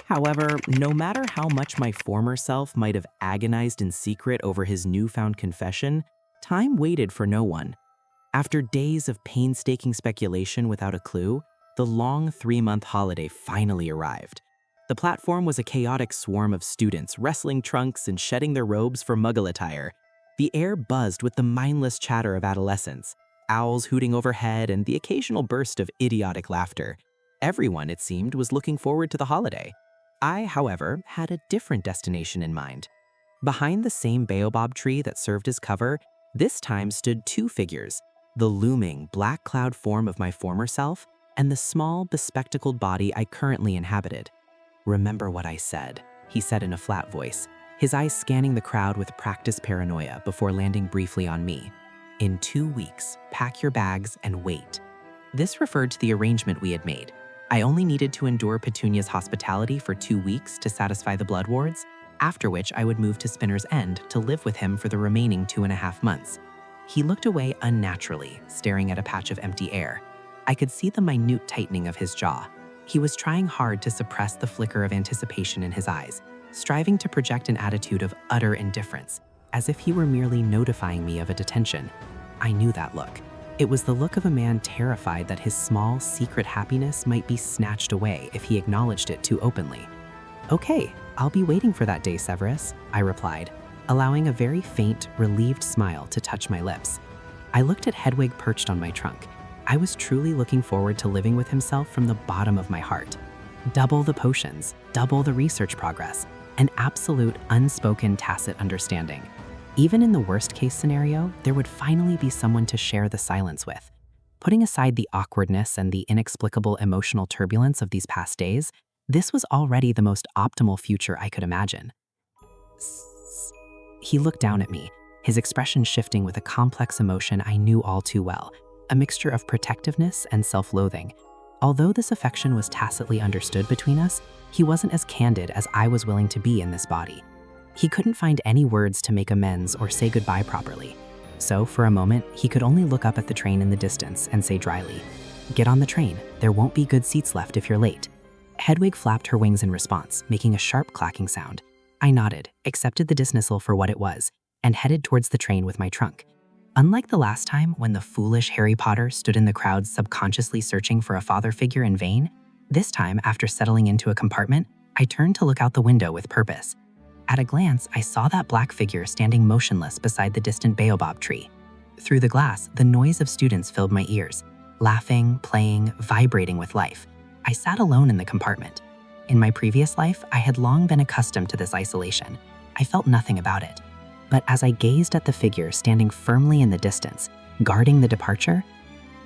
However, no matter how much my former self might have agonized in secret over his newfound confession, time waited for no one. After days of painstaking speculation without a clue, the long 3-month holiday finally arrived. The platform was a chaotic swarm of students wrestling trunks and shedding their robes for Muggle attire. The air buzzed with the mindless chatter of adolescence, owls hooting overhead, and the occasional burst of idiotic laughter. Everyone, it seemed, was looking forward to the holiday. I, however, had a different destination in mind. Behind the same baobab tree that served as cover, this time stood two figures, the looming black cloud form of my former self and the small, bespectacled body I currently inhabited. "Remember what I said," he said in a flat voice, his eyes scanning the crowd with practiced paranoia before landing briefly on me. "In 2 weeks, pack your bags and wait." This referred to the arrangement we had made. I only needed to endure Petunia's hospitality for 2 weeks to satisfy the blood wards, after which I would move to Spinner's End to live with him for the remaining 2.5 months. He looked away unnaturally, staring at a patch of empty air. I could see the minute tightening of his jaw. He was trying hard to suppress the flicker of anticipation in his eyes, striving to project an attitude of utter indifference, as if he were merely notifying me of a detention. I knew that look. It was the look of a man terrified that his small, secret happiness might be snatched away if he acknowledged it too openly. "Okay, I'll be waiting for that day, Severus," I replied, allowing a very faint, relieved smile to touch my lips. I looked at Hedwig perched on my trunk. I was truly looking forward to living with himself from the bottom of my heart. Double the potions, double the research progress, an absolute, unspoken, tacit understanding. Even in the worst-case scenario, there would finally be someone to share the silence with. Putting aside the awkwardness and the inexplicable emotional turbulence of these past days, this was already the most optimal future I could imagine. He looked down at me, his expression shifting with a complex emotion I knew all too well, a mixture of protectiveness and self-loathing. Although this affection was tacitly understood between us, he wasn't as candid as I was willing to be in this body. He couldn't find any words to make amends or say goodbye properly. So, for a moment, he could only look up at the train in the distance and say dryly, "Get on the train. There won't be good seats left if you're late." Hedwig flapped her wings in response, making a sharp clacking sound. I nodded, accepted the dismissal for what it was, and headed towards the train with my trunk. Unlike the last time when the foolish Harry Potter stood in the crowd subconsciously searching for a father figure in vain, this time, after settling into a compartment, I turned to look out the window with purpose. At a glance, I saw that black figure standing motionless beside the distant baobab tree. Through the glass, the noise of students filled my ears, laughing, playing, vibrating with life. I sat alone in the compartment. In my previous life, I had long been accustomed to this isolation. I felt nothing about it. But as I gazed at the figure standing firmly in the distance, guarding the departure,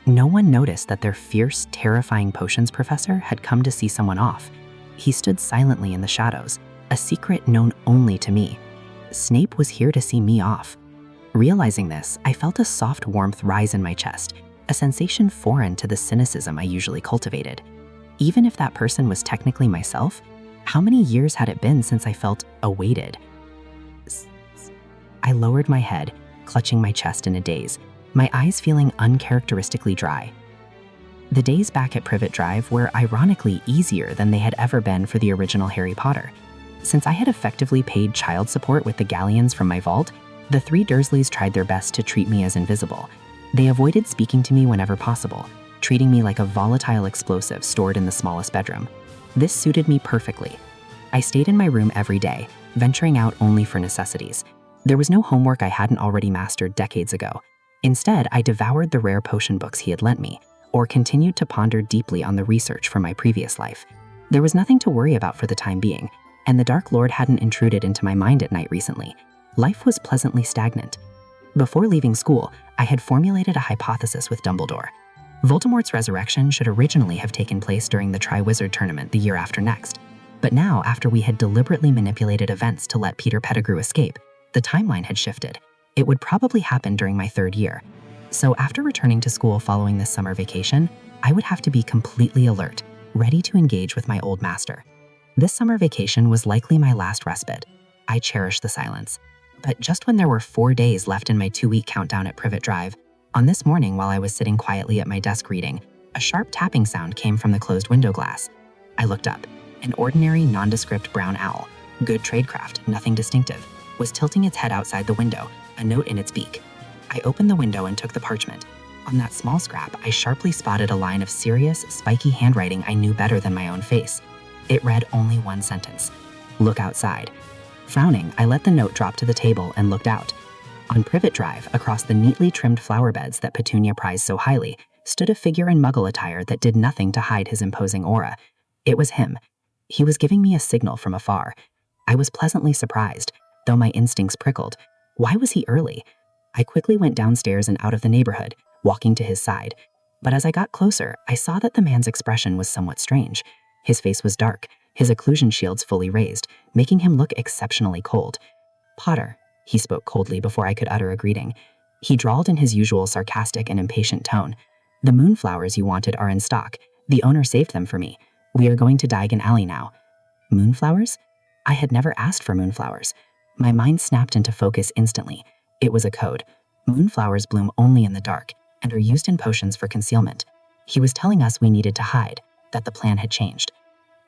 no one noticed that their fierce, terrifying potions professor had come to see someone off. He stood silently in the shadows, a secret known only to me. Snape was here to see me off. Realizing this, I felt a soft warmth rise in my chest, a sensation foreign to the cynicism I usually cultivated. Even if that person was technically myself, how many years had it been since I felt awaited? I lowered my head, clutching my chest in a daze, my eyes feeling uncharacteristically dry. The days back at Privet Drive were ironically easier than they had ever been for the original Harry Potter. Since I had effectively paid child support with the galleons from my vault, the three Dursleys tried their best to treat me as invisible. They avoided speaking to me whenever possible, treating me like a volatile explosive stored in the smallest bedroom. This suited me perfectly. I stayed in my room every day, venturing out only for necessities. There was no homework I hadn't already mastered decades ago. Instead, I devoured the rare potion books he had lent me, or continued to ponder deeply on the research from my previous life. There was nothing to worry about for the time being, and the Dark Lord hadn't intruded into my mind at night recently. Life was pleasantly stagnant. Before leaving school, I had formulated a hypothesis with Dumbledore. Voldemort's resurrection should originally have taken place during the Triwizard Tournament the year after next. But now, after we had deliberately manipulated events to let Peter Pettigrew escape, the timeline had shifted. It would probably happen during my 3rd year. So after returning to school following this summer vacation, I would have to be completely alert, ready to engage with my old master. This summer vacation was likely my last respite. I cherished the silence. But just when there were 4 days left in my 2-week countdown at Privet Drive, on this morning while I was sitting quietly at my desk reading, a sharp tapping sound came from the closed window glass. I looked up, An ordinary, nondescript brown owl, good tradecraft, nothing distinctive, was tilting its head outside the window, a note in its beak. I opened the window and took the parchment. On that small scrap, I sharply spotted a line of serious, spiky handwriting I knew better than my own face. It read only one sentence: "Look outside." Frowning, I let the note drop to the table and looked out. On Privet Drive, across the neatly trimmed flower beds that Petunia prized so highly, stood a figure in muggle attire that did nothing to hide his imposing aura. It was him. He was giving me a signal from afar. I was pleasantly surprised, though my instincts prickled. Why was he early? I quickly went downstairs and out of the neighborhood, walking to his side. But as I got closer, I saw that the man's expression was somewhat strange. His face was dark, his occlusion shields fully raised, making him look exceptionally cold. "Potter," he spoke coldly before I could utter a greeting. He drawled in his usual sarcastic and impatient tone. "The moonflowers you wanted are in stock. The owner saved them for me. We are going to Diagon Alley now." Moonflowers? I had never asked for moonflowers. My mind snapped into focus instantly. It was a code. Moonflowers bloom only in the dark and are used in potions for concealment. He was telling us we needed to hide, that the plan had changed.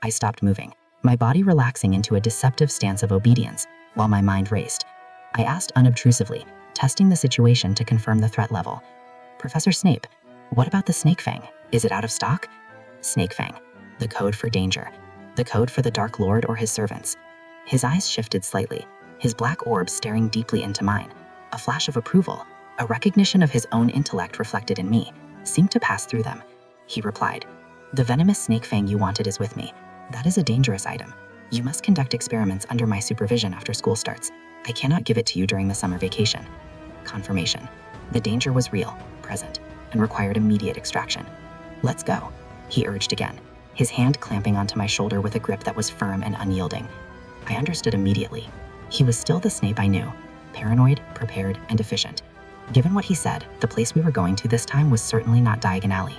I stopped moving, my body relaxing into a deceptive stance of obedience, while my mind raced. I asked unobtrusively, testing the situation to confirm the threat level. "Professor Snape, what about the Snake Fang? Is it out of stock?" Snake Fang, the code for danger, the code for the Dark Lord or his servants. His eyes shifted slightly, his black orbs staring deeply into mine. A flash of approval, a recognition of his own intellect reflected in me, seemed to pass through them. He replied, "The venomous snake fang you wanted is with me. That is a dangerous item. You must conduct experiments under my supervision after school starts. I cannot give it to you during the summer vacation." Confirmation. The danger was real, present, and required immediate extraction. "Let's go," he urged again, his hand clamping onto my shoulder with a grip that was firm and unyielding. I understood immediately. He was still the Snape I knew, paranoid, prepared, and efficient. Given what he said, the place we were going to this time was certainly not Diagon Alley.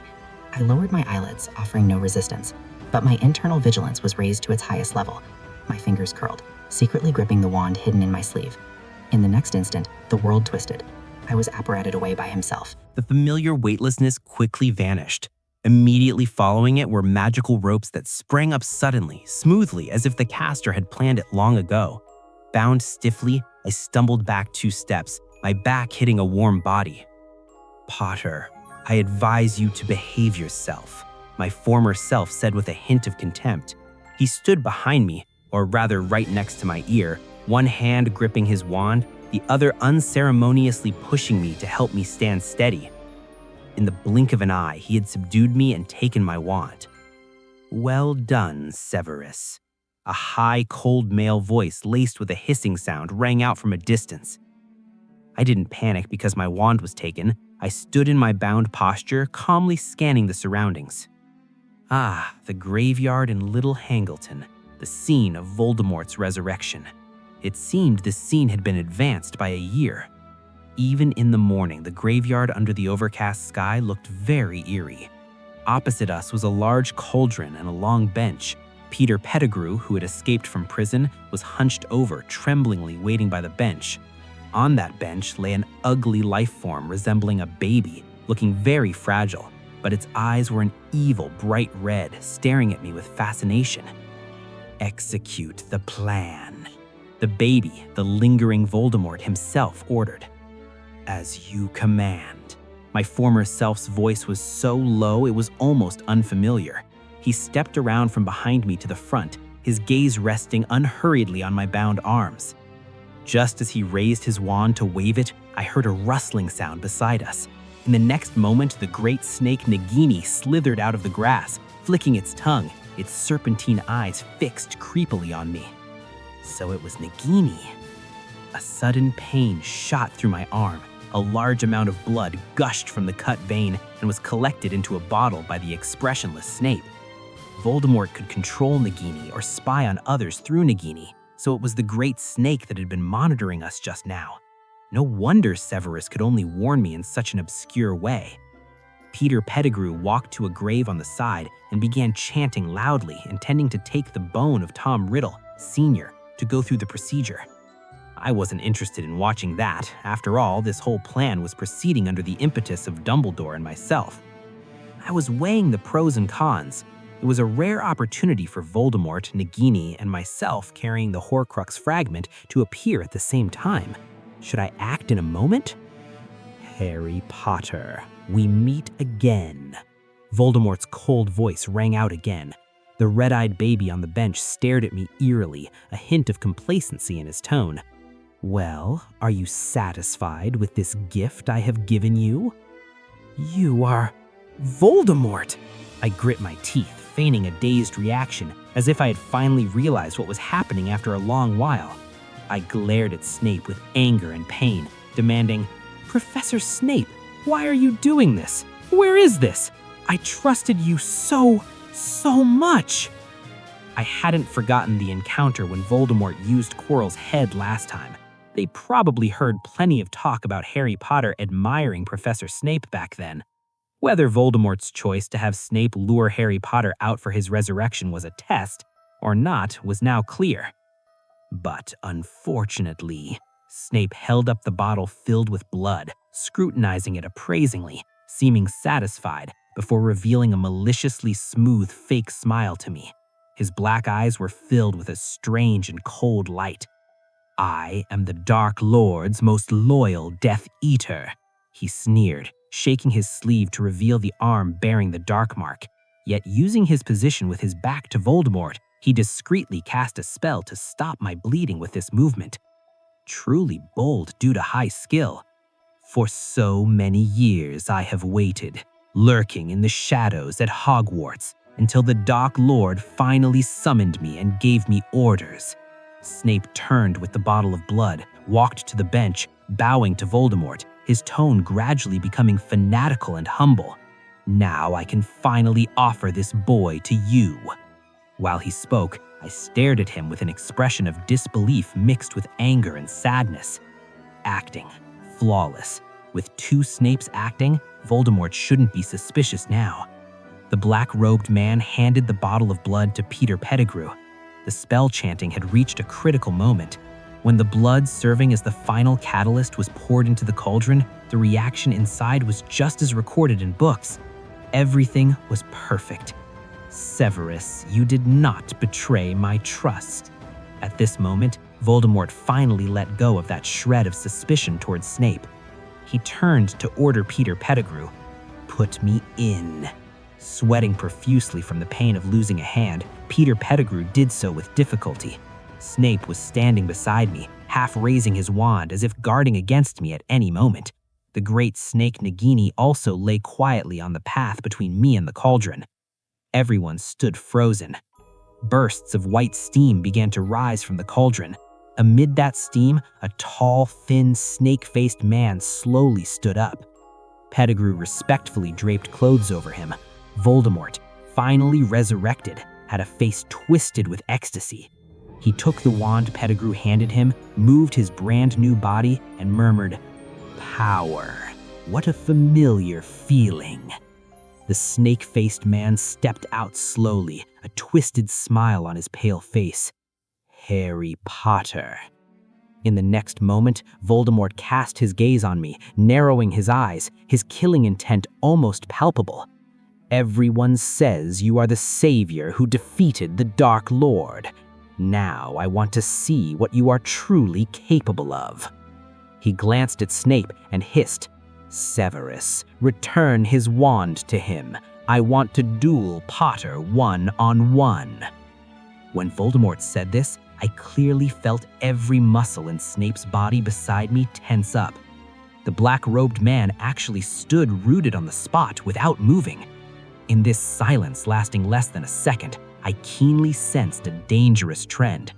I lowered my eyelids, offering no resistance, but my internal vigilance was raised to its highest level. My fingers curled, secretly gripping the wand hidden in my sleeve. In the next instant, the world twisted. I was apparated away by himself. The familiar weightlessness quickly vanished. Immediately following it were magical ropes that sprang up suddenly, smoothly, as if the caster had planned it long ago. Bound stiffly, I stumbled back 2 steps, my back hitting a warm body. "Potter, I advise you to behave yourself," my former self said with a hint of contempt. He stood behind me, or rather right next to my ear, one hand gripping his wand, the other unceremoniously pushing me to help me stand steady. In the blink of an eye, he had subdued me and taken my wand. "Well done, Severus." A high, cold male voice laced with a hissing sound rang out from a distance. I didn't panic because my wand was taken. I stood in my bound posture, calmly scanning the surroundings. Ah, the graveyard in Little Hangleton, the scene of Voldemort's resurrection. It seemed this scene had been advanced by a year. Even in the morning, the graveyard under the overcast sky looked very eerie. Opposite us was a large cauldron and a long bench. Peter Pettigrew, who had escaped from prison, was hunched over, tremblingly waiting by the bench. On that bench lay an ugly life form resembling a baby, looking very fragile, but its eyes were an evil, bright red, staring at me with fascination. "Execute the plan," the baby, the lingering Voldemort himself, ordered. "As you command." My former self's voice was so low it was almost unfamiliar. He stepped around from behind me to the front, his gaze resting unhurriedly on my bound arms. Just as he raised his wand to wave it, I heard a rustling sound beside us. In the next moment, the great snake Nagini slithered out of the grass, flicking its tongue, its serpentine eyes fixed creepily on me. So it was Nagini. A sudden pain shot through my arm. A large amount of blood gushed from the cut vein and was collected into a bottle by the expressionless Snape. Voldemort could control Nagini or spy on others through Nagini, so it was the great snake that had been monitoring us just now. No wonder Severus could only warn me in such an obscure way. Peter Pettigrew walked to a grave on the side and began chanting loudly, intending to take the bone of Tom Riddle, Sr., to go through the procedure. I wasn't interested in watching that. After all, this whole plan was proceeding under the impetus of Dumbledore and myself. I was weighing the pros and cons. It was a rare opportunity for Voldemort, Nagini, and myself carrying the Horcrux fragment to appear at the same time. Should I act in a moment? Harry Potter, we meet again. Voldemort's cold voice rang out again. The red-eyed baby on the bench stared at me eerily, a hint of complacency in his tone. Well, are you satisfied with this gift I have given you? You are Voldemort! I grit my teeth, feigning a dazed reaction, as if I had finally realized what was happening after a long while. I glared at Snape with anger and pain, demanding, Professor Snape, why are you doing this? Where is this? I trusted you so much. I hadn't forgotten the encounter when Voldemort used Quirrell's head last time. They probably heard plenty of talk about Harry Potter admiring Professor Snape back then. Whether Voldemort's choice to have Snape lure Harry Potter out for his resurrection was a test or not was now clear. But unfortunately, Snape held up the bottle filled with blood, scrutinizing it appraisingly, seeming satisfied before revealing a maliciously smooth fake smile to me. His black eyes were filled with a strange and cold light. I am the Dark Lord's most loyal Death Eater, he sneered, shaking his sleeve to reveal the arm bearing the dark mark. Yet using his position with his back to Voldemort, he discreetly cast a spell to stop my bleeding with this movement. Truly bold due to high skill. For so many years I have waited, lurking in the shadows at Hogwarts, until the Dark Lord finally summoned me and gave me orders. Snape turned with the bottle of blood, walked to the bench, bowing to Voldemort, his tone gradually becoming fanatical and humble. Now I can finally offer this boy to you. While he spoke, I stared at him with an expression of disbelief mixed with anger and sadness. Acting, flawless. With two Snapes acting, Voldemort shouldn't be suspicious now. The black-robed man handed the bottle of blood to Peter Pettigrew. The spell chanting had reached a critical moment. When the blood serving as the final catalyst was poured into the cauldron, the reaction inside was just as recorded in books. Everything was perfect. Severus, you did not betray my trust. At this moment, Voldemort finally let go of that shred of suspicion towards Snape. He turned to order Peter Pettigrew, "Put me in." Sweating profusely from the pain of losing a hand, Peter Pettigrew did so with difficulty. Snape was standing beside me, half raising his wand as if guarding against me at any moment. The great snake Nagini also lay quietly on the path between me and the cauldron. Everyone stood frozen. Bursts of white steam began to rise from the cauldron. Amid that steam, a tall, thin, snake-faced man slowly stood up. Pettigrew respectfully draped clothes over him. Voldemort, finally resurrected, had a face twisted with ecstasy. He took the wand Pettigrew handed him, moved his brand new body, and murmured, "Power. What a familiar feeling." The snake-faced man stepped out slowly, a twisted smile on his pale face. Harry Potter. In the next moment, Voldemort cast his gaze on me, narrowing his eyes, his killing intent almost palpable. Everyone says you are the savior who defeated the Dark Lord. Now I want to see what you are truly capable of. He glanced at Snape and hissed, "Severus, return his wand to him. I want to duel Potter one-on-one." When Voldemort said this, I clearly felt every muscle in Snape's body beside me tense up. The black-robed man actually stood rooted on the spot without moving. In this silence lasting less than a second, I keenly sensed a dangerous trend.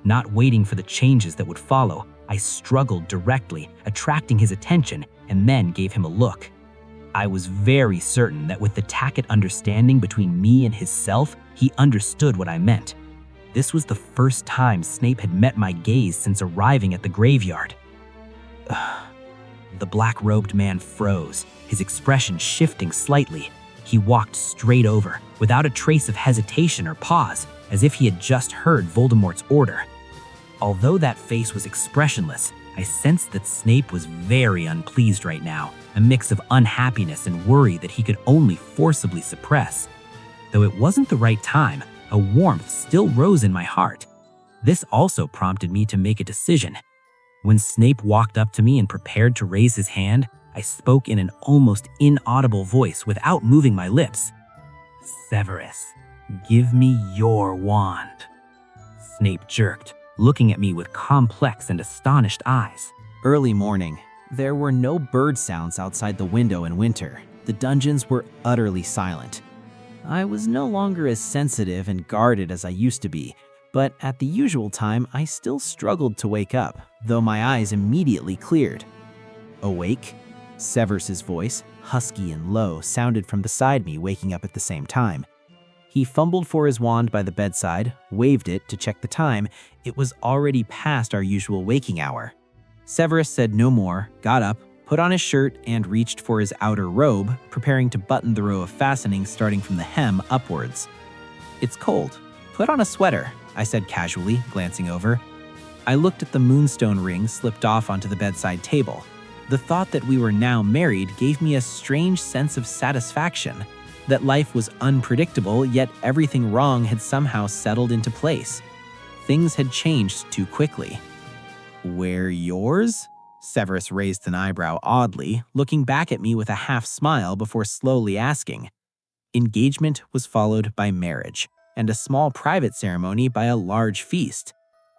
Not waiting for the changes that would follow, I struggled directly, attracting his attention, and then gave him a look. I was very certain that with the tacit understanding between me and his self, he understood what I meant. This was the first time Snape had met my gaze since arriving at the graveyard. The black-robed man froze, his expression shifting slightly. He walked straight over, without a trace of hesitation or pause, as if he had just heard Voldemort's order. Although that face was expressionless, I sensed that Snape was very unpleased right now, a mix of unhappiness and worry that he could only forcibly suppress. Though it wasn't the right time, a warmth still rose in my heart. This also prompted me to make a decision. When Snape walked up to me and prepared to raise his hand, I spoke in an almost inaudible voice without moving my lips. "Severus, give me your wand." Snape jerked, looking at me with complex and astonished eyes. Early morning. There were no bird sounds outside the window in winter. The dungeons were utterly silent. I was no longer as sensitive and guarded as I used to be, but at the usual time, I still struggled to wake up, though my eyes immediately cleared. "Awake?" Severus's voice, husky and low, sounded from beside me, waking up at the same time. He fumbled for his wand by the bedside, waved it to check the time. It was already past our usual waking hour. Severus said no more, got up, put on his shirt, and reached for his outer robe, preparing to button the row of fastenings starting from the hem upwards. "It's cold. Put on a sweater," I said casually, glancing over. I looked at the moonstone ring slipped off onto the bedside table. The thought that we were now married gave me a strange sense of satisfaction, that life was unpredictable, yet everything wrong had somehow settled into place. Things had changed too quickly. "We're yours?" Severus raised an eyebrow oddly, looking back at me with a half smile before slowly asking. Engagement was followed by marriage, and a small private ceremony by a large feast.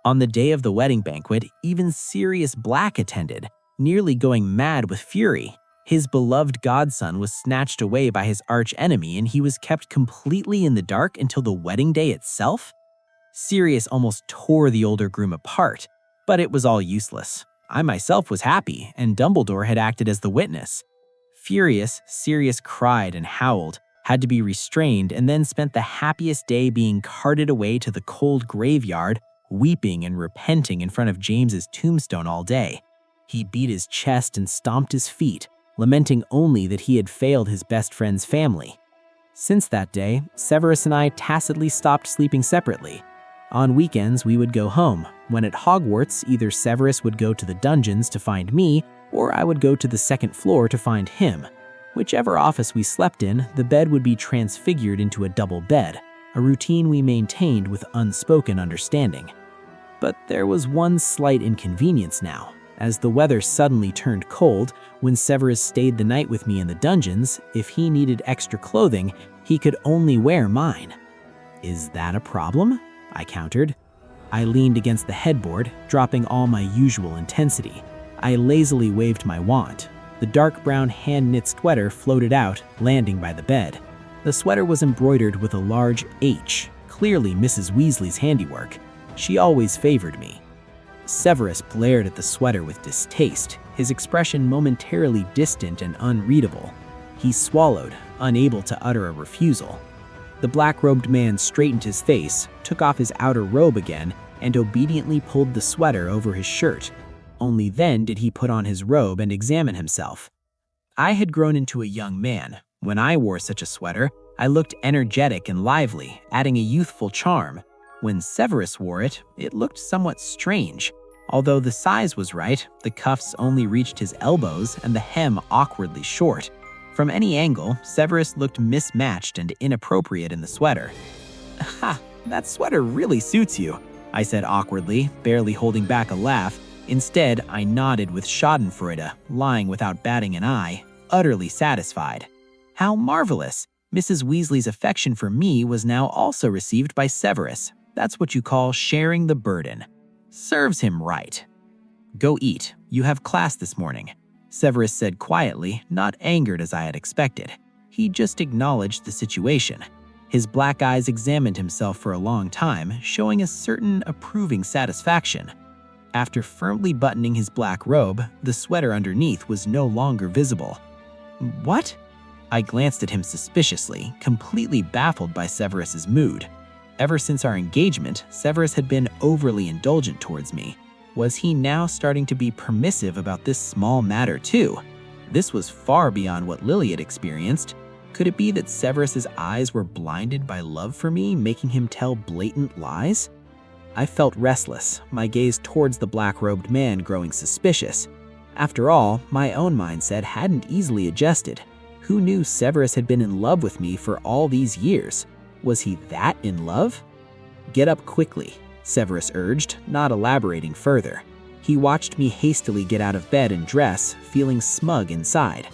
On the day of the wedding banquet, even Sirius Black attended, nearly going mad with fury. His beloved godson was snatched away by his arch-enemy, and he was kept completely in the dark until the wedding day itself? Sirius almost tore the older groom apart, but it was all useless. I myself was happy, and Dumbledore had acted as the witness. Furious, Sirius cried and howled, had to be restrained, and then spent the happiest day being carted away to the cold graveyard, weeping and repenting in front of James's tombstone all day. He beat his chest and stomped his feet, lamenting only that he had failed his best friend's family. Since that day, Severus and I tacitly stopped sleeping separately. On weekends, we would go home. When at Hogwarts, either Severus would go to the dungeons to find me, or I would go to the second floor to find him. Whichever office we slept in, the bed would be transfigured into a double bed, a routine we maintained with unspoken understanding. But there was one slight inconvenience now. As the weather suddenly turned cold, when Severus stayed the night with me in the dungeons, if he needed extra clothing, he could only wear mine. "Is that a problem?" I countered. I leaned against the headboard, dropping all my usual intensity. I lazily waved my wand. The dark brown hand-knit sweater floated out, landing by the bed. The sweater was embroidered with a large H, clearly Mrs. Weasley's handiwork. She always favored me. Severus glared at the sweater with distaste, his expression momentarily distant and unreadable. He swallowed, unable to utter a refusal. The black-robed man straightened his face, took off his outer robe again, and obediently pulled the sweater over his shirt. Only then did he put on his robe and examine himself. I had grown into a young man. When I wore such a sweater, I looked energetic and lively, adding a youthful charm. When Severus wore it, it looked somewhat strange. Although the size was right, the cuffs only reached his elbows and the hem awkwardly short. From any angle, Severus looked mismatched and inappropriate in the sweater. "Ha, that sweater really suits you," I said awkwardly, barely holding back a laugh. Instead, I nodded with schadenfreude, lying without batting an eye, utterly satisfied. How marvelous! Mrs. Weasley's affection for me was now also received by Severus. That's what you call sharing the burden. Serves him right. "Go eat. You have class this morning," Severus said quietly, not angered as I had expected. He just acknowledged the situation. His black eyes examined himself for a long time, showing a certain approving satisfaction. After firmly buttoning his black robe, the sweater underneath was no longer visible. "What?" I glanced at him suspiciously, completely baffled by Severus's mood. Ever since our engagement, Severus had been overly indulgent towards me. Was he now starting to be permissive about this small matter too? This was far beyond what Lily had experienced. Could it be that Severus's eyes were blinded by love for me, making him tell blatant lies? I felt restless, my gaze towards the black-robed man growing suspicious. After all, my own mindset hadn't easily adjusted. Who knew Severus had been in love with me for all these years? Was he that in love? "Get up quickly," Severus urged, not elaborating further. He watched me hastily get out of bed and dress, feeling smug inside.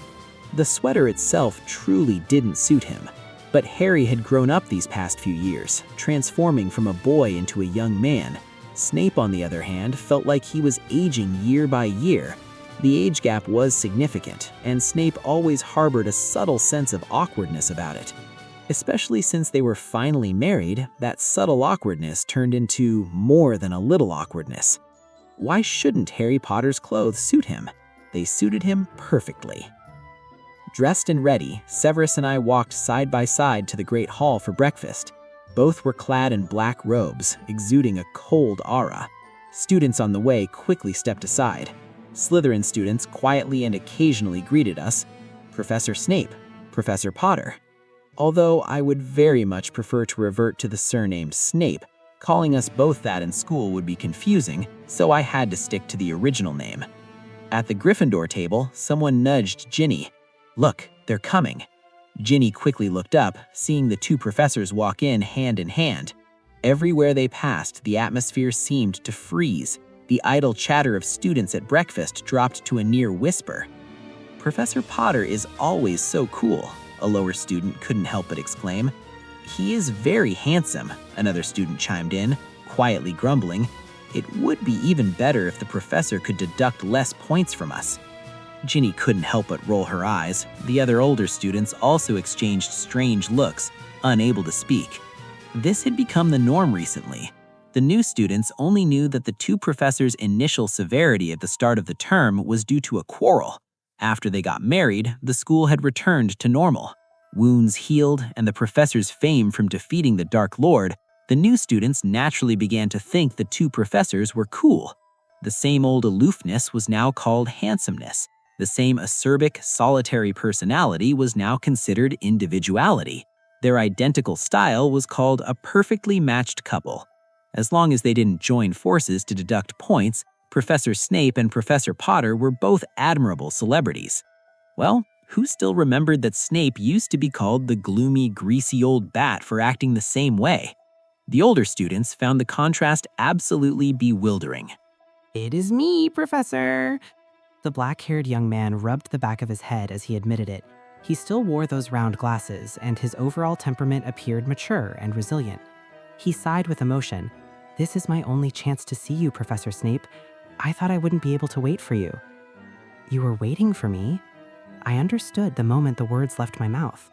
The sweater itself truly didn't suit him, but Harry had grown up these past few years, transforming from a boy into a young man. Snape, on the other hand, felt like he was aging year by year. The age gap was significant, and Snape always harbored a subtle sense of awkwardness about it. Especially since they were finally married, that subtle awkwardness turned into more than a little awkwardness. Why shouldn't Harry Potter's clothes suit him? They suited him perfectly. Dressed and ready, Severus and I walked side by side to the Great Hall for breakfast. Both were clad in black robes, exuding a cold aura. Students on the way quickly stepped aside. Slytherin students quietly and occasionally greeted us. Professor Snape, Professor Potter. Although I would very much prefer to revert to the surname Snape, calling us both that in school would be confusing, so I had to stick to the original name. At the Gryffindor table, someone nudged Ginny. "Look, they're coming." Ginny quickly looked up, seeing the two professors walk in hand. Everywhere they passed, the atmosphere seemed to freeze. The idle chatter of students at breakfast dropped to a near whisper. "Professor Potter is always so cool," a lower student couldn't help but exclaim. "He is very handsome," another student chimed in, quietly grumbling. "It would be even better if the professor could deduct less points from us." Ginny couldn't help but roll her eyes. The other older students also exchanged strange looks, unable to speak. This had become the norm recently. The new students only knew that the two professors' initial severity at the start of the term was due to a quarrel. After they got married, the school had returned to normal. Wounds healed, and the professor's fame from defeating the Dark Lord, the new students naturally began to think the two professors were cool. The same old aloofness was now called handsomeness. The same acerbic, solitary personality was now considered individuality. Their identical style was called a perfectly matched couple. As long as they didn't join forces to deduct points, Professor Snape and Professor Potter were both admirable celebrities. Well, who still remembered that Snape used to be called the gloomy, greasy old bat for acting the same way? The older students found the contrast absolutely bewildering. "It is me, Professor." The black-haired young man rubbed the back of his head as he admitted it. He still wore those round glasses, and his overall temperament appeared mature and resilient. He sighed with emotion. "This is my only chance to see you, Professor Snape. I thought I wouldn't be able to wait for you." "You were waiting for me?" I understood the moment the words left my mouth.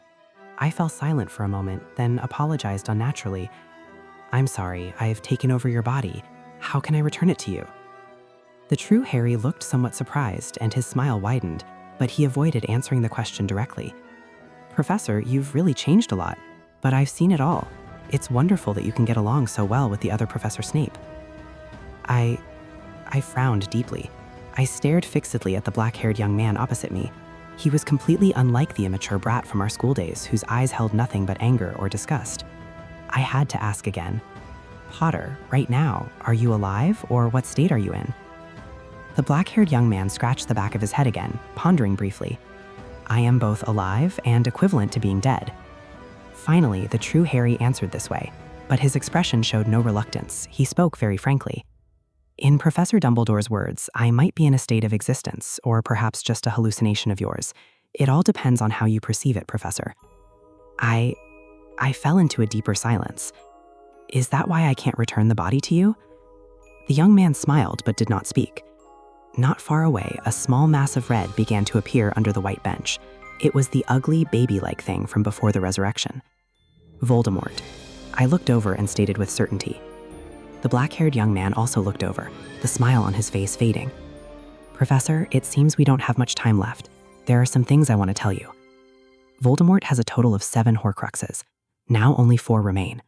I fell silent for a moment, then apologized unnaturally. "I'm sorry, I've taken over your body. How can I return it to you?" The true Harry looked somewhat surprised, and his smile widened, but he avoided answering the question directly. "Professor, you've really changed a lot, but I've seen it all. It's wonderful that you can get along so well with the other Professor Snape." I frowned deeply. I stared fixedly at the black-haired young man opposite me. He was completely unlike the immature brat from our school days, whose eyes held nothing but anger or disgust. I had to ask again. "Potter, right now, are you alive, or what state are you in?" The black-haired young man scratched the back of his head again, pondering briefly. "I am both alive and equivalent to being dead." Finally, the true Harry answered this way, but his expression showed no reluctance. He spoke very frankly. "In Professor Dumbledore's words, I might be in a state of existence, or perhaps just a hallucination of yours. It all depends on how you perceive it, Professor." I fell into a deeper silence. "Is that why I can't return the body to you?" The young man smiled but did not speak. Not far away, a small mass of red began to appear under the white bench. It was the ugly, baby-like thing from before the resurrection. Voldemort. I looked over and stated with certainty. The black-haired young man also looked over, the smile on his face fading. "Professor, it seems we don't have much time left. There are some things I want to tell you. Voldemort has a total of 7 Horcruxes. Now only 4 remain.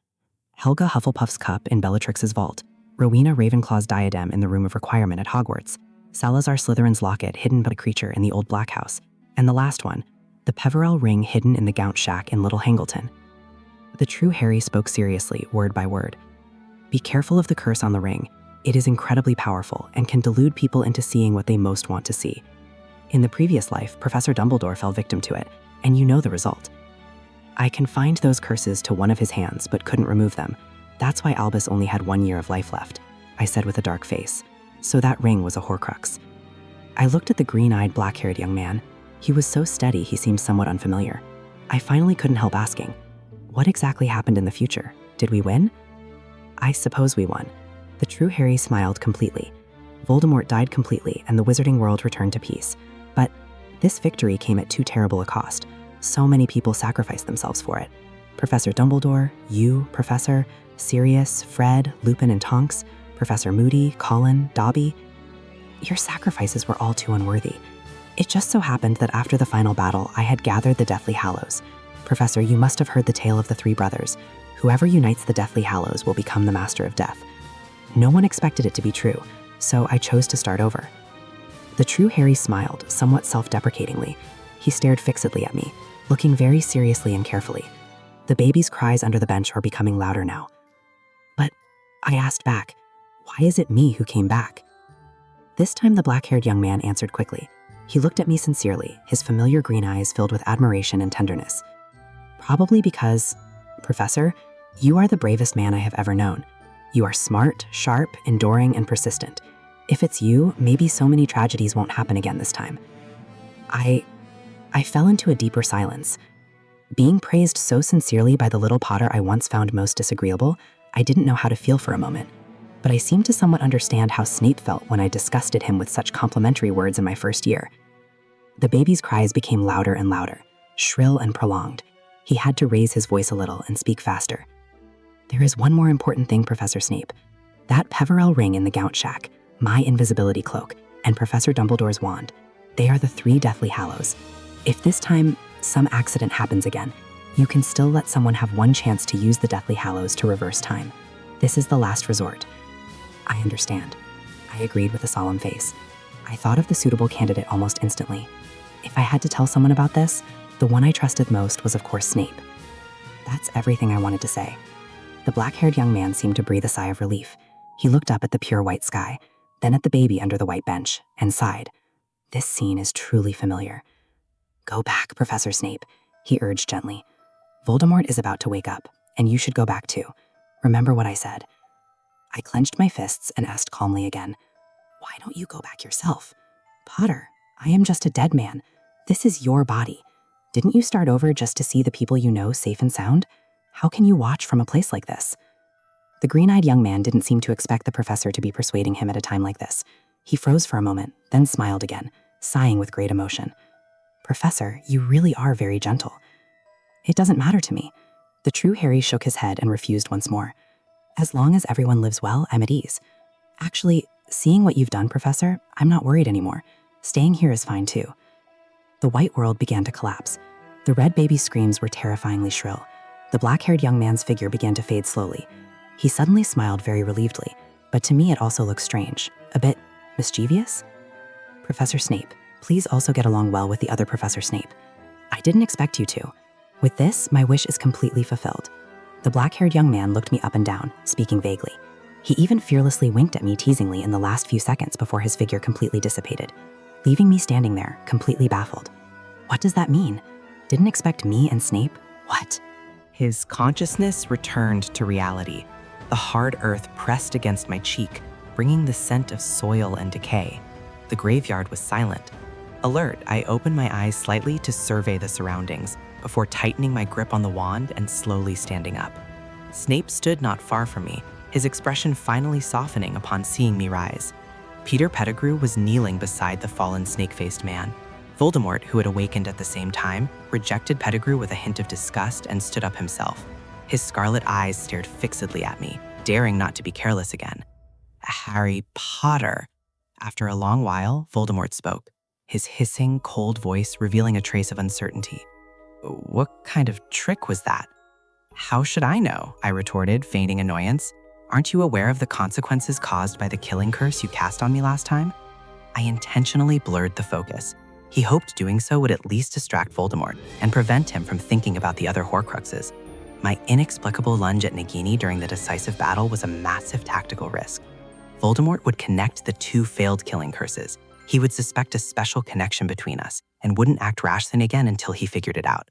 Helga Hufflepuff's cup in Bellatrix's vault, Rowena Ravenclaw's diadem in the Room of Requirement at Hogwarts, Salazar Slytherin's locket hidden by a creature in the Old Black House, and the last one, the Peverell ring hidden in the Gaunt Shack in Little Hangleton." The true Harry spoke seriously, word by word. "Be careful of the curse on the ring. It is incredibly powerful and can delude people into seeing what they most want to see. In the previous life, Professor Dumbledore fell victim to it, and you know the result." I confined those curses to one of his hands, but couldn't remove them. That's why Albus only had 1 year of life left, I said with a dark face. So that ring was a Horcrux. I looked at the green-eyed, black-haired young man. He was so steady he seemed somewhat unfamiliar. I finally couldn't help asking, what exactly happened in the future? Did we win? I suppose we won. The true Harry smiled completely. Voldemort died completely and the wizarding world returned to peace. But this victory came at too terrible a cost. So many people sacrificed themselves for it. Professor Dumbledore, you, Professor, Sirius, Fred, Lupin and Tonks, Professor Moody, Colin, Dobby. Your sacrifices were all too unworthy. It just so happened that after the final battle, I had gathered the Deathly Hallows. Professor, you must have heard the tale of the 3 brothers. Whoever unites the Deathly Hallows will become the Master of Death. No one expected it to be true, so I chose to start over. The true Harry smiled, somewhat self-deprecatingly. He stared fixedly at me, looking very seriously and carefully. The baby's cries under the bench are becoming louder now. But I asked back, why is it me who came back? This time the black-haired young man answered quickly. He looked at me sincerely, his familiar green eyes filled with admiration and tenderness. Probably because, Professor, you are the bravest man I have ever known. You are smart, sharp, enduring, and persistent. If it's you, maybe so many tragedies won't happen again this time. I fell into a deeper silence. Being praised so sincerely by the little Potter I once found most disagreeable, I didn't know how to feel for a moment. But I seemed to somewhat understand how Snape felt when I disgusted him with such complimentary words in my first year. The baby's cries became louder and louder, shrill and prolonged. He had to raise his voice a little and speak faster. There is one more important thing, Professor Snape. That Peverell ring in the Gaunt Shack, my invisibility cloak, and Professor Dumbledore's wand, they are the 3 Deathly Hallows. If this time some accident happens again, you can still let someone have one chance to use the Deathly Hallows to reverse time. This is the last resort. I understand. I agreed with a solemn face. I thought of the suitable candidate almost instantly. If I had to tell someone about this, the one I trusted most was of course Snape. That's everything I wanted to say. The black-haired young man seemed to breathe a sigh of relief. He looked up at the pure white sky, then at the baby under the white bench, and sighed. This scene is truly familiar. Go back, Professor Snape, he urged gently. Voldemort is about to wake up, and you should go back too. Remember what I said. I clenched my fists and asked calmly again, why don't you go back yourself? Potter, I am just a dead man. This is your body. Didn't you start over just to see the people you know safe and sound? How can you watch from a place like this? The green-eyed young man didn't seem to expect the professor to be persuading him at a time like this. He froze for a moment, then smiled again, sighing with great emotion. Professor, you really are very gentle. It doesn't matter to me. The true Harry shook his head and refused once more. As long as everyone lives well, I'm at ease. Actually, seeing what you've done, Professor, I'm not worried anymore. Staying here is fine too. The white world began to collapse. The red baby's screams were terrifyingly shrill. The black-haired young man's figure began to fade slowly. He suddenly smiled very relievedly, but to me it also looked strange, a bit mischievous. Professor Snape, please also get along well with the other Professor Snape. I didn't expect you to. With this, my wish is completely fulfilled. The black-haired young man looked me up and down, speaking vaguely. He even fearlessly winked at me teasingly in the last few seconds before his figure completely dissipated, leaving me standing there, completely baffled. What does that mean? Didn't expect me and Snape? What? His consciousness returned to reality. The hard earth pressed against my cheek, bringing the scent of soil and decay. The graveyard was silent. Alert, I opened my eyes slightly to survey the surroundings, before tightening my grip on the wand and slowly standing up. Snape stood not far from me, his expression finally softening upon seeing me rise. Peter Pettigrew was kneeling beside the fallen snake-faced man. Voldemort, who had awakened at the same time, rejected Pettigrew with a hint of disgust and stood up himself. His scarlet eyes stared fixedly at me, daring not to be careless again. Harry Potter. After a long while, Voldemort spoke, his hissing, cold voice revealing a trace of uncertainty. What kind of trick was that? How should I know? I retorted, feigning annoyance. Aren't you aware of the consequences caused by the killing curse you cast on me last time? I intentionally blurred the focus. He hoped doing so would at least distract Voldemort and prevent him from thinking about the other Horcruxes. My inexplicable lunge at Nagini during the decisive battle was a massive tactical risk. Voldemort would connect the 2 failed killing curses. He would suspect a special connection between us and wouldn't act rashly again until he figured it out.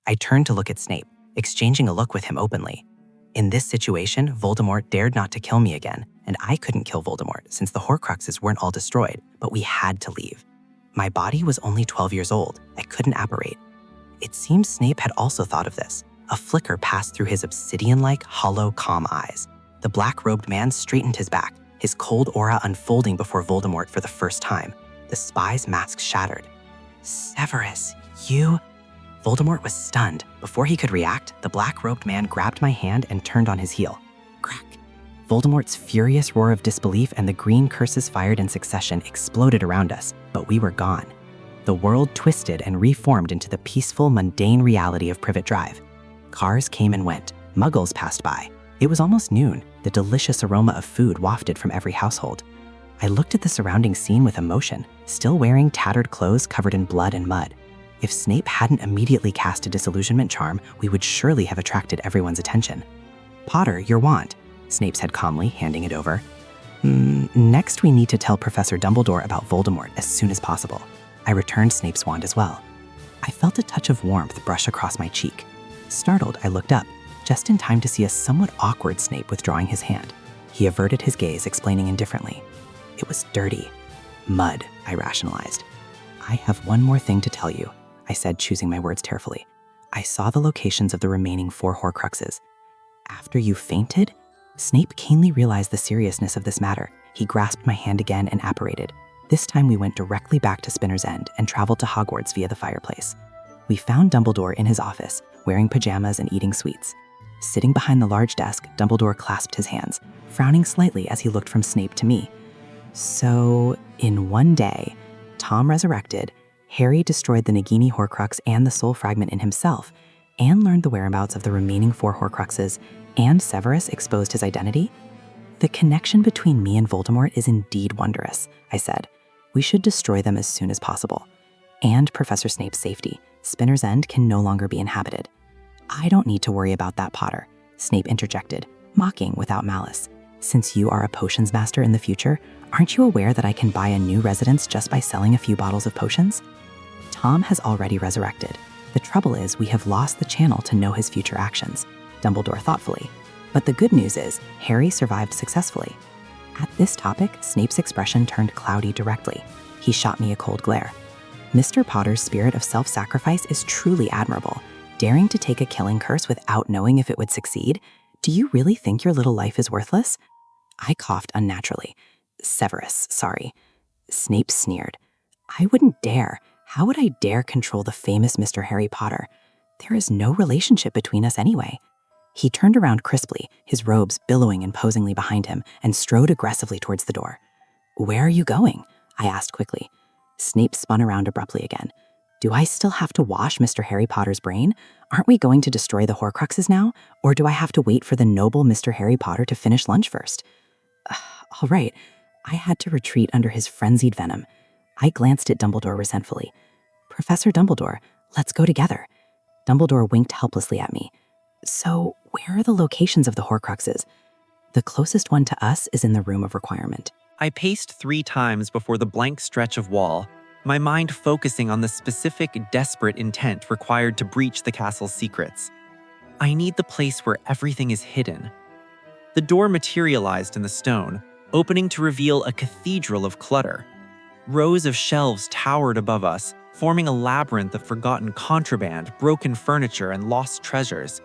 I turned to look at Snape, exchanging a look with him openly. In this situation, Voldemort dared not to kill me again, and I couldn't kill Voldemort since the Horcruxes weren't all destroyed, but we had to leave. My body was only 12 years old. I couldn't apparate. It seems Snape had also thought of this. A flicker passed through his obsidian-like, hollow, calm eyes. The black-robed man straightened his back, his cold aura unfolding before Voldemort for the first time. The spy's mask shattered. "Severus, you..." Voldemort was stunned. Before he could react, the black-robed man grabbed my hand and turned on his heel. Crack. Voldemort's furious roar of disbelief and the green curses fired in succession exploded around us, but we were gone. The world twisted and reformed into the peaceful, mundane reality of Privet Drive. Cars came and went. Muggles passed by. It was almost noon. The delicious aroma of food wafted from every household. I looked at the surrounding scene with emotion, still wearing tattered clothes covered in blood and mud. If Snape hadn't immediately cast a disillusionment charm, we would surely have attracted everyone's attention. "Potter, your wand," Snape said calmly, handing it over. Next we need to tell Professor Dumbledore about Voldemort as soon as possible." I returned Snape's wand as well. I felt a touch of warmth brush across my cheek. Startled, I looked up, just in time to see a somewhat awkward Snape withdrawing his hand. He averted his gaze, explaining indifferently. "It was dirty. Mud," I rationalized. "I have one more thing to tell you," I said, choosing my words carefully. "I saw the locations of the remaining 4 Horcruxes. After you fainted?" Snape keenly realized the seriousness of this matter. He grasped my hand again and apparated. This time we went directly back to Spinner's End and traveled to Hogwarts via the fireplace. We found Dumbledore in his office, wearing pajamas and eating sweets. Sitting behind the large desk, Dumbledore clasped his hands, frowning slightly as he looked from Snape to me. "So, in one day, Tom resurrected, Harry destroyed the Nagini Horcrux and the soul fragment in himself, and learned the whereabouts of the remaining 4 Horcruxes, and Severus exposed his identity? The connection between me and Voldemort is indeed wondrous," I said. "We should destroy them as soon as possible. And Professor Snape's safety. Spinner's End can no longer be inhabited." "I don't need to worry about that, Potter," Snape interjected, mocking without malice. "Since you are a potions master in the future, aren't you aware that I can buy a new residence just by selling a few bottles of potions? Tom has already resurrected. The trouble is we have lost the channel to know his future actions," Dumbledore thoughtfully. "But the good news is Harry survived successfully." At this topic, Snape's expression turned cloudy directly. He shot me a cold glare. "Mr. Potter's spirit of self-sacrifice is truly admirable. Daring to take a killing curse without knowing if it would succeed? Do you really think your little life is worthless?" I coughed unnaturally. "Severus, sorry." Snape sneered. "I wouldn't dare. How would I dare control the famous Mr. Harry Potter? There is no relationship between us anyway." He turned around crisply, his robes billowing imposingly behind him, and strode aggressively towards the door. "Where are you going?" I asked quickly. Snape spun around abruptly again. "Do I still have to wash Mr. Harry Potter's brain? Aren't we going to destroy the Horcruxes now? Or do I have to wait for the noble Mr. Harry Potter to finish lunch first?" All right, I had to retreat under his frenzied venom. I glanced at Dumbledore resentfully. "Professor Dumbledore, let's go together." Dumbledore winked helplessly at me. "So, where are the locations of the Horcruxes?" "The closest one to us is in the Room of Requirement." I paced 3 times before the blank stretch of wall, my mind focusing on the specific, desperate intent required to breach the castle's secrets. I need the place where everything is hidden. The door materialized in the stone, opening to reveal a cathedral of clutter. Rows of shelves towered above us, forming a labyrinth of forgotten contraband, broken furniture, and lost treasures.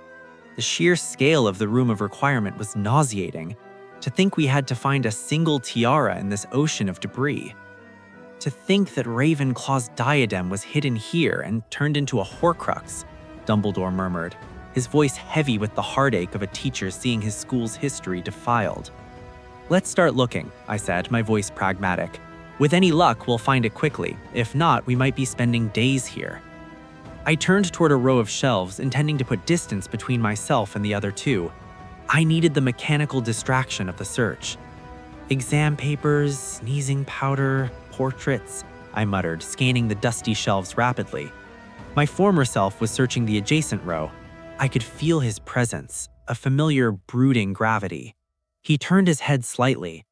The sheer scale of the Room of Requirement was nauseating. To think we had to find a single tiara in this ocean of debris. To think that Ravenclaw's diadem was hidden here and turned into a Horcrux, Dumbledore murmured, his voice heavy with the heartache of a teacher seeing his school's history defiled. "Let's start looking," I said, my voice pragmatic. "With any luck, we'll find it quickly. If not, we might be spending days here." I turned toward a row of shelves, intending to put distance between myself and the other 2. I needed the mechanical distraction of the search. "Exam papers, sneezing powder, portraits," I muttered, scanning the dusty shelves rapidly. My former self was searching the adjacent row. I could feel his presence, a familiar, brooding gravity. He turned his head slightly.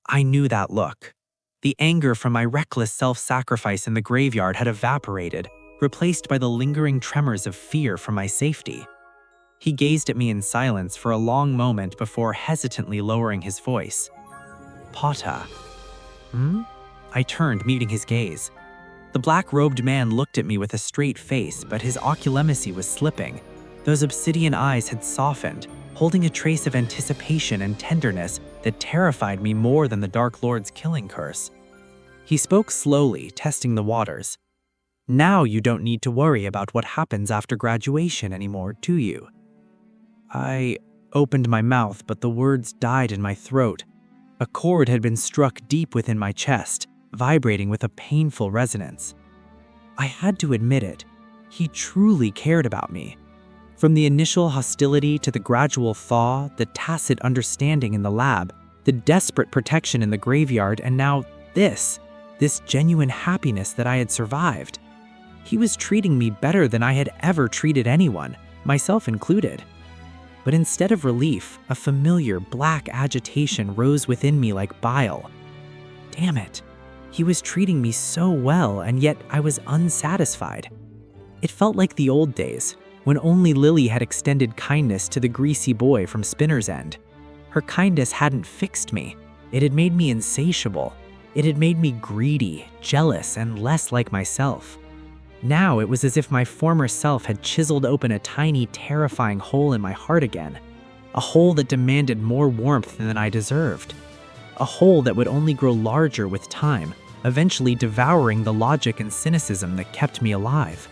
I knew that look. The anger from my reckless self-sacrifice in the graveyard had evaporated, replaced by the lingering tremors of fear for my safety. He gazed at me in silence for a long moment before hesitantly lowering his voice. "Potter." I turned, meeting his gaze. The black-robed man looked at me with a straight face, but his oculomacy was slipping. Those obsidian eyes had softened, holding a trace of anticipation and tenderness that terrified me more than the Dark Lord's killing curse. He spoke slowly, testing the waters. "Now you don't need to worry about what happens after graduation anymore, do you?" I opened my mouth, but the words died in my throat. A chord had been struck deep within my chest, vibrating with a painful resonance. I had to admit it. He truly cared about me. From the initial hostility to the gradual thaw, the tacit understanding in the lab, the desperate protection in the graveyard, and now this genuine happiness that I had survived. He was treating me better than I had ever treated anyone, myself included. But instead of relief, a familiar black agitation rose within me like bile. Damn it. He was treating me so well, and yet I was unsatisfied. It felt like the old days, when only Lily had extended kindness to the greasy boy from Spinner's End. Her kindness hadn't fixed me. It had made me insatiable. It had made me greedy, jealous, and less like myself. Now it was as if my former self had chiseled open a tiny, terrifying hole in my heart again. A hole that demanded more warmth than I deserved. A hole that would only grow larger with time, eventually devouring the logic and cynicism that kept me alive.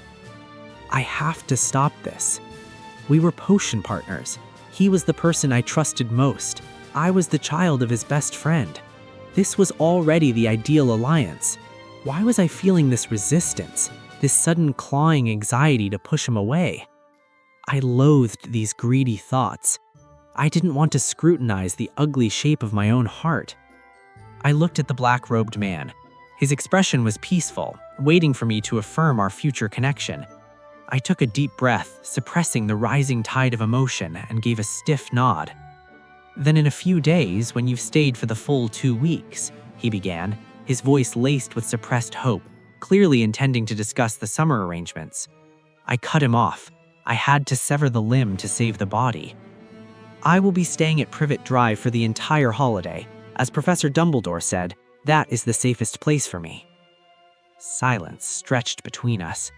I have to stop this. We were potion partners. He was the person I trusted most. I was the child of his best friend. This was already the ideal alliance. Why was I feeling this resistance, this sudden clawing anxiety to push him away? I loathed these greedy thoughts. I didn't want to scrutinize the ugly shape of my own heart. I looked at the black-robed man. His expression was peaceful, waiting for me to affirm our future connection. I took a deep breath, suppressing the rising tide of emotion, and gave a stiff nod. "Then in a few days, when you've stayed for the full 2 weeks," he began, his voice laced with suppressed hope, clearly intending to discuss the summer arrangements. I cut him off. I had to sever the limb to save the body. "I will be staying at Privet Drive for the entire holiday. As Professor Dumbledore said, that is the safest place for me." Silence stretched between us.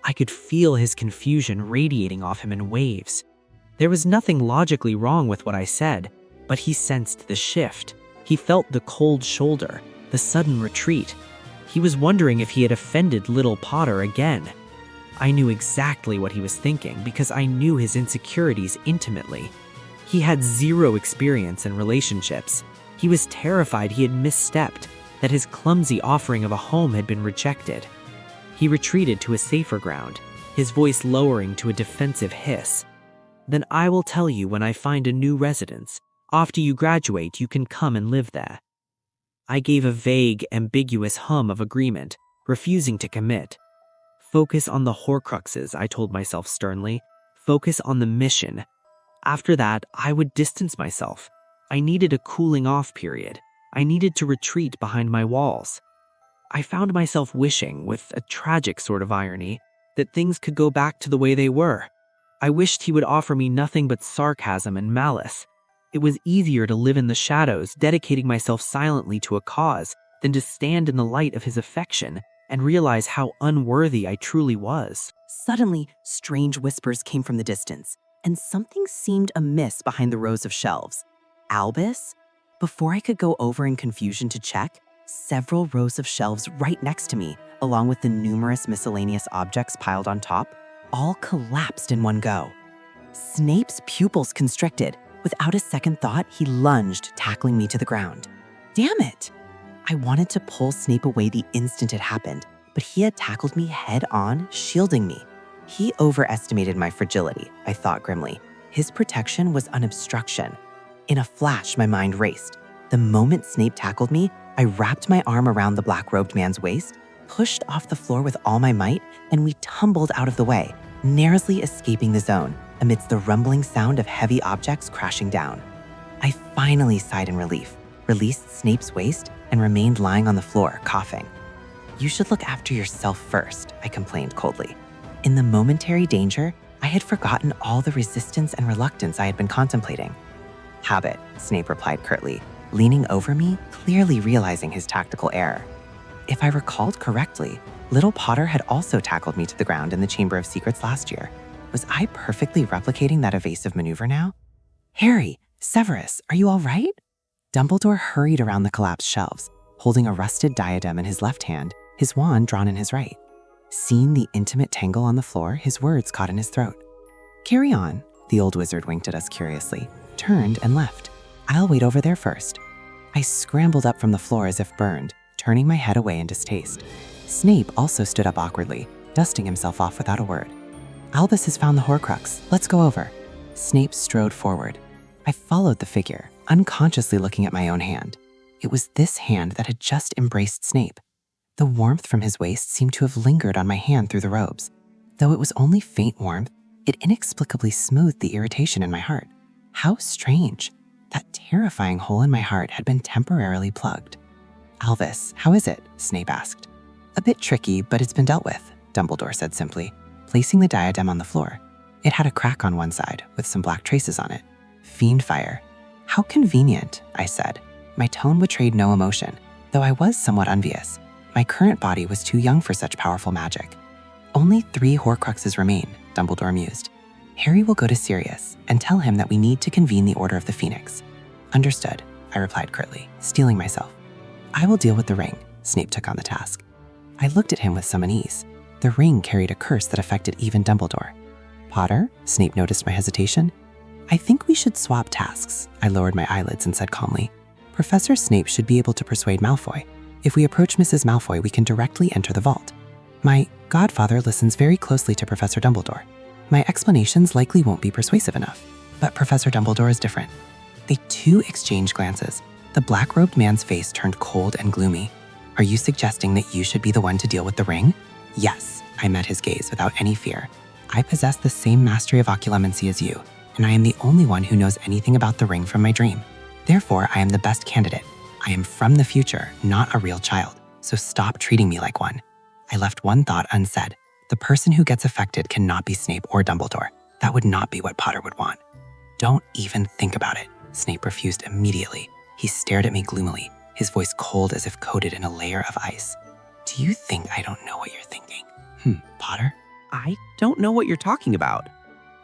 I could feel his confusion radiating off him in waves. There was nothing logically wrong with what I said, but he sensed the shift. He felt the cold shoulder, the sudden retreat. He was wondering if he had offended little Potter again. I knew exactly what he was thinking because I knew his insecurities intimately. He had zero experience in relationships. He was terrified he had misstepped, that his clumsy offering of a home had been rejected. He retreated to a safer ground, his voice lowering to a defensive hiss. "Then I will tell you when I find a new residence. After you graduate, you can come and live there." I gave a vague, ambiguous hum of agreement, refusing to commit. "Focus on the Horcruxes," I told myself sternly. "Focus on the mission. After that, I would distance myself. I needed a cooling-off period. I needed to retreat behind my walls." I found myself wishing, with a tragic sort of irony, that things could go back to the way they were. I wished he would offer me nothing but sarcasm and malice. It was easier to live in the shadows, dedicating myself silently to a cause, than to stand in the light of his affection and realize how unworthy I truly was. Suddenly, strange whispers came from the distance, and something seemed amiss behind the rows of shelves. Albus? Before I could go over in confusion to check, several rows of shelves right next to me, along with the numerous miscellaneous objects piled on top, all collapsed in one go. Snape's pupils constricted. Without a second thought, he lunged, tackling me to the ground. Damn it! I wanted to pull Snape away the instant it happened, but he had tackled me head on, shielding me. He overestimated my fragility, I thought grimly. His protection was an obstruction. In a flash, my mind raced. The moment Snape tackled me, I wrapped my arm around the black-robed man's waist, pushed off the floor with all my might, and we tumbled out of the way, narrowly escaping the zone amidst the rumbling sound of heavy objects crashing down. I finally sighed in relief, released Snape's waist, and remained lying on the floor, coughing. You should look after yourself first, I complained coldly. In the momentary danger, I had forgotten all the resistance and reluctance I had been contemplating. Habit, Snape replied curtly, leaning over me, clearly realizing his tactical error. If I recalled correctly, little Potter had also tackled me to the ground in the Chamber of Secrets last year. Was I perfectly replicating that evasive maneuver now? Harry, Severus, are you all right? Dumbledore hurried around the collapsed shelves, holding a rusted diadem in his left hand, his wand drawn in his right. Seeing the intimate tangle on the floor, his words caught in his throat. Carry on, the old wizard winked at us curiously, turned and left. I'll wait over there first. I scrambled up from the floor as if burned, turning my head away in distaste. Snape also stood up awkwardly, dusting himself off without a word. Albus has found the Horcrux. Let's go over. Snape strode forward. I followed the figure, unconsciously looking at my own hand. It was this hand that had just embraced Snape. The warmth from his waist seemed to have lingered on my hand through the robes. Though it was only faint warmth, it inexplicably smoothed the irritation in my heart. How strange. That terrifying hole in my heart had been temporarily plugged. Albus, how is it? Snape asked. A bit tricky, but it's been dealt with, Dumbledore said simply, placing the diadem on the floor. It had a crack on one side, with some black traces on it. Fiend fire. How convenient, I said. My tone betrayed no emotion, though I was somewhat envious. My current body was too young for such powerful magic. Only 3 Horcruxes remain, Dumbledore mused. Harry will go to Sirius and tell him that we need to convene the Order of the Phoenix. Understood, I replied curtly, steeling myself. I will deal with the ring, Snape took on the task. I looked at him with some unease. The ring carried a curse that affected even Dumbledore. Potter, Snape noticed my hesitation. I think we should swap tasks, I lowered my eyelids and said calmly. Professor Snape should be able to persuade Malfoy. If we approach Mrs. Malfoy, we can directly enter the vault. My godfather listens very closely to Professor Dumbledore. My explanations likely won't be persuasive enough, but Professor Dumbledore is different. They too exchanged glances. The black-robed man's face turned cold and gloomy. Are you suggesting that you should be the one to deal with the ring? Yes, I met his gaze without any fear. I possess the same mastery of occlumency as you, and I am the only one who knows anything about the ring from my dream. Therefore, I am the best candidate. I am from the future, not a real child, so stop treating me like one. I left one thought unsaid. The person who gets affected cannot be Snape or Dumbledore. That would not be what Potter would want. Don't even think about it, Snape refused immediately. He stared at me gloomily, his voice cold as if coated in a layer of ice. Do you think I don't know what you're thinking? Potter? I don't know what you're talking about.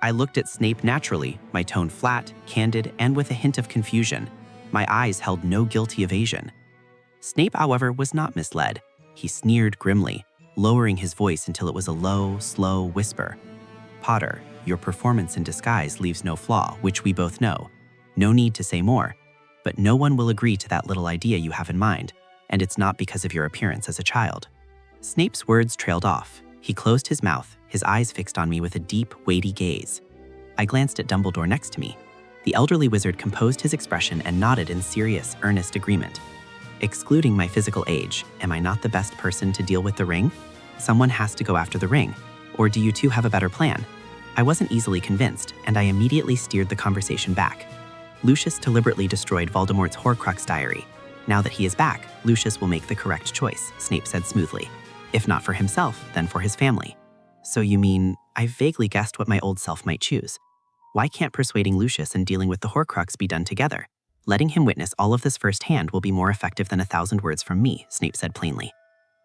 I looked at Snape naturally, my tone flat, candid, and with a hint of confusion. My eyes held no guilty evasion. Snape, however, was not misled. He sneered grimly, lowering his voice until it was a low, slow whisper. Potter, your performance in disguise leaves no flaw, which we both know. No need to say more. But no one will agree to that little idea you have in mind, and it's not because of your appearance as a child. Snape's words trailed off. He closed his mouth, his eyes fixed on me with a deep, weighty gaze. I glanced at Dumbledore next to me. The elderly wizard composed his expression and nodded in serious, earnest agreement. Excluding my physical age, am I not the best person to deal with the ring? Someone has to go after the ring. Or do you two have a better plan? I wasn't easily convinced, and I immediately steered the conversation back. Lucius deliberately destroyed Voldemort's Horcrux diary. Now that he is back, Lucius will make the correct choice, Snape said smoothly. If not for himself, then for his family. So you mean, I vaguely guessed what my old self might choose. Why can't persuading Lucius and dealing with the Horcrux be done together? Letting him witness all of this firsthand will be more effective than 1,000 words from me, Snape said plainly.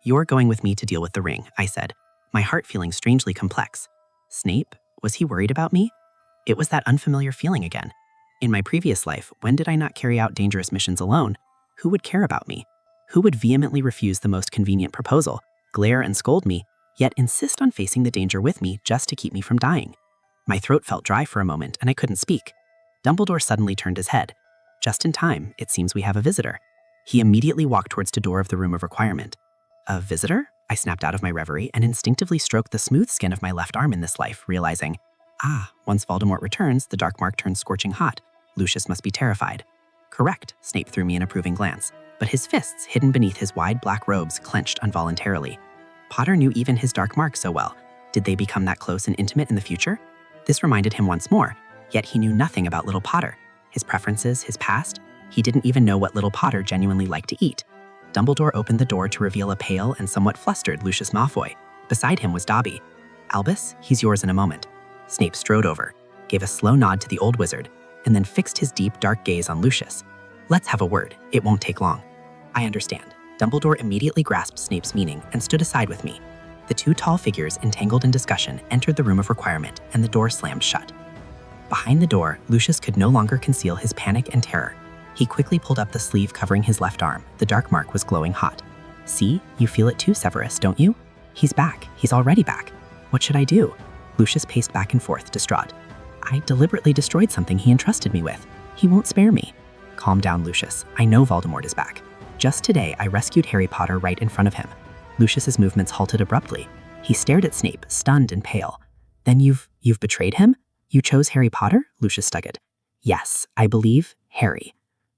You're going with me to deal with the ring, I said, my heart feeling strangely complex. Snape? Was he worried about me? It was that unfamiliar feeling again. In my previous life, when did I not carry out dangerous missions alone? Who would care about me? Who would vehemently refuse the most convenient proposal, glare and scold me, yet insist on facing the danger with me just to keep me from dying? My throat felt dry for a moment and I couldn't speak. Dumbledore suddenly turned his head. Just in time, it seems we have a visitor. He immediately walked towards the door of the room of requirement. A visitor? I snapped out of my reverie and instinctively stroked the smooth skin of my left arm in this life, realizing, once Voldemort returns, the dark mark turns scorching hot. Lucius must be terrified. Correct, Snape threw me an approving glance, but his fists, hidden beneath his wide black robes, clenched involuntarily. Potter knew even his dark mark so well. Did they become that close and intimate in the future? This reminded him once more, yet he knew nothing about little Potter. His preferences, his past, he didn't even know what little Potter genuinely liked to eat. Dumbledore opened the door to reveal a pale and somewhat flustered Lucius Malfoy. Beside him was Dobby. "Albus, he's yours in a moment." Snape strode over, gave a slow nod to the old wizard, and then fixed his deep, dark gaze on Lucius. "Let's have a word. It won't take long." "I understand." Dumbledore immediately grasped Snape's meaning and stood aside with me. The two tall figures, entangled in discussion, entered the room of requirement, and the door slammed shut. Behind the door, Lucius could no longer conceal his panic and terror. He quickly pulled up the sleeve covering his left arm. The dark mark was glowing hot. "See, you feel it too, Severus, don't you? He's back. He's already back. What should I do?" Lucius paced back and forth, distraught. "I deliberately destroyed something he entrusted me with. He won't spare me." "Calm down, Lucius. I know Voldemort is back. Just today, I rescued Harry Potter right in front of him." Lucius's movements halted abruptly. He stared at Snape, stunned and pale. "Then you've betrayed him? You chose Harry Potter?" Lucius stuttered. "Yes, I believe Harry."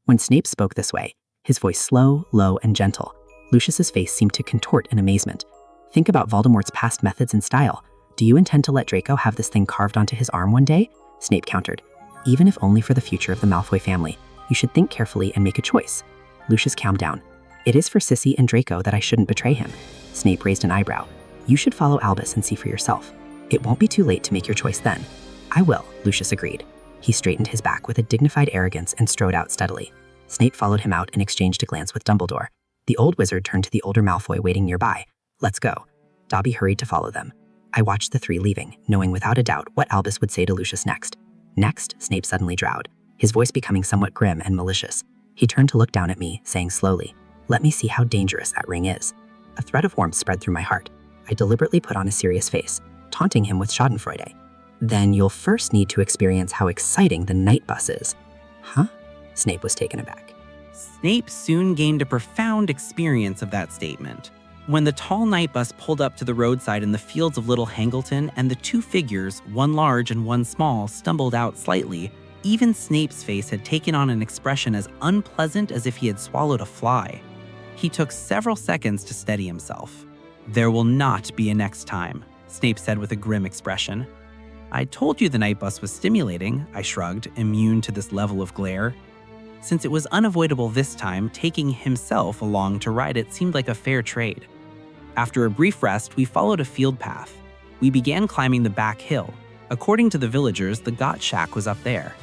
When Snape spoke this way, his voice slow, low, and gentle, Lucius's face seemed to contort in amazement. "Think about Voldemort's past methods and style. Do you intend to let Draco have this thing carved onto his arm one day?" Snape countered. "Even if only for the future of the Malfoy family, you should think carefully and make a choice." Lucius calmed down. "It is for Sissy and Draco that I shouldn't betray him." Snape raised an eyebrow. "You should follow Albus and see for yourself. It won't be too late to make your choice then." "I will," Lucius agreed. He straightened his back with a dignified arrogance and strode out steadily. Snape followed him out and exchanged a glance with Dumbledore. The old wizard turned to the older Malfoy waiting nearby. "Let's go." Dobby hurried to follow them. I watched the three leaving, knowing without a doubt what Albus would say to Lucius next. Next, Snape suddenly drowed, his voice becoming somewhat grim and malicious. He turned to look down at me, saying slowly, "Let me see how dangerous that ring is." A thread of warmth spread through my heart. I deliberately put on a serious face, taunting him with schadenfreude. "Then you'll first need to experience how exciting the night bus is." "Huh?" Snape was taken aback. Snape soon gained a profound experience of that statement. When the tall night bus pulled up to the roadside in the fields of Little Hangleton and the two figures, one large and one small, stumbled out slightly, even Snape's face had taken on an expression as unpleasant as if he had swallowed a fly. He took several seconds to steady himself. "There will not be a next time," Snape said with a grim expression. "I told you the night bus was stimulating," I shrugged, immune to this level of glare. Since it was unavoidable this time, taking himself along to ride it seemed like a fair trade. After a brief rest, we followed a field path. We began climbing the back hill. According to the villagers, the Got Shack was up there.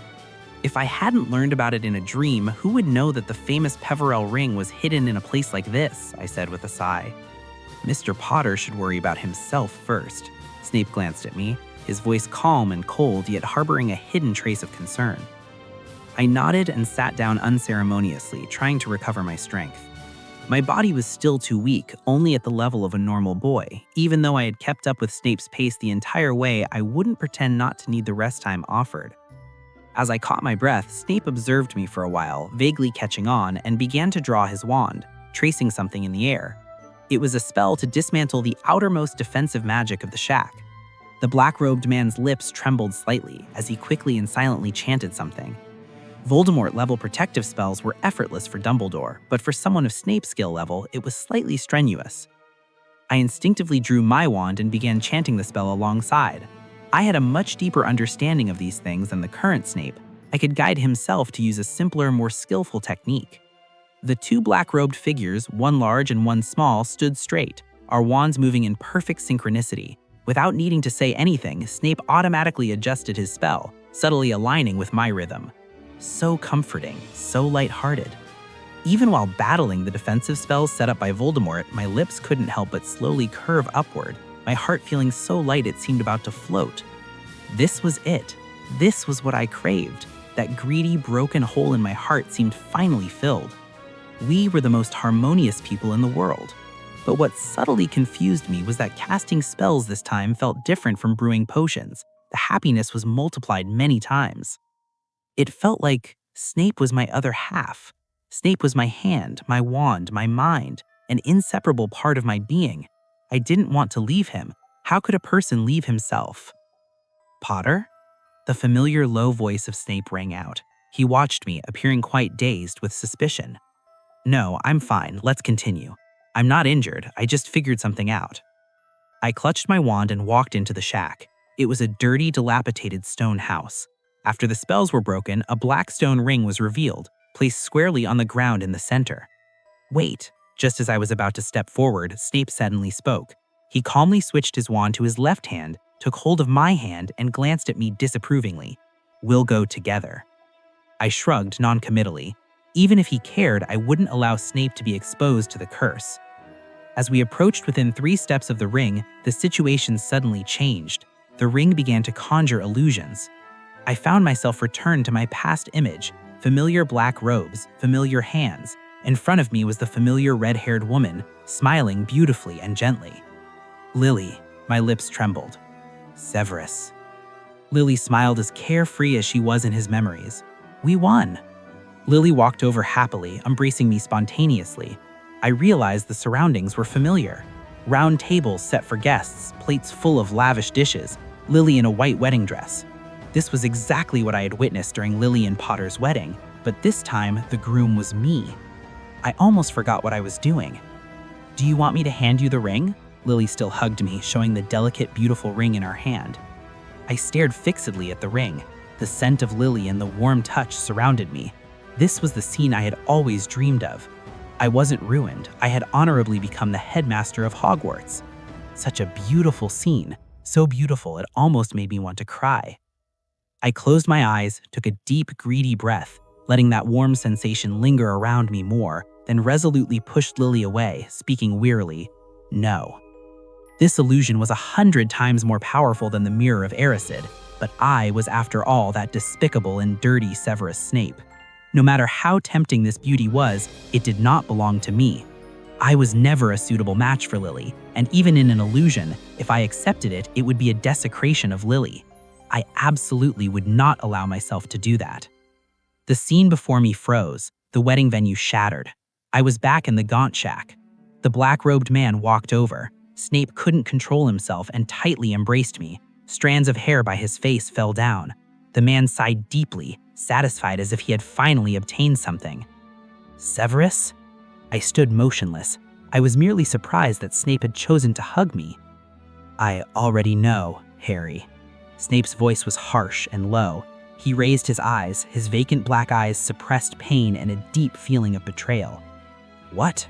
If I hadn't learned about it in a dream, who would know that the famous Peverell ring was hidden in a place like this, I said with a sigh. Mr. Potter should worry about himself first. Snape glanced at me, his voice calm and cold, yet harboring a hidden trace of concern. I nodded and sat down unceremoniously, trying to recover my strength. My body was still too weak, only at the level of a normal boy. Even though I had kept up with Snape's pace the entire way, I wouldn't pretend not to need the rest time offered. As I caught my breath, Snape observed me for a while, vaguely catching on, and began to draw his wand, tracing something in the air. It was a spell to dismantle the outermost defensive magic of the shack. The black-robed man's lips trembled slightly as he quickly and silently chanted something. Voldemort-level protective spells were effortless for Dumbledore, but for someone of Snape's skill level, it was slightly strenuous. I instinctively drew my wand and began chanting the spell alongside. I had a much deeper understanding of these things than the current Snape. I could guide himself to use a simpler, more skillful technique. The two black-robed figures, one large and one small, stood straight, our wands moving in perfect synchronicity. Without needing to say anything, Snape automatically adjusted his spell, subtly aligning with my rhythm. So comforting, so lighthearted. Even while battling the defensive spells set up by Voldemort, my lips couldn't help but slowly curve upward, my heart feeling so light it seemed about to float. This was it. This was what I craved. That greedy, broken hole in my heart seemed finally filled. We were the most harmonious people in the world. But what subtly confused me was that casting spells this time felt different from brewing potions. The happiness was multiplied many times. It felt like Snape was my other half. Snape was my hand, my wand, my mind, an inseparable part of my being. I didn't want to leave him. How could a person leave himself? "Potter?" The familiar low voice of Snape rang out. He watched me, appearing quite dazed with suspicion. "No, I'm fine. Let's continue. I'm not injured. I just figured something out." I clutched my wand and walked into the shack. It was a dirty, dilapidated stone house. After the spells were broken, a black stone ring was revealed, placed squarely on the ground in the center. Wait, Just as I was about to step forward, Snape suddenly spoke. He calmly switched his wand to his left hand, took hold of my hand, and glanced at me disapprovingly. "We'll go together." I shrugged noncommittally. Even if he cared, I wouldn't allow Snape to be exposed to the curse. As we approached within 3 steps of the ring, the situation suddenly changed. The ring began to conjure illusions. I found myself returned to my past image, familiar black robes, familiar hands. In front of me was the familiar red-haired woman, smiling beautifully and gently. "Lily," my lips trembled. "Severus." Lily smiled as carefree as she was in his memories. "We won." Lily walked over happily, embracing me spontaneously. I realized the surroundings were familiar. Round tables set for guests, plates full of lavish dishes, Lily in a white wedding dress. This was exactly what I had witnessed during Lily and Potter's wedding, but this time the groom was me. I almost forgot what I was doing. "Do you want me to hand you the ring?" Lily still hugged me, showing the delicate, beautiful ring in her hand. I stared fixedly at the ring. The scent of Lily and the warm touch surrounded me. This was the scene I had always dreamed of. I wasn't ruined. I had honorably become the headmaster of Hogwarts. Such a beautiful scene. So beautiful it almost made me want to cry. I closed my eyes, took a deep, greedy breath, letting that warm sensation linger around me more, then resolutely pushed Lily away, speaking wearily, "No." This illusion was 100 times more powerful than the mirror of Erised, but I was after all that despicable and dirty Severus Snape. No matter how tempting this beauty was, it did not belong to me. I was never a suitable match for Lily, and even in an illusion, if I accepted it, it would be a desecration of Lily. I absolutely would not allow myself to do that. The scene before me froze, the wedding venue shattered. I was back in the Gaunt Shack. The black-robed man walked over. Snape couldn't control himself and tightly embraced me. Strands of hair by his face fell down. The man sighed deeply, satisfied as if he had finally obtained something. "Severus?" I stood motionless. I was merely surprised that Snape had chosen to hug me. "I already know, Harry." Snape's voice was harsh and low. He raised his eyes, his vacant black eyes suppressed pain and a deep feeling of betrayal. "What?"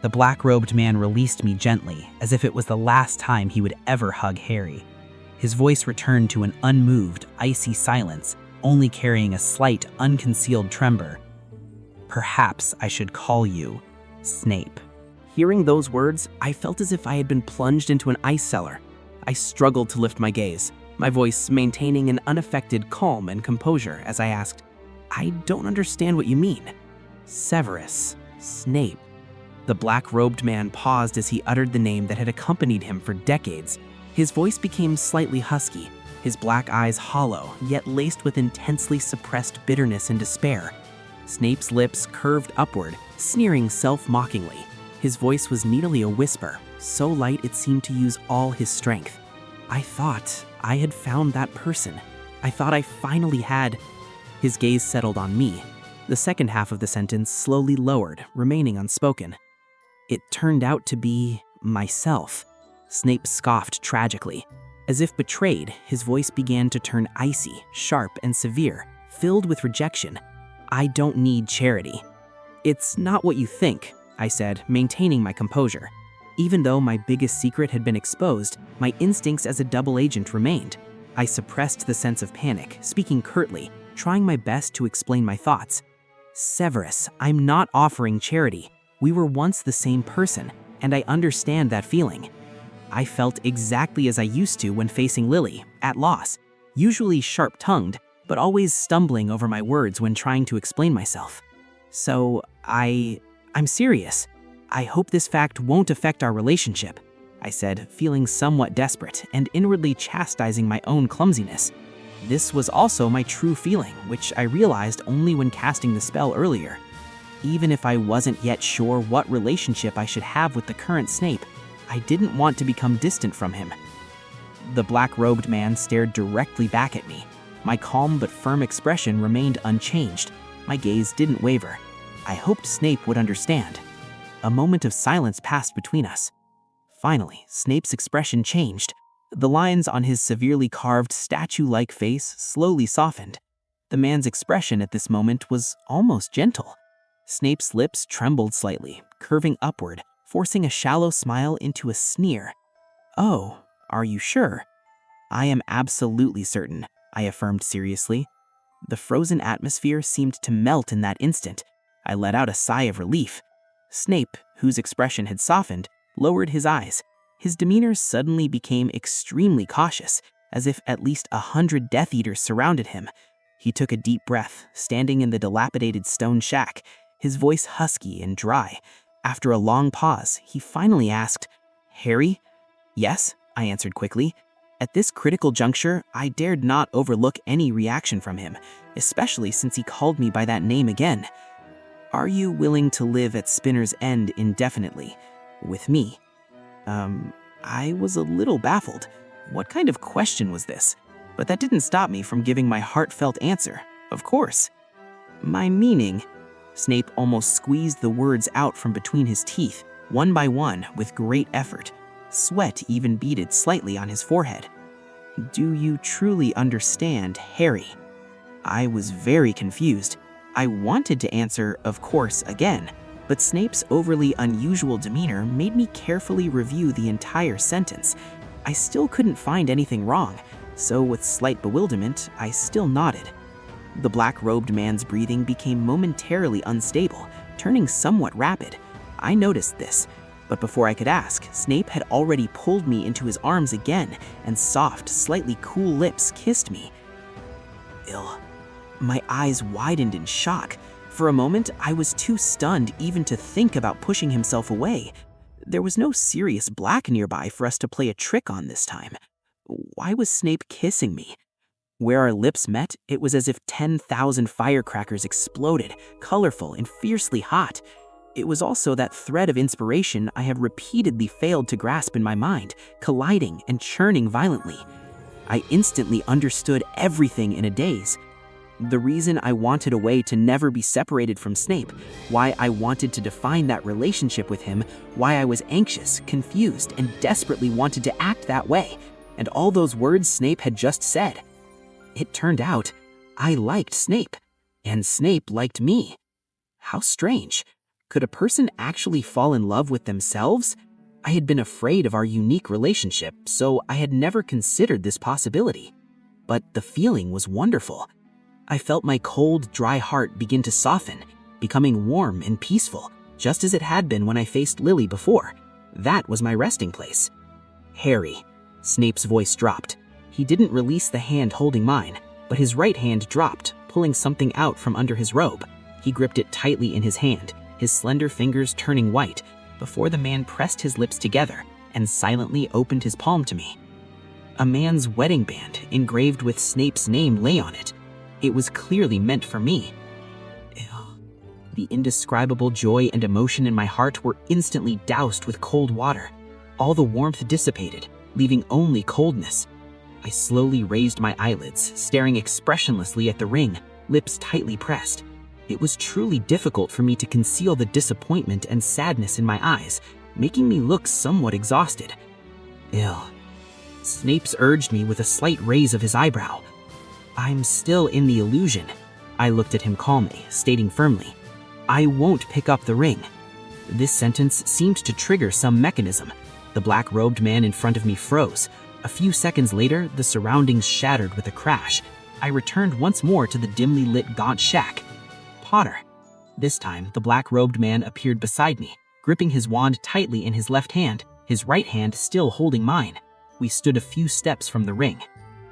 The black-robed man released me gently, as if it was the last time he would ever hug Harry. His voice returned to an unmoved, icy silence, only carrying a slight, unconcealed tremor. "Perhaps I should call you Snape." Hearing those words, I felt as if I had been plunged into an ice cellar. I struggled to lift my gaze, my voice maintaining an unaffected calm and composure as I asked, "I don't understand what you mean." "Severus Snape." The black-robed man paused as he uttered the name that had accompanied him for decades. His voice became slightly husky, his black eyes hollow, yet laced with intensely suppressed bitterness and despair. Snape's lips curved upward, sneering self-mockingly. His voice was nearly a whisper, so light it seemed to use all his strength. "I thought I had found that person. I thought I finally had." His gaze settled on me. The second half of the sentence slowly lowered, remaining unspoken. "It turned out to be myself." Snape scoffed tragically. As if betrayed, his voice began to turn icy, sharp, and severe, filled with rejection. "I don't need charity." "It's not what you think," I said, maintaining my composure. Even though my biggest secret had been exposed, my instincts as a double agent remained. I suppressed the sense of panic, speaking curtly, trying my best to explain my thoughts. "Severus, I'm not offering charity. We were once the same person, and I understand that feeling. I felt exactly as I used to when facing Lily, at loss, usually sharp-tongued, but always stumbling over my words when trying to explain myself. So I'm serious. I hope this fact won't affect our relationship," I said, feeling somewhat desperate and inwardly chastising my own clumsiness. This was also my true feeling, which I realized only when casting the spell earlier. Even if I wasn't yet sure what relationship I should have with the current Snape, I didn't want to become distant from him. The black-robed man stared directly back at me. My calm but firm expression remained unchanged. My gaze didn't waver. I hoped Snape would understand. A moment of silence passed between us. Finally, Snape's expression changed. The lines on his severely carved, statue-like face slowly softened. The man's expression at this moment was almost gentle. Snape's lips trembled slightly, curving upward, forcing a shallow smile into a sneer. "Oh, are you sure?" "I am absolutely certain," I affirmed seriously. The frozen atmosphere seemed to melt in that instant. I let out a sigh of relief. Snape, whose expression had softened, lowered his eyes. His demeanor suddenly became extremely cautious, as if at least 100 Death Eaters surrounded him. He took a deep breath, standing in the dilapidated stone shack, his voice husky and dry. After a long pause, he finally asked, "Harry?" "Yes," I answered quickly. At this critical juncture, I dared not overlook any reaction from him, especially since he called me by that name again. "Are you willing to live at Spinner's End indefinitely? With me?" I was a little baffled. What kind of question was this? But that didn't stop me from giving my heartfelt answer. Of course. "My meaning," Snape almost squeezed the words out from between his teeth, one by one, with great effort. Sweat even beaded slightly on his forehead. "Do you truly understand, Harry?" I was very confused. I wanted to answer, "Of course," again, but Snape's overly unusual demeanor made me carefully review the entire sentence. I still couldn't find anything wrong, so with slight bewilderment, I still nodded. The black-robed man's breathing became momentarily unstable, turning somewhat rapid. I noticed this, but before I could ask, Snape had already pulled me into his arms again, and soft, slightly cool lips kissed me. My eyes widened in shock. For a moment, I was too stunned even to think about pushing himself away. There was no Sirius Black nearby for us to play a trick on this time. Why was Snape kissing me? Where our lips met, it was as if 10,000 firecrackers exploded, colorful and fiercely hot. It was also that thread of inspiration I have repeatedly failed to grasp in my mind, colliding and churning violently. I instantly understood everything in a daze. The reason I wanted a way to never be separated from Snape, why I wanted to define that relationship with him, why I was anxious, confused, and desperately wanted to act that way, and all those words Snape had just said. It turned out I liked Snape, and Snape liked me. How strange. Could a person actually fall in love with themselves? I had been afraid of our unique relationship, so I had never considered this possibility. But the feeling was wonderful. I felt my cold, dry heart begin to soften, becoming warm and peaceful, just as it had been when I faced Lily before. That was my resting place. "Harry," Snape's voice dropped. He didn't release the hand holding mine, but his right hand dropped, pulling something out from under his robe. He gripped it tightly in his hand, his slender fingers turning white, before the man pressed his lips together and silently opened his palm to me. A man's wedding band engraved with Snape's name lay on it. It was clearly meant for me. The indescribable joy and emotion in my heart were instantly doused with cold water. All the warmth dissipated, leaving only coldness. I slowly raised my eyelids, staring expressionlessly at the ring, lips tightly pressed. It was truly difficult for me to conceal the disappointment and sadness in my eyes, making me look somewhat exhausted. Snape's urged me with a slight raise of his eyebrow. "I'm still in the illusion." I looked at him calmly, stating firmly, "I won't pick up the ring." This sentence seemed to trigger some mechanism. The black-robed man in front of me froze. A few seconds later, the surroundings shattered with a crash. I returned once more to the dimly lit gaunt shack. Potter. This time, the black-robed man appeared beside me, gripping his wand tightly in his left hand, his right hand still holding mine. We stood a few steps from the ring.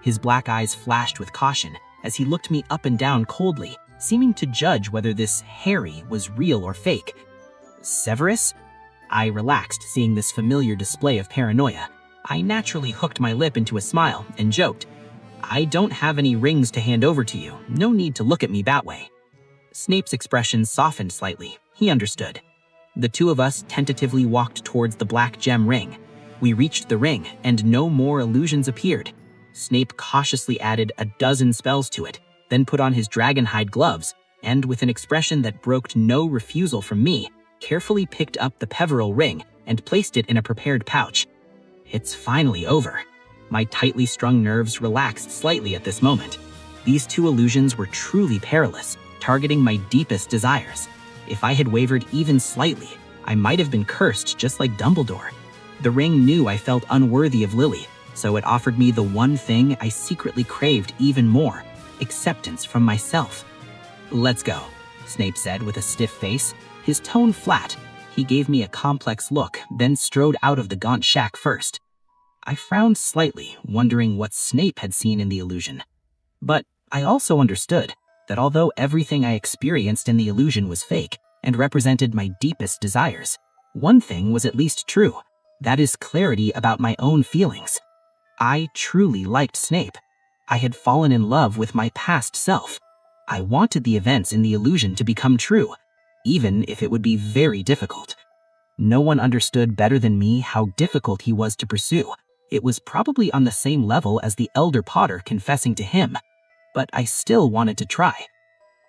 His black eyes flashed with caution as he looked me up and down coldly, seeming to judge whether this Harry was real or fake. "Severus?" I relaxed, seeing this familiar display of paranoia. I naturally hooked my lip into a smile and joked, "I don't have any rings to hand over to you. No need to look at me that way." Snape's expression softened slightly. He understood. The two of us tentatively walked towards the black gem ring. We reached the ring, and no more illusions appeared. Snape cautiously added a dozen spells to it, then put on his dragonhide gloves, and with an expression that broke no refusal from me, carefully picked up the Peveril ring and placed it in a prepared pouch. It's finally over. My tightly strung nerves relaxed slightly at this moment. These two illusions were truly perilous, targeting my deepest desires. If I had wavered even slightly, I might have been cursed just like Dumbledore. The ring knew I felt unworthy of Lily, so it offered me the one thing I secretly craved even more: acceptance from myself. "Let's go," Snape said with a stiff face, his tone flat. He gave me a complex look, then strode out of the gaunt shack first. I frowned slightly, wondering what Snape had seen in the illusion. But I also understood that although everything I experienced in the illusion was fake and represented my deepest desires, one thing was at least true. That is clarity about my own feelings. I truly liked Snape. I had fallen in love with my past self. I wanted the events in the illusion to become true, even if it would be very difficult. No one understood better than me how difficult he was to pursue. It was probably on the same level as the Elder Potter confessing to him, but I still wanted to try.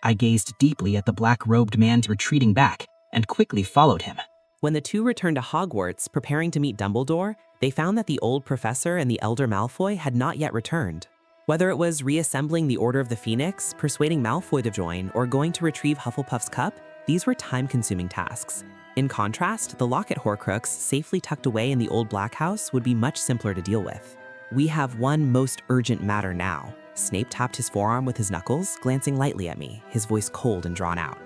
I gazed deeply at the black-robed man retreating back and quickly followed him. When the two returned to Hogwarts, preparing to meet Dumbledore, they found that the old professor and the Elder Malfoy had not yet returned. Whether it was reassembling the Order of the Phoenix, persuading Malfoy to join, or going to retrieve Hufflepuff's cup, these were time-consuming tasks. In contrast, the locket Horcrux, safely tucked away in the old Black House, would be much simpler to deal with. "We have one most urgent matter now." Snape tapped his forearm with his knuckles, glancing lightly at me, his voice cold and drawn out.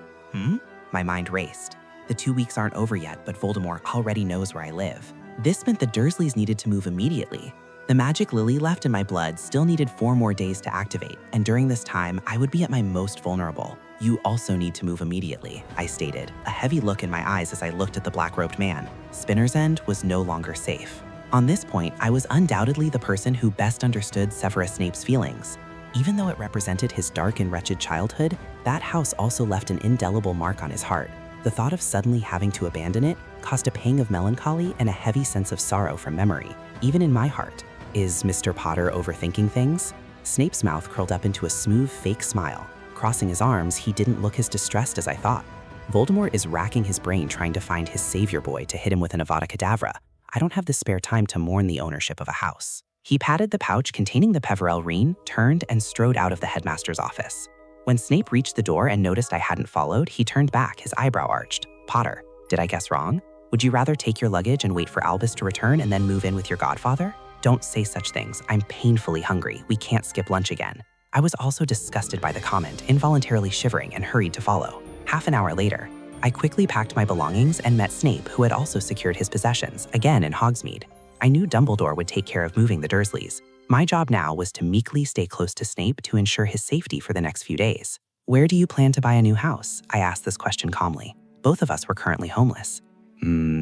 My mind raced. The 2 weeks aren't over yet, but Voldemort already knows where I live. This meant the Dursleys needed to move immediately. The magic lily left in my blood still needed 4 more days to activate, and during this time, I would be at my most vulnerable. "You also need to move immediately," I stated, a heavy look in my eyes as I looked at the black-robed man. Spinner's End was no longer safe. On this point, I was undoubtedly the person who best understood Severus Snape's feelings. Even though it represented his dark and wretched childhood, that house also left an indelible mark on his heart. The thought of suddenly having to abandon it caused a pang of melancholy and a heavy sense of sorrow from memory, even in my heart. Is Mr. Potter overthinking things? Snape's mouth curled up into a smooth, fake smile. Crossing his arms, he didn't look as distressed as I thought. Voldemort is racking his brain trying to find his savior boy to hit him with an Avada Kedavra. I don't have the spare time to mourn the ownership of a house. He patted the pouch containing the Peverell ring, turned, and strode out of the headmaster's office. When Snape reached the door and noticed I hadn't followed, he turned back, his eyebrow arched. "Potter, did I guess wrong? Would you rather take your luggage and wait for Albus to return and then move in with your godfather? Don't say such things. I'm painfully hungry. We can't skip lunch again." I was also disgusted by the comment, involuntarily shivering, and hurried to follow. Half an hour later, I quickly packed my belongings and met Snape, who had also secured his possessions, again in Hogsmeade. I knew Dumbledore would take care of moving the Dursleys. My job now was to meekly stay close to Snape to ensure his safety for the next few days. "Where do you plan to buy a new house?" I asked this question calmly. Both of us were currently homeless.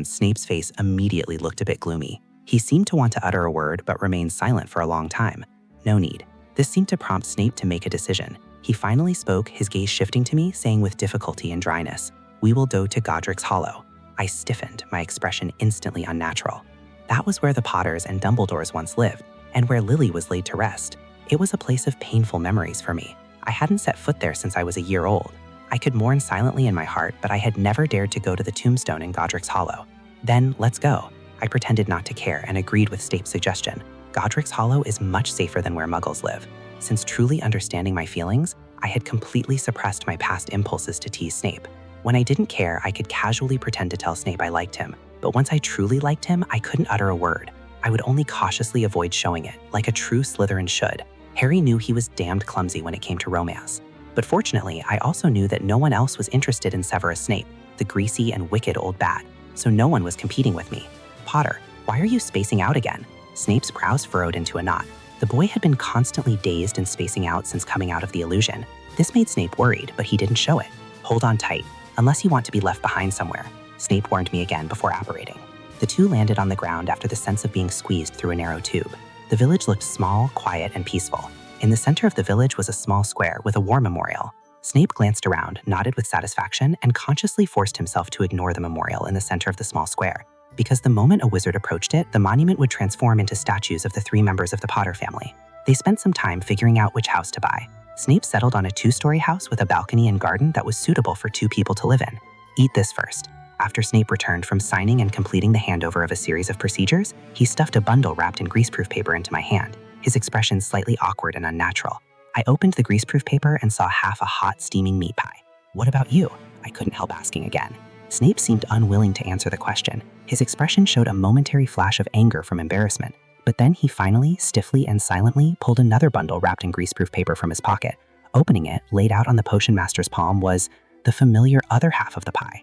Snape's face immediately looked a bit gloomy. He seemed to want to utter a word, but remained silent for a long time. No need. This seemed to prompt Snape to make a decision. He finally spoke, his gaze shifting to me, saying with difficulty and dryness, "We will go to Godric's Hollow." I stiffened, my expression instantly unnatural. That was where the Potters and Dumbledores once lived, and where Lily was laid to rest. It was a place of painful memories for me. I hadn't set foot there since I was a year old. I could mourn silently in my heart, but I had never dared to go to the tombstone in Godric's Hollow. "Then, let's go." I pretended not to care and agreed with Snape's suggestion. Godric's Hollow is much safer than where Muggles live. Since truly understanding my feelings, I had completely suppressed my past impulses to tease Snape. When I didn't care, I could casually pretend to tell Snape I liked him, but once I truly liked him, I couldn't utter a word. I would only cautiously avoid showing it, like a true Slytherin should. Harry knew he was damned clumsy when it came to romance. But fortunately, I also knew that no one else was interested in Severus Snape, the greasy and wicked old bat, so no one was competing with me. "Potter, why are you spacing out again?" Snape's brows furrowed into a knot. The boy had been constantly dazed and spacing out since coming out of the illusion. This made Snape worried, but he didn't show it. "Hold on tight, unless you want to be left behind somewhere," Snape warned me again before apparating. The two landed on the ground after the sense of being squeezed through a narrow tube. The village looked small, quiet, and peaceful. In the center of the village was a small square with a war memorial. Snape glanced around, nodded with satisfaction, and consciously forced himself to ignore the memorial in the center of the small square, because the moment a wizard approached it, the monument would transform into statues of the 3 members of the Potter family. They spent some time figuring out which house to buy. Snape settled on a 2-story house with a balcony and garden that was suitable for 2 people to live in. "Eat this first." After Snape returned from signing and completing the handover of a series of procedures, he stuffed a bundle wrapped in greaseproof paper into my hand, his expression slightly awkward and unnatural. I opened the greaseproof paper and saw half a hot, steaming meat pie. "What about you?" I couldn't help asking again. Snape seemed unwilling to answer the question. His expression showed a momentary flash of anger from embarrassment, but then he finally, stiffly and silently, pulled another bundle wrapped in greaseproof paper from his pocket. Opening it, laid out on the potion master's palm, was the familiar other half of the pie.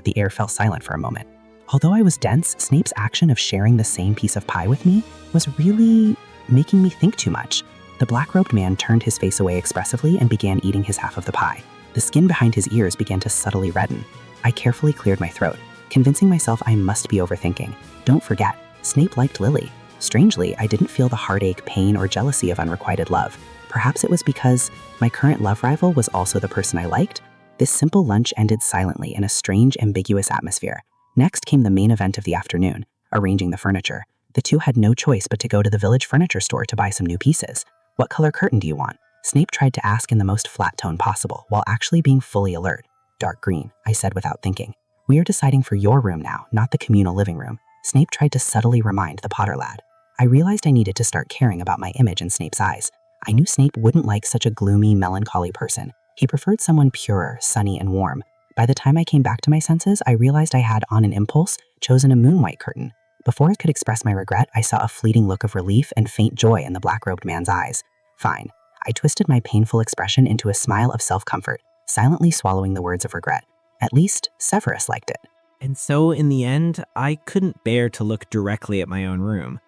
The air fell silent for a moment. Although I was dense, Snape's action of sharing the same piece of pie with me was really making me think too much. The black-robed man turned his face away expressively and began eating his half of the pie. The skin behind his ears began to subtly redden. I carefully cleared my throat, convincing myself I must be overthinking. Don't forget, Snape liked Lily. Strangely, I didn't feel the heartache, pain, or jealousy of unrequited love. Perhaps it was because my current love rival was also the person I liked. This simple lunch ended silently in a strange, ambiguous atmosphere. Next came the main event of the afternoon, arranging the furniture. The two had no choice but to go to the village furniture store to buy some new pieces. What color curtain do you want? Snape tried to ask in the most flat tone possible, while actually being fully alert. Dark green, I said without thinking. We are deciding for your room now, not the communal living room. Snape tried to subtly remind the Potter lad. I realized I needed to start caring about my image in Snape's eyes. I knew Snape wouldn't like such a gloomy, melancholy person. He preferred someone purer, sunny, and warm. By the time I came back to my senses, I realized I had, on an impulse, chosen a moon-white curtain. Before I could express my regret, I saw a fleeting look of relief and faint joy in the black-robed man's eyes. Fine. I twisted my painful expression into a smile of self-comfort, silently swallowing the words of regret. At least, Severus liked it. And so, in the end, I couldn't bear to look directly at my own room.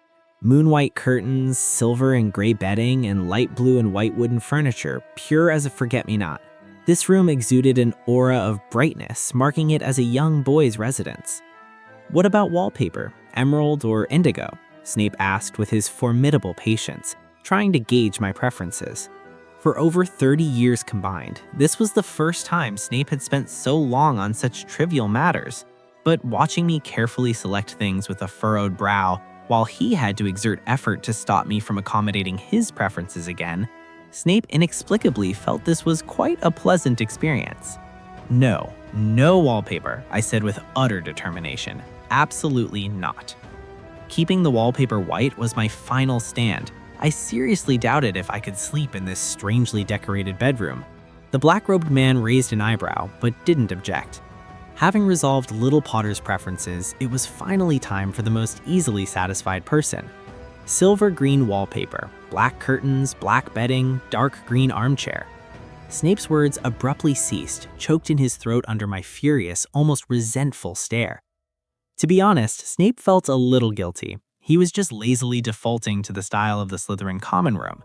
Moon-white curtains, silver and gray bedding, and light blue and white wooden furniture, pure as a forget-me-not. This room exuded an aura of brightness, marking it as a young boy's residence. What about wallpaper, emerald or indigo? Snape asked with his formidable patience, trying to gauge my preferences. For over 30 years combined, this was the first time Snape had spent so long on such trivial matters. But watching me carefully select things with a furrowed brow, while he had to exert effort to stop me from accommodating his preferences again, Snape inexplicably felt this was quite a pleasant experience. No wallpaper, I said with utter determination. Absolutely not. Keeping the wallpaper white was my final stand. I seriously doubted if I could sleep in this strangely decorated bedroom. The black-robed man raised an eyebrow, but didn't object. Having resolved little Potter's preferences, it was finally time for the most easily satisfied person. Silver green wallpaper, black curtains, black bedding, dark green armchair. Snape's words abruptly ceased, choked in his throat under my furious, almost resentful stare. To be honest, Snape felt a little guilty. He was just lazily defaulting to the style of the Slytherin common room.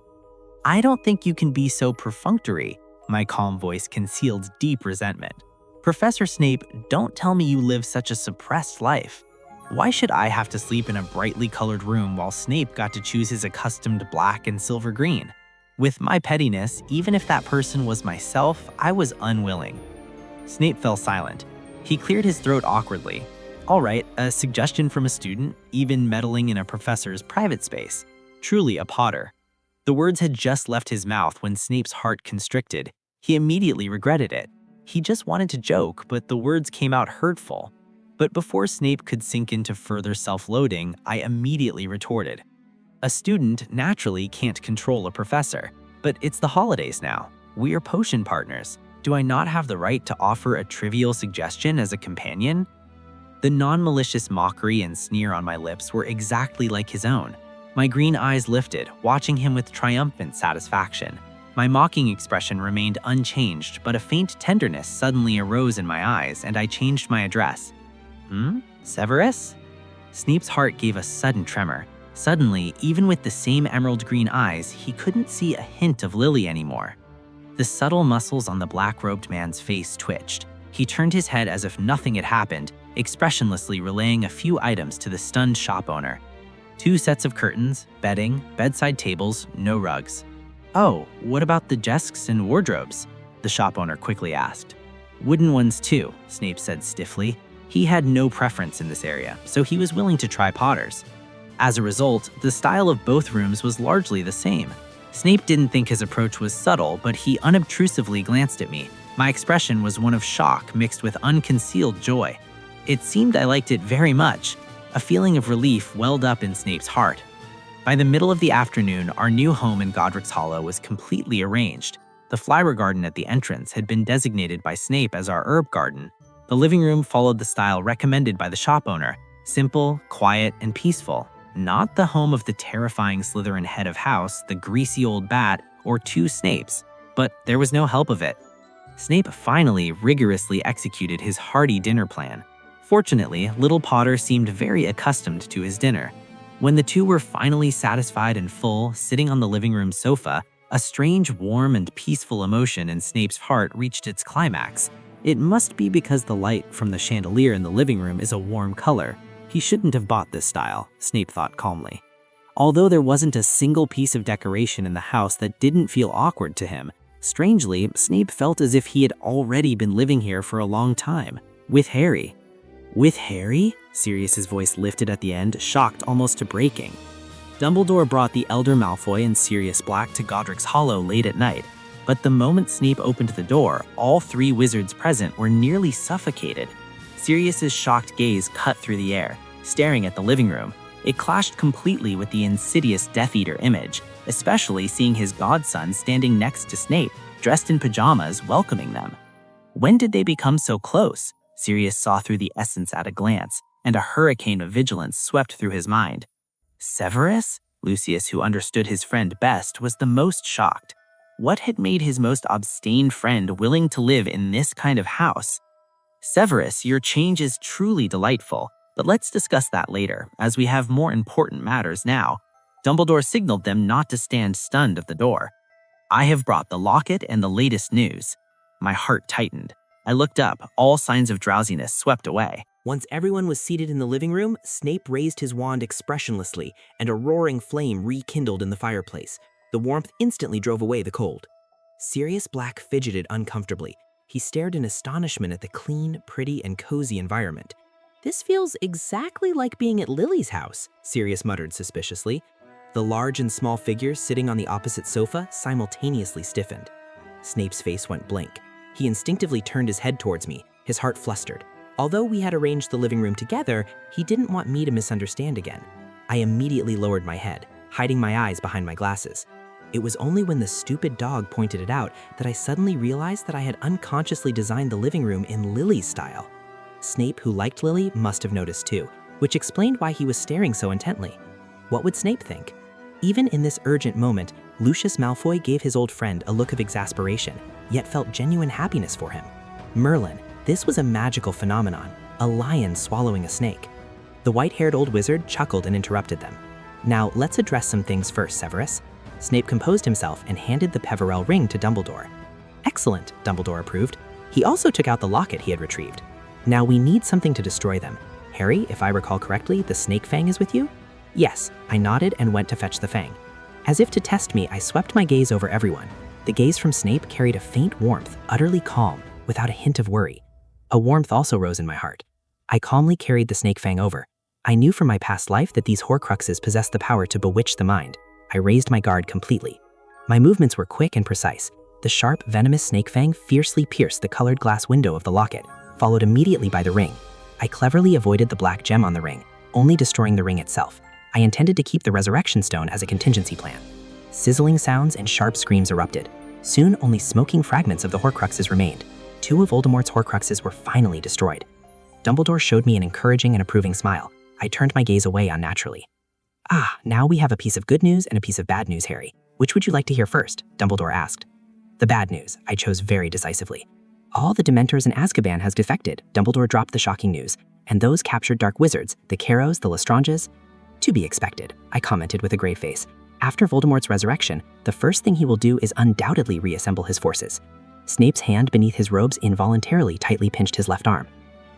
I don't think you can be so perfunctory, my calm voice concealed deep resentment. Professor Snape, don't tell me you live such a suppressed life. Why should I have to sleep in a brightly colored room while Snape got to choose his accustomed black and silver green? With my pettiness, even if that person was myself, I was unwilling. Snape fell silent. He cleared his throat awkwardly. All right, a suggestion from a student, even meddling in a professor's private space. Truly a Potter. The words had just left his mouth when Snape's heart constricted. He immediately regretted it. He just wanted to joke, but the words came out hurtful. But before Snape could sink into further self-loathing, I immediately retorted. A student naturally can't control a professor, but it's the holidays now. We are potion partners. Do I not have the right to offer a trivial suggestion as a companion? The non-malicious mockery and sneer on my lips were exactly like his own. My green eyes lifted, watching him with triumphant satisfaction. My mocking expression remained unchanged, but a faint tenderness suddenly arose in my eyes, and I changed my address. Severus? Snape's heart gave a sudden tremor. Suddenly, even with the same emerald green eyes, he couldn't see a hint of Lily anymore. The subtle muscles on the black-robed man's face twitched. He turned his head as if nothing had happened, expressionlessly relaying a few items to the stunned shop owner. 2 sets of curtains, bedding, bedside tables, no rugs. Oh, what about the desks and wardrobes? The shop owner quickly asked. Wooden ones too, Snape said stiffly. He had no preference in this area, so he was willing to try Potter's. As a result, the style of both rooms was largely the same. Snape didn't think his approach was subtle, but he unobtrusively glanced at me. My expression was one of shock mixed with unconcealed joy. It seemed I liked it very much. A feeling of relief welled up in Snape's heart. By the middle of the afternoon, our new home in Godric's Hollow was completely arranged. The flower garden at the entrance had been designated by Snape as our herb garden. The living room followed the style recommended by the shop owner, simple, quiet, and peaceful. Not the home of the terrifying Slytherin head of house, the greasy old bat, or two Snapes. But there was no help of it. Snape finally rigorously executed his hearty dinner plan. Fortunately, little Potter seemed very accustomed to his dinner. When the two were finally satisfied and full, sitting on the living room sofa, a strange, warm, and peaceful emotion in Snape's heart reached its climax. It must be because the light from the chandelier in the living room is a warm color. He shouldn't have bought this style, Snape thought calmly. Although there wasn't a single piece of decoration in the house that didn't feel awkward to him, strangely, Snape felt as if he had already been living here for a long time, with Harry. With Harry? Sirius's voice lifted at the end, shocked almost to breaking. Dumbledore brought the elder Malfoy and Sirius Black to Godric's Hollow late at night, but the moment Snape opened the door, all three wizards present were nearly suffocated. Sirius's shocked gaze cut through the air, staring at the living room. It clashed completely with the insidious Death Eater image, especially seeing his godson standing next to Snape, dressed in pajamas, welcoming them. When did they become so close? Sirius saw through the essence at a glance, and a hurricane of vigilance swept through his mind. Severus? Lucius, who understood his friend best, was the most shocked. What had made his most obstinate friend willing to live in this kind of house? Severus, your change is truly delightful, but let's discuss that later, as we have more important matters now. Dumbledore signaled them not to stand stunned at the door. I have brought the locket and the latest news. My heart tightened. I looked up, all signs of drowsiness swept away. Once everyone was seated in the living room, Snape raised his wand expressionlessly, and a roaring flame rekindled in the fireplace. The warmth instantly drove away the cold. Sirius Black fidgeted uncomfortably. He stared in astonishment at the clean, pretty, and cozy environment. "This feels exactly like being at Lily's house," Sirius muttered suspiciously. The large and small figures sitting on the opposite sofa simultaneously stiffened. Snape's face went blank. He instinctively turned his head towards me, his heart flustered. Although we had arranged the living room together, he didn't want me to misunderstand again. I immediately lowered my head, hiding my eyes behind my glasses. It was only when the stupid dog pointed it out that I suddenly realized that I had unconsciously designed the living room in Lily's style. Snape, who liked Lily, must have noticed too, which explained why he was staring so intently. What would Snape think? Even in this urgent moment, Lucius Malfoy gave his old friend a look of exasperation, yet felt genuine happiness for him. Merlin, this was a magical phenomenon, a lion swallowing a snake. The white-haired old wizard chuckled and interrupted them. "Now, let's address some things first, Severus." Snape composed himself and handed the Peverell ring to Dumbledore. "Excellent," Dumbledore approved. He also took out the locket he had retrieved. "Now we need something to destroy them. Harry, if I recall correctly, the snake fang is with you?" "Yes," I nodded and went to fetch the fang. As if to test me, I swept my gaze over everyone. The gaze from Snape carried a faint warmth, utterly calm, without a hint of worry. A warmth also rose in my heart. I calmly carried the snake fang over. I knew from my past life that these Horcruxes possessed the power to bewitch the mind. I raised my guard completely. My movements were quick and precise. The sharp, venomous snake fang fiercely pierced the colored glass window of the locket, followed immediately by the ring. I cleverly avoided the black gem on the ring, only destroying the ring itself. I intended to keep the resurrection stone as a contingency plan. Sizzling sounds and sharp screams erupted. Soon, only smoking fragments of the Horcruxes remained. 2 of Voldemort's Horcruxes were finally destroyed. Dumbledore showed me an encouraging and approving smile. I turned my gaze away unnaturally. "Ah, now we have a piece of good news and a piece of bad news, Harry. Which would you like to hear first?" Dumbledore asked. "The bad news," I chose very decisively. "All the Dementors in Azkaban has defected." Dumbledore dropped the shocking news. "And those captured dark wizards, the Carrows, the Lestranges?" "To be expected," I commented with a grave face. "After Voldemort's resurrection, the first thing he will do is undoubtedly reassemble his forces." Snape's hand beneath his robes involuntarily tightly pinched his left arm.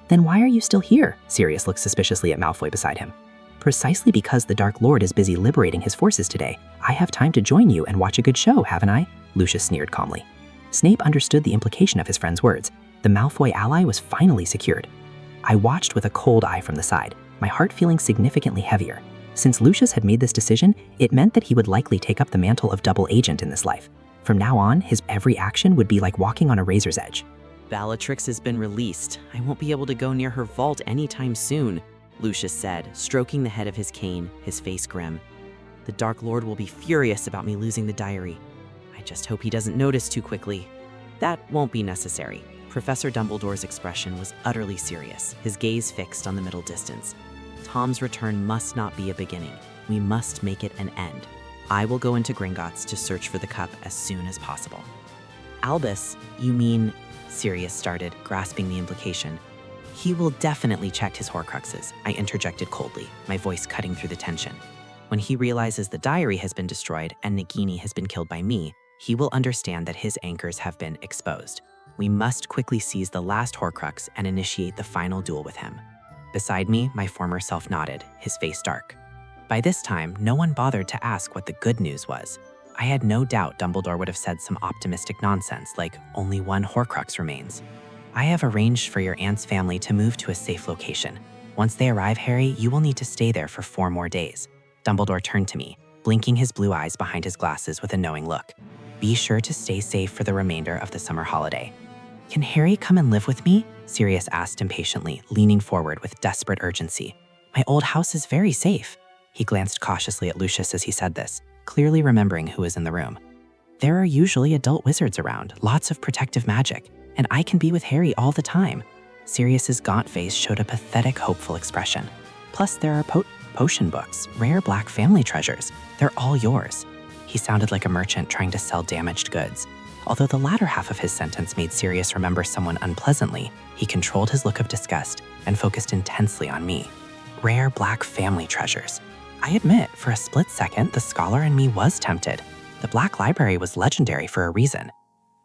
"Then why are you still here?" Sirius looked suspiciously at Malfoy beside him. "Precisely because the Dark Lord is busy liberating his forces today. I have time to join you and watch a good show, haven't I?" Lucius sneered calmly. Snape understood the implication of his friend's words. The Malfoy ally was finally secured. I watched with a cold eye from the side, my heart feeling significantly heavier. Since Lucius had made this decision, it meant that he would likely take up the mantle of double agent in this life. From now on, his every action would be like walking on a razor's edge. "Bellatrix has been released. I won't be able to go near her vault anytime soon," Lucius said, stroking the head of his cane, his face grim. "The Dark Lord will be furious about me losing the diary. I just hope he doesn't notice too quickly." "That won't be necessary," Professor Dumbledore's expression was utterly serious, his gaze fixed on the middle distance. Tom's return must not be a beginning. We must make it an end. I will go into Gringotts to search for the cup as soon as possible. Albus, you mean... Sirius started, grasping the implication. He will definitely check his Horcruxes, I interjected coldly, my voice cutting through the tension. When he realizes the diary has been destroyed and Nagini has been killed by me, he will understand that his anchors have been exposed. We must quickly seize the last Horcrux and initiate the final duel with him. Beside me, my former self nodded, his face dark. By this time, no one bothered to ask what the good news was. I had no doubt Dumbledore would have said some optimistic nonsense like only one Horcrux remains. I have arranged for your aunt's family to move to a safe location. Once they arrive, Harry, you will need to stay there for 4 more days. Dumbledore turned to me, blinking his blue eyes behind his glasses with a knowing look. Be sure to stay safe for the remainder of the summer holiday. Can Harry come and live with me? Sirius asked impatiently, leaning forward with desperate urgency. My old house is very safe. He glanced cautiously at Lucius as he said this, clearly remembering who was in the room. There are usually adult wizards around, lots of protective magic, and I can be with Harry all the time. Sirius's gaunt face showed a pathetic, hopeful expression. Plus, there are potion books, rare black family treasures. They're all yours. He sounded like a merchant trying to sell damaged goods. Although the latter half of his sentence made Sirius remember someone unpleasantly, he controlled his look of disgust and focused intensely on me. Rare black family treasures. I admit, for a split second, the scholar in me was tempted. The Black Library was legendary for a reason.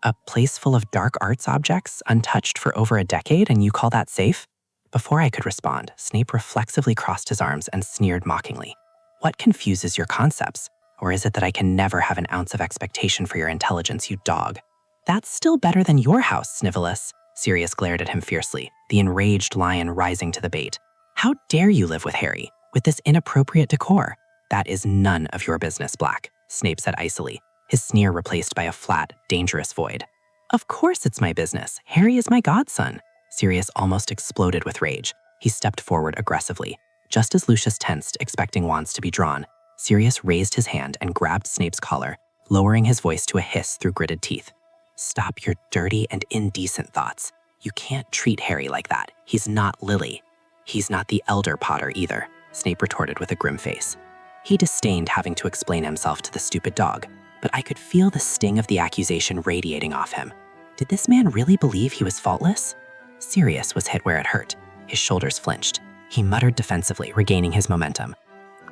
A place full of dark arts objects, untouched for over a decade, and you call that safe? Before I could respond, Snape reflexively crossed his arms and sneered mockingly. What confuses your concepts? Or is it that I can never have an ounce of expectation for your intelligence, you dog? That's still better than your house, Snivellus. Sirius glared at him fiercely, the enraged lion rising to the bait. How dare you live with Harry, with this inappropriate decor? That is none of your business, Black, Snape said icily, his sneer replaced by a flat, dangerous void. Of course it's my business. Harry is my godson. Sirius almost exploded with rage. He stepped forward aggressively. Just as Lucius tensed, expecting wands to be drawn, Sirius raised his hand and grabbed Snape's collar, lowering his voice to a hiss through gritted teeth. Stop your dirty and indecent thoughts. You can't treat Harry like that. He's not Lily. He's not the Elder Potter either, Snape retorted with a grim face. He disdained having to explain himself to the stupid dog, but I could feel the sting of the accusation radiating off him. Did this man really believe he was faultless? Sirius was hit where it hurt. His shoulders flinched. He muttered defensively, regaining his momentum.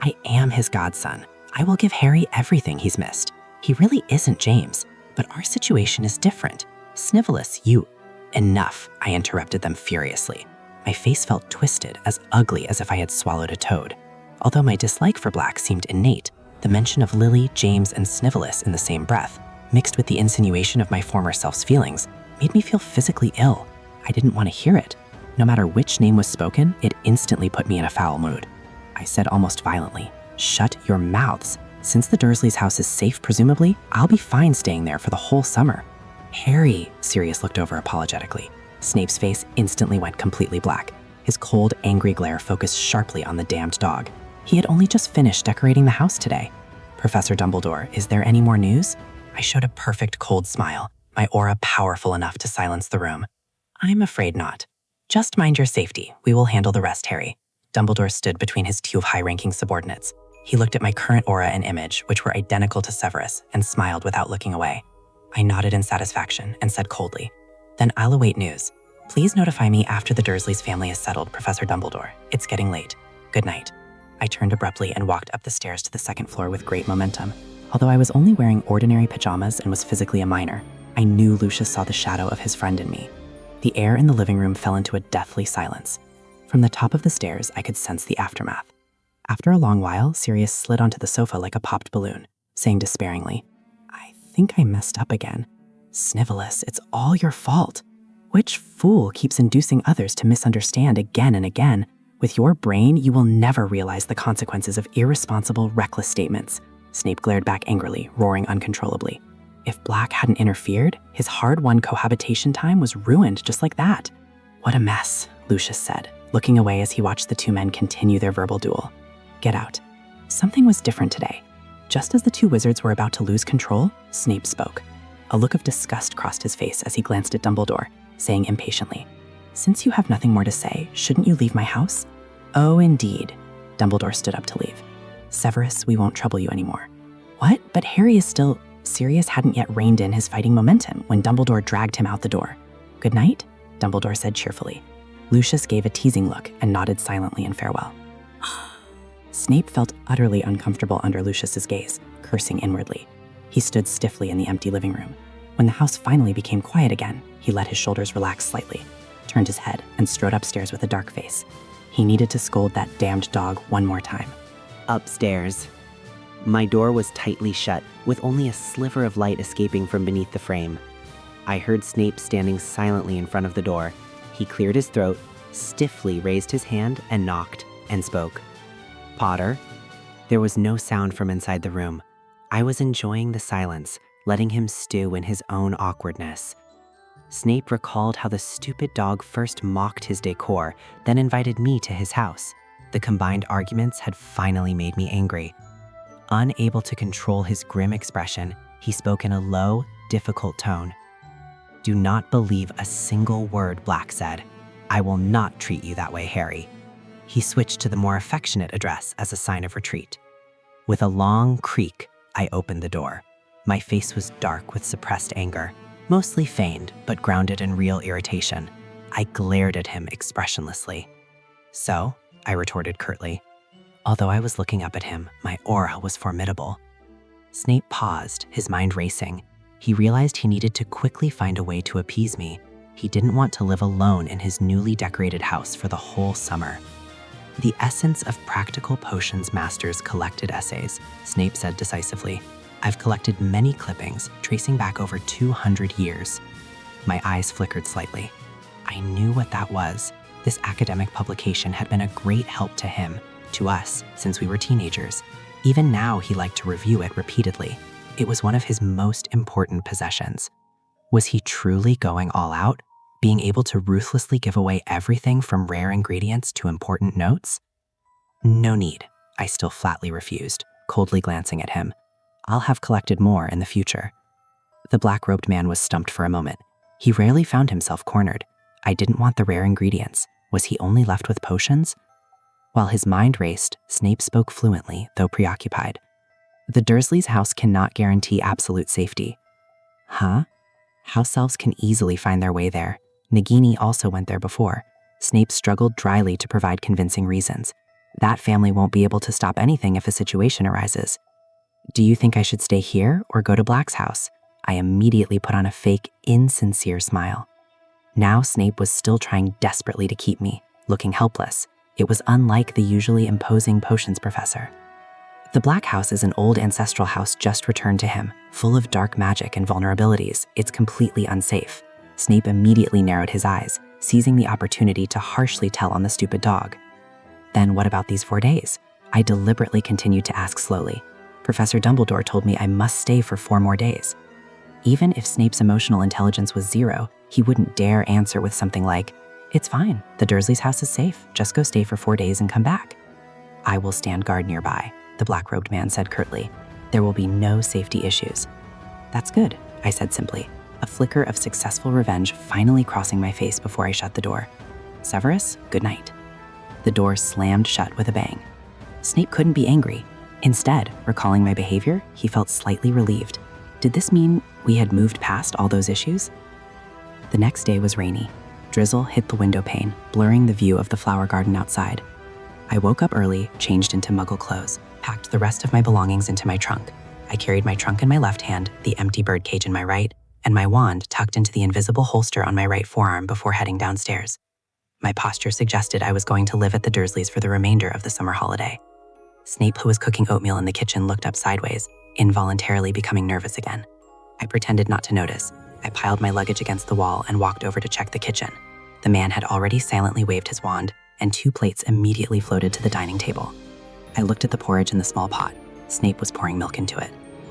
I am his godson. I will give Harry everything he's missed. He really isn't James, but our situation is different. Snivellus, you... Enough, I interrupted them furiously. My face felt twisted, as ugly as if I had swallowed a toad. Although my dislike for Black seemed innate, the mention of Lily, James, and Snivellus in the same breath, mixed with the insinuation of my former self's feelings, made me feel physically ill. I didn't want to hear it. No matter which name was spoken, it instantly put me in a foul mood. I said almost violently, shut your mouths. Since the Dursleys' house is safe, presumably, I'll be fine staying there for the whole summer. Harry, Sirius looked over apologetically. Snape's face instantly went completely black. His cold, angry glare focused sharply on the damned dog. He had only just finished decorating the house today. Professor Dumbledore, is there any more news? I showed a perfect cold smile, my aura powerful enough to silence the room. I'm afraid not. Just mind your safety. We will handle the rest, Harry. Dumbledore stood between his 2 high-ranking subordinates. He looked at my current aura and image, which were identical to Severus, and smiled without looking away. I nodded in satisfaction and said coldly, Then I'll await news. Please notify me after the Dursleys' family is settled, Professor Dumbledore. It's getting late. Good night. I turned abruptly and walked up the stairs to the 2nd floor with great momentum. Although I was only wearing ordinary pajamas and was physically a minor, I knew Lucius saw the shadow of his friend in me. The air in the living room fell into a deathly silence. From the top of the stairs, I could sense the aftermath. After a long while, Sirius slid onto the sofa like a popped balloon, saying despairingly, I think I messed up again. Snivellus, it's all your fault. Which fool keeps inducing others to misunderstand again and again? With your brain, you will never realize the consequences of irresponsible, reckless statements. Snape glared back angrily, roaring uncontrollably. If Black hadn't interfered, his hard-won cohabitation time was ruined just like that. What a mess, Lucius said, looking away as he watched the 2 men continue their verbal duel. Get out. Something was different today. Just as the 2 wizards were about to lose control, Snape spoke. A look of disgust crossed his face as he glanced at Dumbledore, saying impatiently, "Since you have nothing more to say, shouldn't you leave my house?" "Oh, indeed." Dumbledore stood up to leave. "Severus, we won't trouble you anymore." "What? But Harry is still—" Sirius hadn't yet reined in his fighting momentum when Dumbledore dragged him out the door. "Good night," Dumbledore said cheerfully. Lucius gave a teasing look and nodded silently in farewell. Snape felt utterly uncomfortable under Lucius's gaze, cursing inwardly. He stood stiffly in the empty living room. When the house finally became quiet again, he let his shoulders relax slightly, turned his head, and strode upstairs with a dark face. He needed to scold that damned dog one more time. Upstairs. My door was tightly shut, with only a sliver of light escaping from beneath the frame. I heard Snape standing silently in front of the door. He cleared his throat, stiffly raised his hand, and knocked, and spoke. "Potter?" There was no sound from inside the room. I was enjoying the silence, letting him stew in his own awkwardness. Snape recalled how the stupid dog first mocked his decor, then invited me to his house. The combined arguments had finally made me angry. Unable to control his grim expression, he spoke in a low, difficult tone. "Do not believe a single word Black said. I will not treat you that way, Harry." He switched to the more affectionate address as a sign of retreat. With a long creak, I opened the door. My face was dark with suppressed anger, mostly feigned but grounded in real irritation. I glared at him expressionlessly. "So?" I retorted curtly. Although I was looking up at him, my aura was formidable. Snape paused, his mind racing. He realized he needed to quickly find a way to appease me. He didn't want to live alone in his newly decorated house for the whole summer. "The essence of practical potions master's collected essays," Snape said decisively. "I've collected many clippings, tracing back over 200 years. My eyes flickered slightly. I knew what that was. This academic publication had been a great help to him, to us, since we were teenagers. Even now, he liked to review it repeatedly. It was one of his most important possessions. Was he truly going all out, being able to ruthlessly give away everything from rare ingredients to important notes? "No need," I still flatly refused, coldly glancing at him. "I'll have collected more in the future." The black-robed man was stumped for a moment. He rarely found himself cornered. I didn't want the rare ingredients. Was he only left with potions? While his mind raced, Snape spoke fluently, though preoccupied. "The Dursleys' house cannot guarantee absolute safety." "Huh?" "House elves can easily find their way there. Nagini also went there before." Snape struggled dryly to provide convincing reasons. "That family won't be able to stop anything if a situation arises." "Do you think I should stay here or go to Black's house?" I immediately put on a fake, insincere smile. Now Snape was still trying desperately to keep me, looking helpless. It was unlike the usually imposing potions professor. "The Black House is an old ancestral house just returned to him, full of dark magic and vulnerabilities. It's completely unsafe." Snape immediately narrowed his eyes, seizing the opportunity to harshly tell on the stupid dog. "Then what about these 4 days?" I deliberately continued to ask slowly. "Professor Dumbledore told me I must stay for 4 more days." Even if Snape's emotional intelligence was 0, he wouldn't dare answer with something like, "It's fine, the Dursleys' house is safe, just go stay for 4 days and come back." "I will stand guard nearby," the black-robed man said curtly. "There will be no safety issues." "That's good," I said simply, a flicker of successful revenge finally crossing my face before I shut the door. "Severus, good night." The door slammed shut with a bang. Snape couldn't be angry. Instead, recalling my behavior, he felt slightly relieved. Did this mean we had moved past all those issues? The next day was rainy. Drizzle hit the window pane, blurring the view of the flower garden outside. I woke up early, changed into Muggle clothes, packed the rest of my belongings into my trunk. I carried my trunk in my left hand, the empty birdcage in my right, and my wand tucked into the invisible holster on my right forearm before heading downstairs. My posture suggested I was going to live at the Dursleys for the remainder of the summer holiday. Snape, who was cooking oatmeal in the kitchen, looked up sideways, involuntarily becoming nervous again. I pretended not to notice. I piled my luggage against the wall and walked over to check the kitchen. The man had already silently waved his wand, and 2 plates immediately floated to the dining table. I looked at the porridge in the small pot. Snape was pouring milk into it.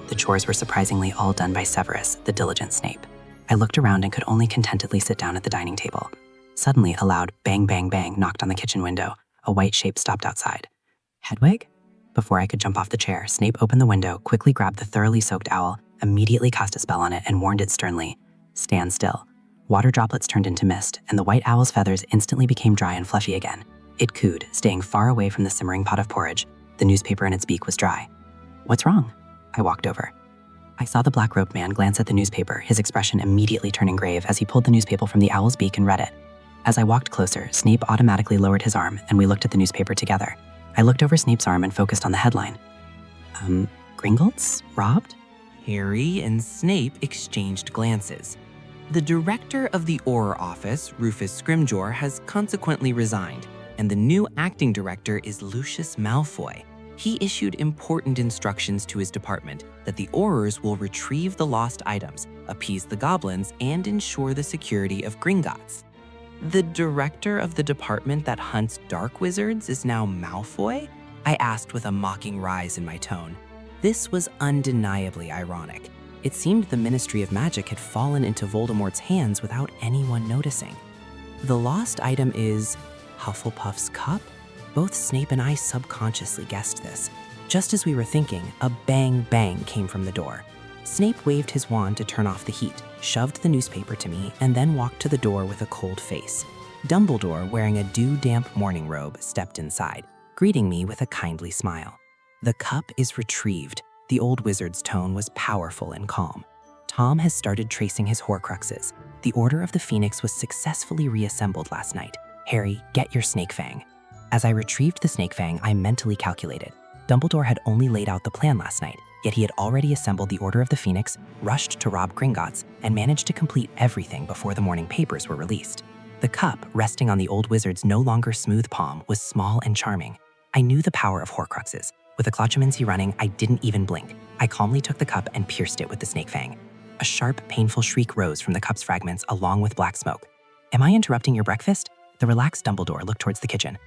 The chores were surprisingly all done by Severus, the diligent Snape. I looked around and could only contentedly sit down at the dining table. Suddenly, a loud bang, bang, bang knocked on the kitchen window. A white shape stopped outside. Hedwig? Before I could jump off the chair, Snape opened the window, quickly grabbed the thoroughly soaked owl, immediately cast a spell on it, and warned it sternly, "Stand still." Water droplets turned into mist, and the white owl's feathers instantly became dry and fluffy again. It cooed, staying far away from the simmering pot of porridge. The newspaper in its beak was dry. "What's wrong?" I walked over. I saw the black-robed man glance at the newspaper, his expression immediately turning grave as he pulled the newspaper from the owl's beak and read it. As I walked closer, Snape automatically lowered his arm, and we looked at the newspaper together. I looked over Snape's arm and focused on the headline. Gringotts? Robbed? Harry and Snape exchanged glances. The director of the Auror office, Rufus Scrimgeour, has consequently resigned, and the new acting director is Lucius Malfoy. He issued important instructions to his department that the Aurors will retrieve the lost items, appease the goblins, and ensure the security of Gringotts. The director of the department that hunts dark wizards is now Malfoy? I asked with a mocking rise in my tone. This was undeniably ironic. It seemed the Ministry of Magic had fallen into Voldemort's hands without anyone noticing. The lost item is Hufflepuff's cup? Both Snape and I subconsciously guessed this. Just as we were thinking, a bang bang came from the door. Snape waved his wand to turn off the heat, shoved the newspaper to me, and then walked to the door with a cold face. Dumbledore, wearing a dew-damp morning robe, stepped inside, greeting me with a kindly smile. "The cup is retrieved." The old wizard's tone was powerful and calm. "Tom has started tracing his Horcruxes. The Order of the Phoenix was successfully reassembled last night. Harry, get your snake fang." As I retrieved the snake fang, I mentally calculated. Dumbledore had only laid out the plan last night, yet he had already assembled the Order of the Phoenix, rushed to rob Gringotts, and managed to complete everything before the morning papers were released. The cup, resting on the old wizard's no longer smooth palm, was small and charming. I knew the power of Horcruxes. With a Clochomancy running, I didn't even blink. I calmly took the cup and pierced it with the snake fang. A sharp, painful shriek rose from the cup's fragments along with black smoke. "Am I interrupting your breakfast?" The relaxed Dumbledore looked towards the kitchen.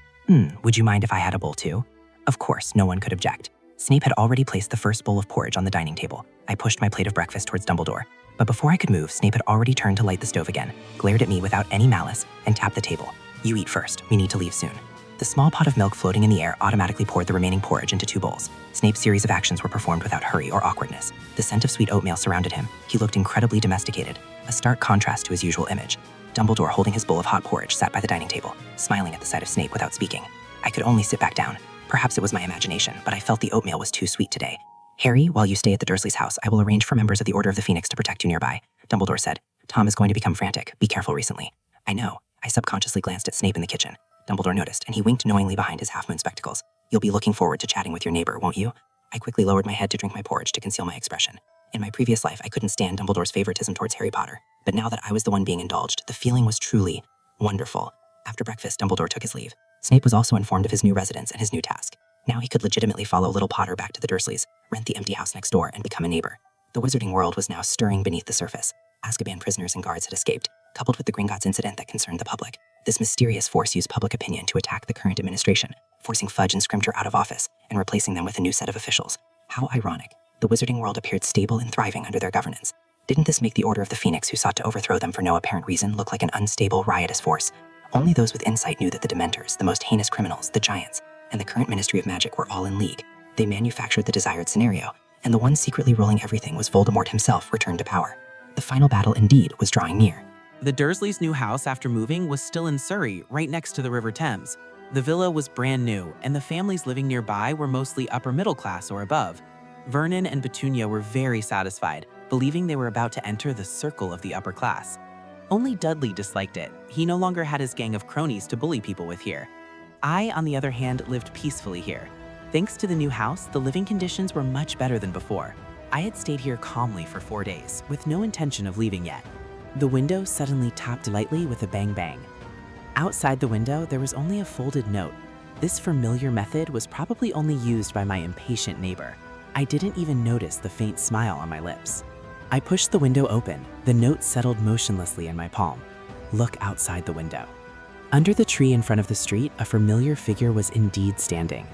Would you mind if I had a bowl too?" Of course, no one could object. Snape had already placed the first bowl of porridge on the dining table. I pushed my plate of breakfast towards Dumbledore. But before I could move, Snape had already turned to light the stove again, glared at me without any malice, and tapped the table. "You eat first. We need to leave soon." The small pot of milk floating in the air automatically poured the remaining porridge into 2 bowls. Snape's series of actions were performed without hurry or awkwardness. The scent of sweet oatmeal surrounded him. He looked incredibly domesticated, a stark contrast to his usual image. Dumbledore, holding his bowl of hot porridge, sat by the dining table, smiling at the sight of Snape without speaking. I could only sit back down. Perhaps it was my imagination, but I felt the oatmeal was too sweet today. "Harry, while you stay at the Dursleys' house, I will arrange for members of the Order of the Phoenix to protect you nearby," Dumbledore said. "Tom is going to become frantic. Be careful recently." "I know." I subconsciously glanced at Snape in the kitchen. Dumbledore noticed, and he winked knowingly behind his half-moon spectacles. "You'll be looking forward to chatting with your neighbor, won't you?" I quickly lowered my head to drink my porridge to conceal my expression. In my previous life, I couldn't stand Dumbledore's favoritism towards Harry Potter, but now that I was the one being indulged, the feeling was truly wonderful. After breakfast, Dumbledore took his leave. Snape was also informed of his new residence and his new task. Now he could legitimately follow little Potter back to the Dursleys, rent the empty house next door, and become a neighbor. The wizarding world was now stirring beneath the surface. Azkaban prisoners and guards had escaped, coupled with the Gringotts incident that concerned the public. This mysterious force used public opinion to attack the current administration, forcing Fudge and Scrimgeour out of office and replacing them with a new set of officials. How ironic. The wizarding world appeared stable and thriving under their governance. Didn't this make the Order of the Phoenix, who sought to overthrow them for no apparent reason, look like an unstable, riotous force? Only those with insight knew that the Dementors, the most heinous criminals, the Giants, and the current Ministry of Magic were all in league. They manufactured the desired scenario, and the one secretly ruling everything was Voldemort himself returned to power. The final battle, indeed, was drawing near. The Dursleys' new house after moving was still in Surrey, right next to the River Thames. The villa was brand new, and the families living nearby were mostly upper middle class or above. Vernon and Petunia were very satisfied, believing they were about to enter the circle of the upper class. Only Dudley disliked it. He no longer had his gang of cronies to bully people with here. I, on the other hand, lived peacefully here. Thanks to the new house, the living conditions were much better than before. I had stayed here calmly for 4 days, with no intention of leaving yet. The window suddenly tapped lightly with a bang bang. Outside the window, there was only a folded note. This familiar method was probably only used by my impatient neighbor. I didn't even notice the faint smile on my lips. I pushed the window open. The note settled motionlessly in my palm. Look outside the window. Under the tree in front of the street, a familiar figure was indeed standing.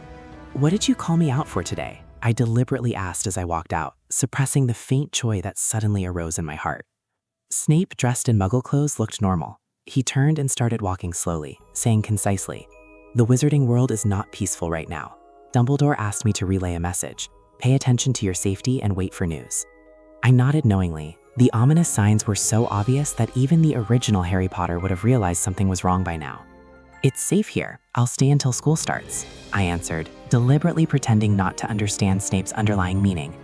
"What did you call me out for today?" I deliberately asked as I walked out, suppressing the faint joy that suddenly arose in my heart. Snape, dressed in muggle clothes, looked normal. He turned and started walking slowly, saying concisely, "The wizarding world is not peaceful right now. Dumbledore asked me to relay a message. Pay attention to your safety and wait for news." I nodded knowingly. The ominous signs were so obvious that even the original Harry Potter would have realized something was wrong by now. "It's safe here. I'll stay until school starts," I answered, deliberately pretending not to understand Snape's underlying meaning.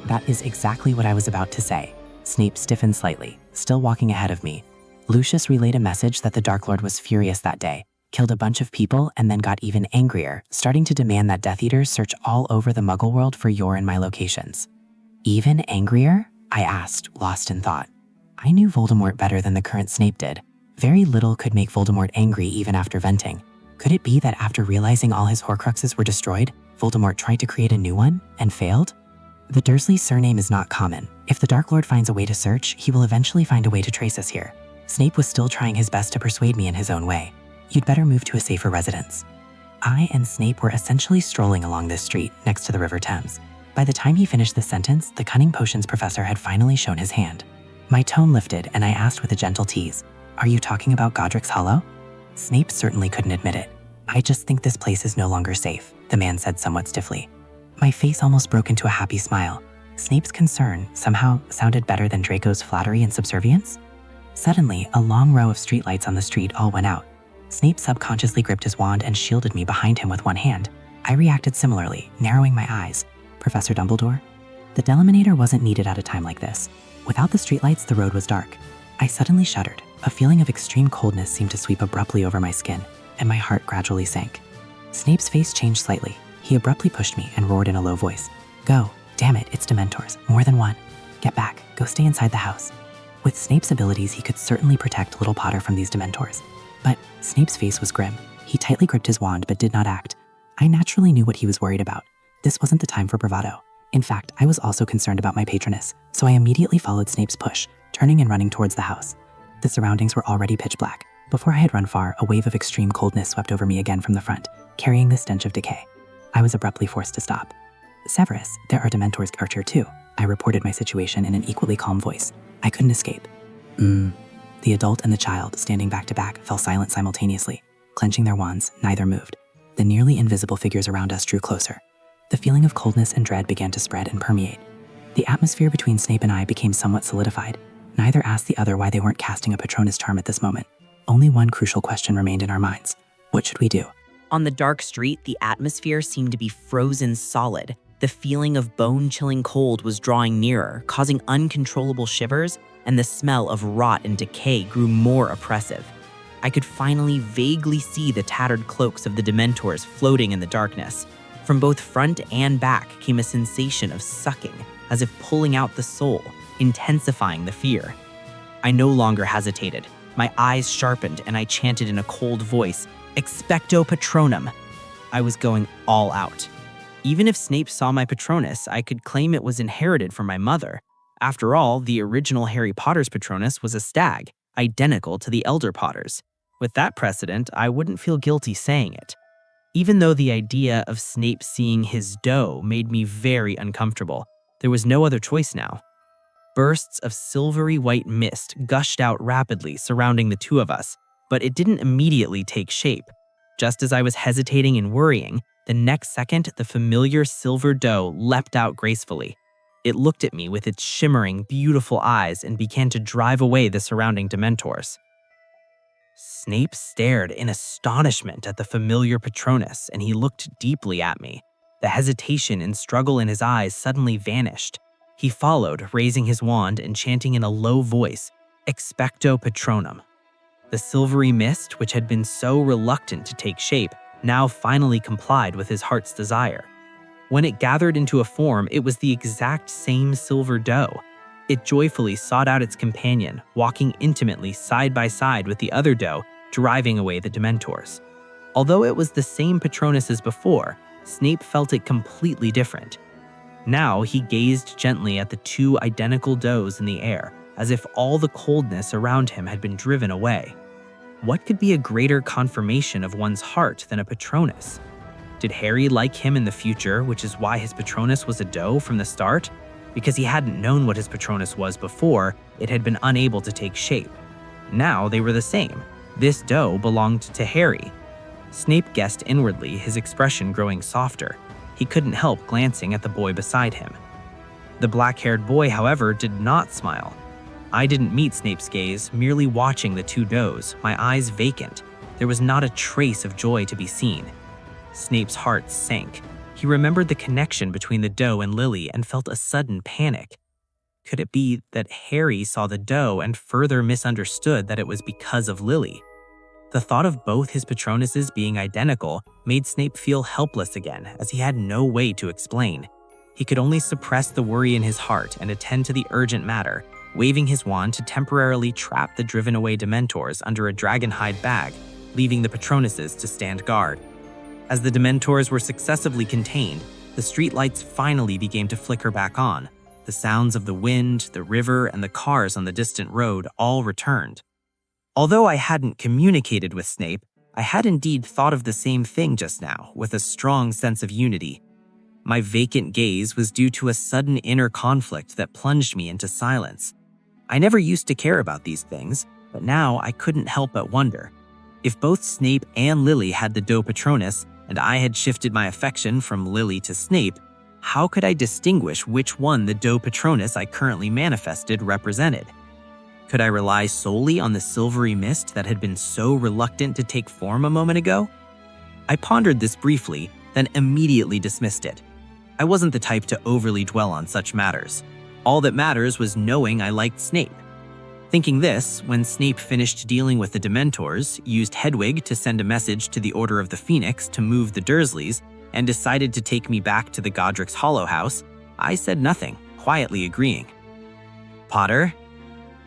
"That is exactly what I was about to say." Snape stiffened slightly, still walking ahead of me. "Lucius relayed a message that the Dark Lord was furious that day, killed a bunch of people, and then got even angrier, starting to demand that Death Eaters search all over the Muggle world for your and my locations." "Even angrier?" I asked, lost in thought. I knew Voldemort better than the current Snape did. Very little could make Voldemort angry even after venting. Could it be that after realizing all his Horcruxes were destroyed, Voldemort tried to create a new one and failed? "The Dursley surname is not common. If the Dark Lord finds a way to search, he will eventually find a way to trace us here." Snape was still trying his best to persuade me in his own way. "You'd better move to a safer residence." I and Snape were essentially strolling along this street next to the River Thames. By the time he finished the sentence, the cunning potions professor had finally shown his hand. My tone lifted and I asked with a gentle tease, "Are you talking about Godric's Hollow?" Snape certainly couldn't admit it. "I just think this place is no longer safe," the man said somewhat stiffly. My face almost broke into a happy smile. Snape's concern somehow sounded better than Draco's flattery and subservience. Suddenly, a long row of streetlights on the street all went out. Snape subconsciously gripped his wand and shielded me behind him with one hand. I reacted similarly, narrowing my eyes. "Professor Dumbledore?" The Dementors wasn't needed at a time like this. Without the streetlights, the road was dark. I suddenly shuddered. A feeling of extreme coldness seemed to sweep abruptly over my skin, and my heart gradually sank. Snape's face changed slightly. He abruptly pushed me and roared in a low voice, "Go! Damn it, it's Dementors. More than one. Get back. Go stay inside the house." With Snape's abilities, he could certainly protect little Potter from these Dementors. But Snape's face was grim. He tightly gripped his wand but did not act. I naturally knew what he was worried about. This wasn't the time for bravado. In fact, I was also concerned about my patroness, so I immediately followed Snape's push, turning and running towards the house. The surroundings were already pitch black. Before I had run far, a wave of extreme coldness swept over me again from the front, carrying the stench of decay. I was abruptly forced to stop. "Severus, there are Dementors here too." I reported my situation in an equally calm voice. I couldn't escape. The adult and the child, standing back to back, fell silent simultaneously. Clenching their wands, neither moved. The nearly invisible figures around us drew closer. The feeling of coldness and dread began to spread and permeate. The atmosphere between Snape and I became somewhat solidified. Neither asked the other why they weren't casting a Patronus charm at this moment. Only one crucial question remained in our minds. What should we do? On the dark street, the atmosphere seemed to be frozen solid. The feeling of bone-chilling cold was drawing nearer, causing uncontrollable shivers, and the smell of rot and decay grew more oppressive. I could finally vaguely see the tattered cloaks of the Dementors floating in the darkness. From both front and back came a sensation of sucking, as if pulling out the soul, intensifying the fear. I no longer hesitated. My eyes sharpened and I chanted in a cold voice, "Expecto Patronum." I was going all out. Even if Snape saw my Patronus, I could claim it was inherited from my mother. After all, the original Harry Potter's Patronus was a stag, identical to the Elder Potters. With that precedent, I wouldn't feel guilty saying it. Even though the idea of Snape seeing his doe made me very uncomfortable, there was no other choice now. Bursts of silvery white mist gushed out rapidly surrounding the two of us, but it didn't immediately take shape. Just as I was hesitating and worrying, the next second the familiar Silver Doe leapt out gracefully. It looked at me with its shimmering, beautiful eyes and began to drive away the surrounding Dementors. Snape stared in astonishment at the familiar Patronus, and he looked deeply at me. The hesitation and struggle in his eyes suddenly vanished. He followed, raising his wand and chanting in a low voice, "Expecto Patronum." The silvery mist, which had been so reluctant to take shape, now finally complied with his heart's desire. When it gathered into a form, it was the exact same Silver Doe. It joyfully sought out its companion, walking intimately side by side with the other doe, driving away the Dementors. Although it was the same Patronus as before, Snape felt it completely different. Now he gazed gently at the two identical does in the air, as if all the coldness around him had been driven away. What could be a greater confirmation of one's heart than a Patronus? Did Harry like him in the future, which is why his Patronus was a doe from the start? Because he hadn't known what his Patronus was before, it had been unable to take shape. Now they were the same. This doe belonged to Harry. Snape guessed inwardly, his expression growing softer. He couldn't help glancing at the boy beside him. The black-haired boy, however, did not smile. I didn't meet Snape's gaze, merely watching the two does, my eyes vacant. There was not a trace of joy to be seen. Snape's heart sank. He remembered the connection between the doe and Lily and felt a sudden panic. Could it be that Harry saw the doe and further misunderstood that it was because of Lily? The thought of both his Patronuses being identical made Snape feel helpless again, as he had no way to explain. He could only suppress the worry in his heart and attend to the urgent matter, waving his wand to temporarily trap the driven-away Dementors under a dragonhide bag, leaving the Patronuses to stand guard. As the Dementors were successively contained, the streetlights finally began to flicker back on. The sounds of the wind, the river, and the cars on the distant road all returned. Although I hadn't communicated with Snape, I had indeed thought of the same thing just now, with a strong sense of unity. My vacant gaze was due to a sudden inner conflict that plunged me into silence. I never used to care about these things, but now I couldn't help but wonder. If both Snape and Lily had the Doe Patronus, and I had shifted my affection from Lily to Snape, how could I distinguish which one the Doe Patronus I currently manifested represented? Could I rely solely on the silvery mist that had been so reluctant to take form a moment ago? I pondered this briefly, then immediately dismissed it. I wasn't the type to overly dwell on such matters. All that matters was knowing I liked Snape. Thinking this, when Snape finished dealing with the Dementors, used Hedwig to send a message to the Order of the Phoenix to move the Dursleys, and decided to take me back to the Godric's Hollow house, I said nothing, quietly agreeing. Potter?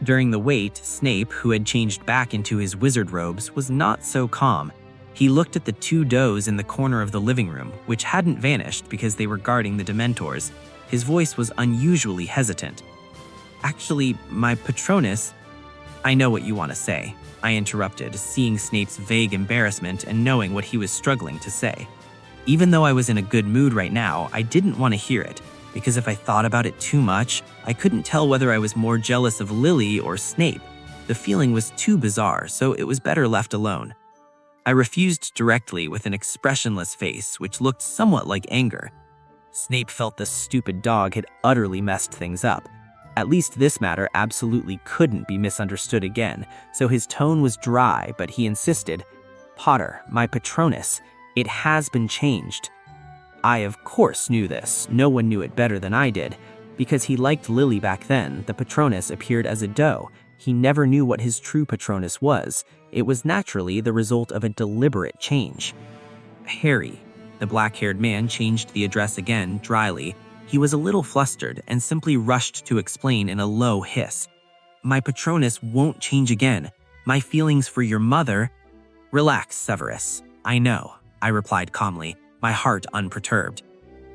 During the wait, Snape, who had changed back into his wizard robes, was not so calm. He looked at the two does in the corner of the living room, which hadn't vanished because they were guarding the Dementors. His voice was unusually hesitant. Actually, my Patronus— I know what you want to say, I interrupted, seeing Snape's vague embarrassment and knowing what he was struggling to say. Even though I was in a good mood right now, I didn't want to hear it, because if I thought about it too much, I couldn't tell whether I was more jealous of Lily or Snape. The feeling was too bizarre, so it was better left alone. I refused directly with an expressionless face, which looked somewhat like anger. Snape felt the stupid dog had utterly messed things up. At least this matter absolutely couldn't be misunderstood again, so his tone was dry, but he insisted, "Potter, my Patronus, it has been changed." I of course knew this, no one knew it better than I did. Because he liked Lily back then, the Patronus appeared as a doe. He never knew what his true Patronus was. It was naturally the result of a deliberate change. Harry, the black-haired man, changed the address again, dryly. He was a little flustered and simply rushed to explain in a low hiss. "My Patronus won't change again. My feelings for your mother—" "Relax, Severus. I know," I replied calmly, my heart unperturbed.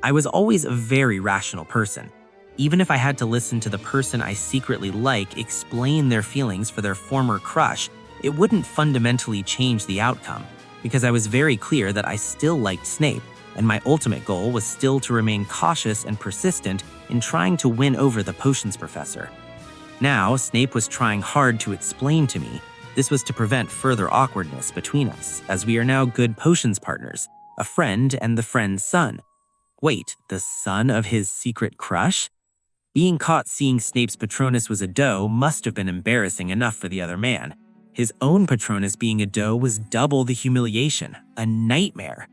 I was always a very rational person. Even if I had to listen to the person I secretly like explain their feelings for their former crush, it wouldn't fundamentally change the outcome, because I was very clear that I still liked Snape, and my ultimate goal was still to remain cautious and persistent in trying to win over the potions professor. Now, Snape was trying hard to explain to me this was to prevent further awkwardness between us, as we are now good potions partners, a friend and the friend's son. Wait, the son of his secret crush? Being caught seeing Snape's Patronus was a doe must have been embarrassing enough for the other man. His own Patronus being a doe was double the humiliation, a nightmare.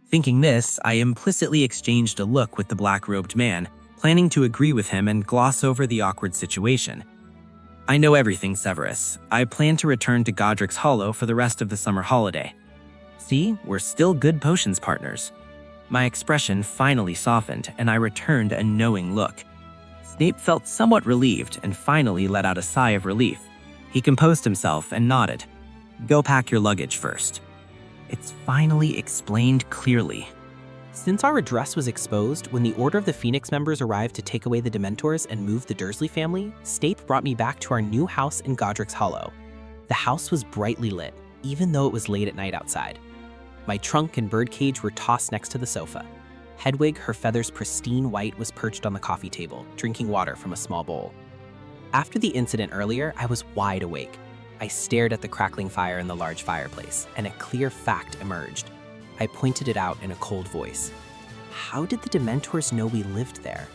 Thinking this, I implicitly exchanged a look with the black-robed man, planning to agree with him and gloss over the awkward situation. "I know everything, Severus. I plan to return to Godric's Hollow for the rest of the summer holiday." See, we're still good potions partners. My expression finally softened, and I returned a knowing look. Snape felt somewhat relieved and finally let out a sigh of relief. He composed himself and nodded. "Go pack your luggage first." It's finally explained clearly. Since our address was exposed, when the Order of the Phoenix members arrived to take away the Dementors and move the Dursley family, Snape brought me back to our new house in Godric's Hollow. The house was brightly lit, even though it was late at night outside. My trunk and birdcage were tossed next to the sofa. Hedwig, her feathers pristine white, was perched on the coffee table, drinking water from a small bowl. After the incident earlier, I was wide awake. I stared at the crackling fire in the large fireplace, and a clear fact emerged. I pointed it out in a cold voice. How did the Dementors know we lived there?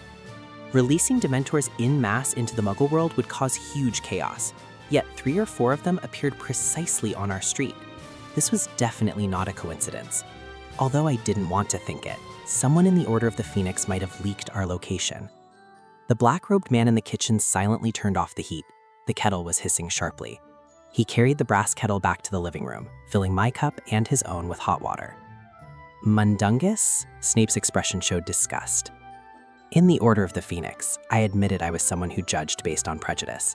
Releasing Dementors en masse into the Muggle world would cause huge chaos, yet 3 or 4 of them appeared precisely on our street. This was definitely not a coincidence. Although I didn't want to think it, someone in the Order of the Phoenix might have leaked our location. The black-robed man in the kitchen silently turned off the heat. The kettle was hissing sharply. He carried the brass kettle back to the living room, filling my cup and his own with hot water. Mundungus? Snape's expression showed disgust. In the Order of the Phoenix, I admitted I was someone who judged based on prejudice.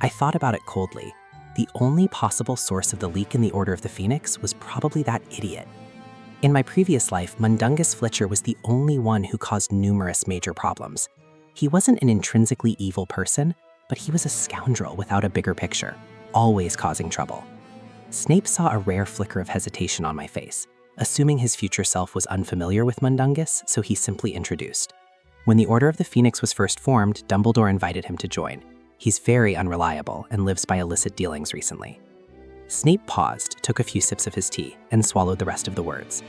I thought about it coldly. The only possible source of the leak in the Order of the Phoenix was probably that idiot. In my previous life, Mundungus Fletcher was the only one who caused numerous major problems. He wasn't an intrinsically evil person, but he was a scoundrel without a bigger picture, always causing trouble. Snape saw a rare flicker of hesitation on my face, assuming his future self was unfamiliar with Mundungus, so he simply introduced. When the Order of the Phoenix was first formed, Dumbledore invited him to join. He's very unreliable and lives by illicit dealings recently. Snape paused, took a few sips of his tea, and swallowed the rest of the words.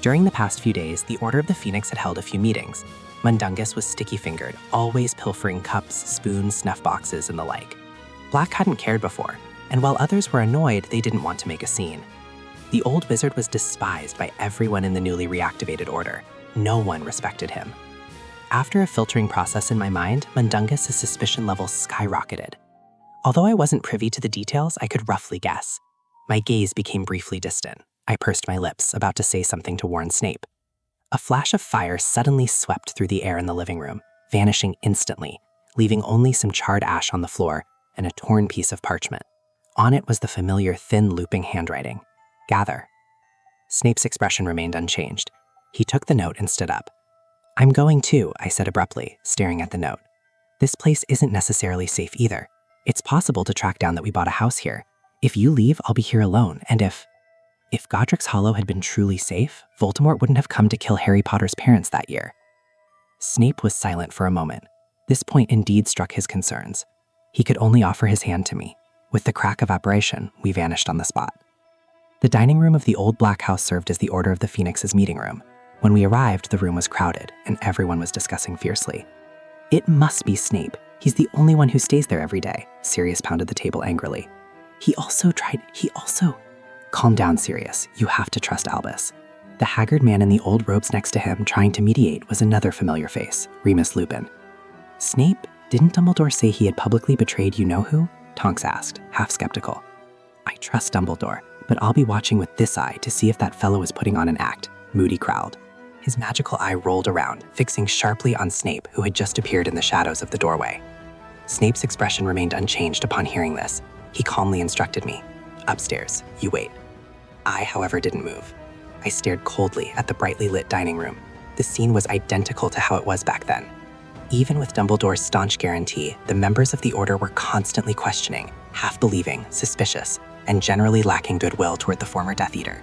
During the past few days, the Order of the Phoenix had held a few meetings. Mundungus was sticky-fingered, always pilfering cups, spoons, snuff boxes, and the like. Black hadn't cared before, and while others were annoyed, they didn't want to make a scene. The old wizard was despised by everyone in the newly reactivated Order. No one respected him. After a filtering process in my mind, Mundungus's suspicion level skyrocketed. Although I wasn't privy to the details, I could roughly guess. My gaze became briefly distant. I pursed my lips, about to say something to warn Snape. A flash of fire suddenly swept through the air in the living room, vanishing instantly, leaving only some charred ash on the floor and a torn piece of parchment. On it was the familiar thin looping handwriting. Gather. Snape's expression remained unchanged. He took the note and stood up. I'm going too, I said abruptly, staring at the note. This place isn't necessarily safe either. It's possible to track down that we bought a house here. If you leave, I'll be here alone, and if Godric's Hollow had been truly safe, Voldemort wouldn't have come to kill Harry Potter's parents that year. Snape was silent for a moment. This point indeed struck his concerns. He could only offer his hand to me. With the crack of apparition, we vanished on the spot. The dining room of the old black house served as the Order of the Phoenix's meeting room. When we arrived, the room was crowded, and everyone was discussing fiercely. It must be Snape. He's the only one who stays there every day. Sirius pounded the table angrily. Calm down, Sirius. You have to trust Albus. The haggard man in the old robes next to him, trying to mediate, was another familiar face, Remus Lupin. Snape, didn't Dumbledore say he had publicly betrayed you-know-who? Tonks asked, half skeptical. I trust Dumbledore, but I'll be watching with this eye to see if that fellow is putting on an act, Moody growled. His magical eye rolled around, fixing sharply on Snape, who had just appeared in the shadows of the doorway. Snape's expression remained unchanged upon hearing this. He calmly instructed me, upstairs, you wait. I, however, didn't move. I stared coldly at the brightly lit dining room. The scene was identical to how it was back then. Even with Dumbledore's staunch guarantee, the members of the Order were constantly questioning, half-believing, suspicious, and generally lacking goodwill toward the former Death Eater.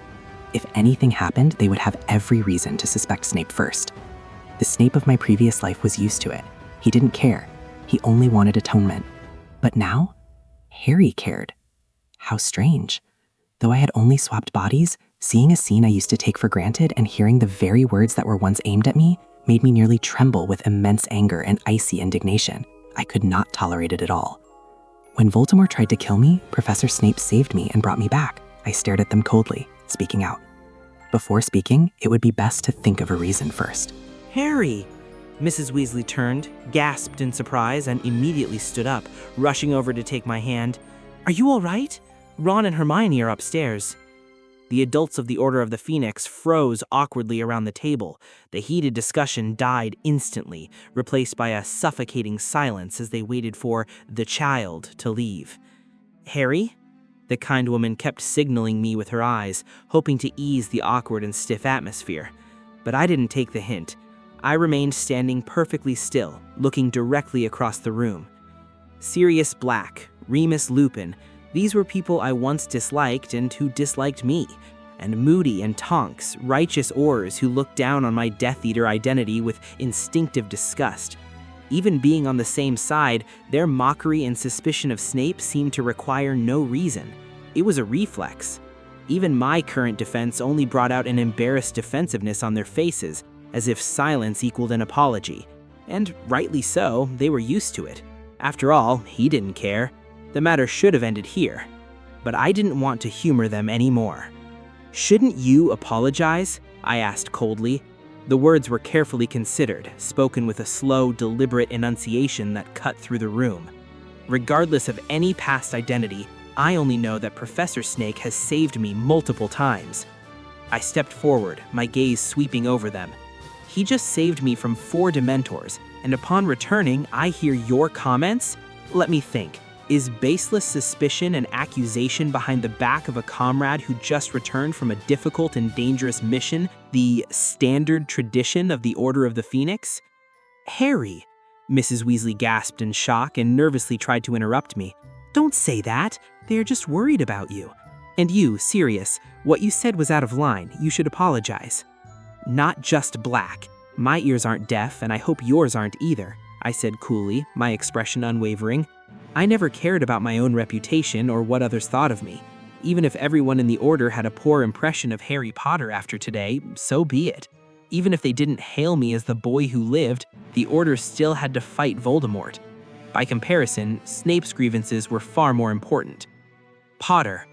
If anything happened, they would have every reason to suspect Snape first. The Snape of my previous life was used to it. He didn't care. He only wanted atonement. But now, Harry cared. How strange. Though I had only swapped bodies, seeing a scene I used to take for granted and hearing the very words that were once aimed at me made me nearly tremble with immense anger and icy indignation. I could not tolerate it at all. When Voldemort tried to kill me, Professor Snape saved me and brought me back. I stared at them coldly, speaking out. Before speaking, it would be best to think of a reason first. Harry! Mrs. Weasley turned, gasped in surprise, and immediately stood up, rushing over to take my hand. Are you all right? Ron and Hermione are upstairs. The adults of the Order of the Phoenix froze awkwardly around the table. The heated discussion died instantly, replaced by a suffocating silence as they waited for the child to leave. Harry? The kind woman kept signaling me with her eyes, hoping to ease the awkward and stiff atmosphere. But I didn't take the hint. I remained standing perfectly still, looking directly across the room. Sirius Black, Remus Lupin, these were people I once disliked and who disliked me. And Moody and Tonks, righteous Aurors who looked down on my Death Eater identity with instinctive disgust. Even being on the same side, their mockery and suspicion of Snape seemed to require no reason. It was a reflex. Even my current defense only brought out an embarrassed defensiveness on their faces, as if silence equaled an apology. And rightly so, they were used to it. After all, he didn't care. The matter should have ended here. But I didn't want to humor them anymore. "Shouldn't you apologize?" I asked coldly. The words were carefully considered, spoken with a slow, deliberate enunciation that cut through the room. Regardless of any past identity, I only know that Professor Snake has saved me multiple times. I stepped forward, my gaze sweeping over them. He just saved me from 4 Dementors, and upon returning, I hear your comments? Let me think. Is baseless suspicion and accusation behind the back of a comrade who just returned from a difficult and dangerous mission the standard tradition of the Order of the Phoenix? "Harry," Mrs. Weasley gasped in shock and nervously tried to interrupt me. "Don't say that. They're just worried about you. And you, Sirius, what you said was out of line. You should apologize." "Not just black. My ears aren't deaf, and I hope yours aren't either," I said coolly, my expression unwavering. I never cared about my own reputation or what others thought of me. Even if everyone in the Order had a poor impression of Harry Potter after today, so be it. Even if they didn't hail me as the boy who lived, the Order still had to fight Voldemort. By comparison, Snape's grievances were far more important. "Potter."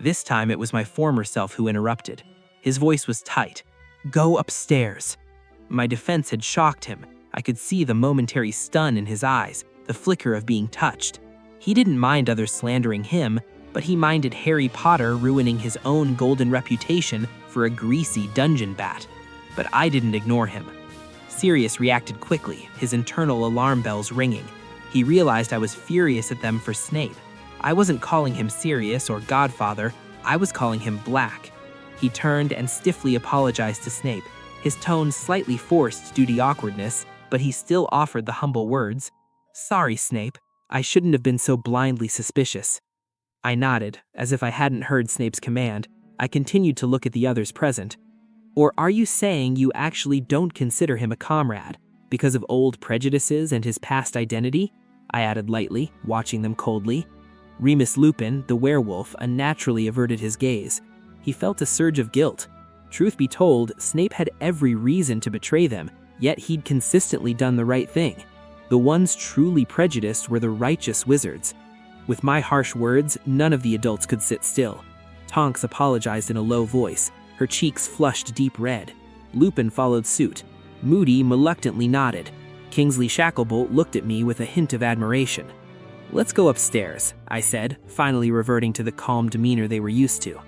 This time it was my former self who interrupted. His voice was tight. "Go upstairs." My defense had shocked him. I could see the momentary stun in his eyes, the flicker of being touched. He didn't mind others slandering him, but he minded Harry Potter ruining his own golden reputation for a greasy dungeon bat. But I didn't ignore him. Sirius reacted quickly, his internal alarm bells ringing. He realized I was furious at them for Snape. I wasn't calling him Sirius or Godfather, I was calling him Black. He turned and stiffly apologized to Snape, his tone slightly forced due to awkwardness, but he still offered the humble words, "Sorry, Snape. I shouldn't have been so blindly suspicious." I nodded, as if I hadn't heard Snape's command. I continued to look at the others present. "Or are you saying you actually don't consider him a comrade, because of old prejudices and his past identity?" I added lightly, watching them coldly. Remus Lupin, the werewolf, unnaturally averted his gaze. He felt a surge of guilt. Truth be told, Snape had every reason to betray them, yet he'd consistently done the right thing. The ones truly prejudiced were the righteous wizards. With my harsh words, none of the adults could sit still. Tonks apologized in a low voice, her cheeks flushed deep red. Lupin followed suit. Moody reluctantly nodded. Kingsley Shacklebolt looked at me with a hint of admiration. "Let's go upstairs," I said, finally reverting to the calm demeanor they were used to.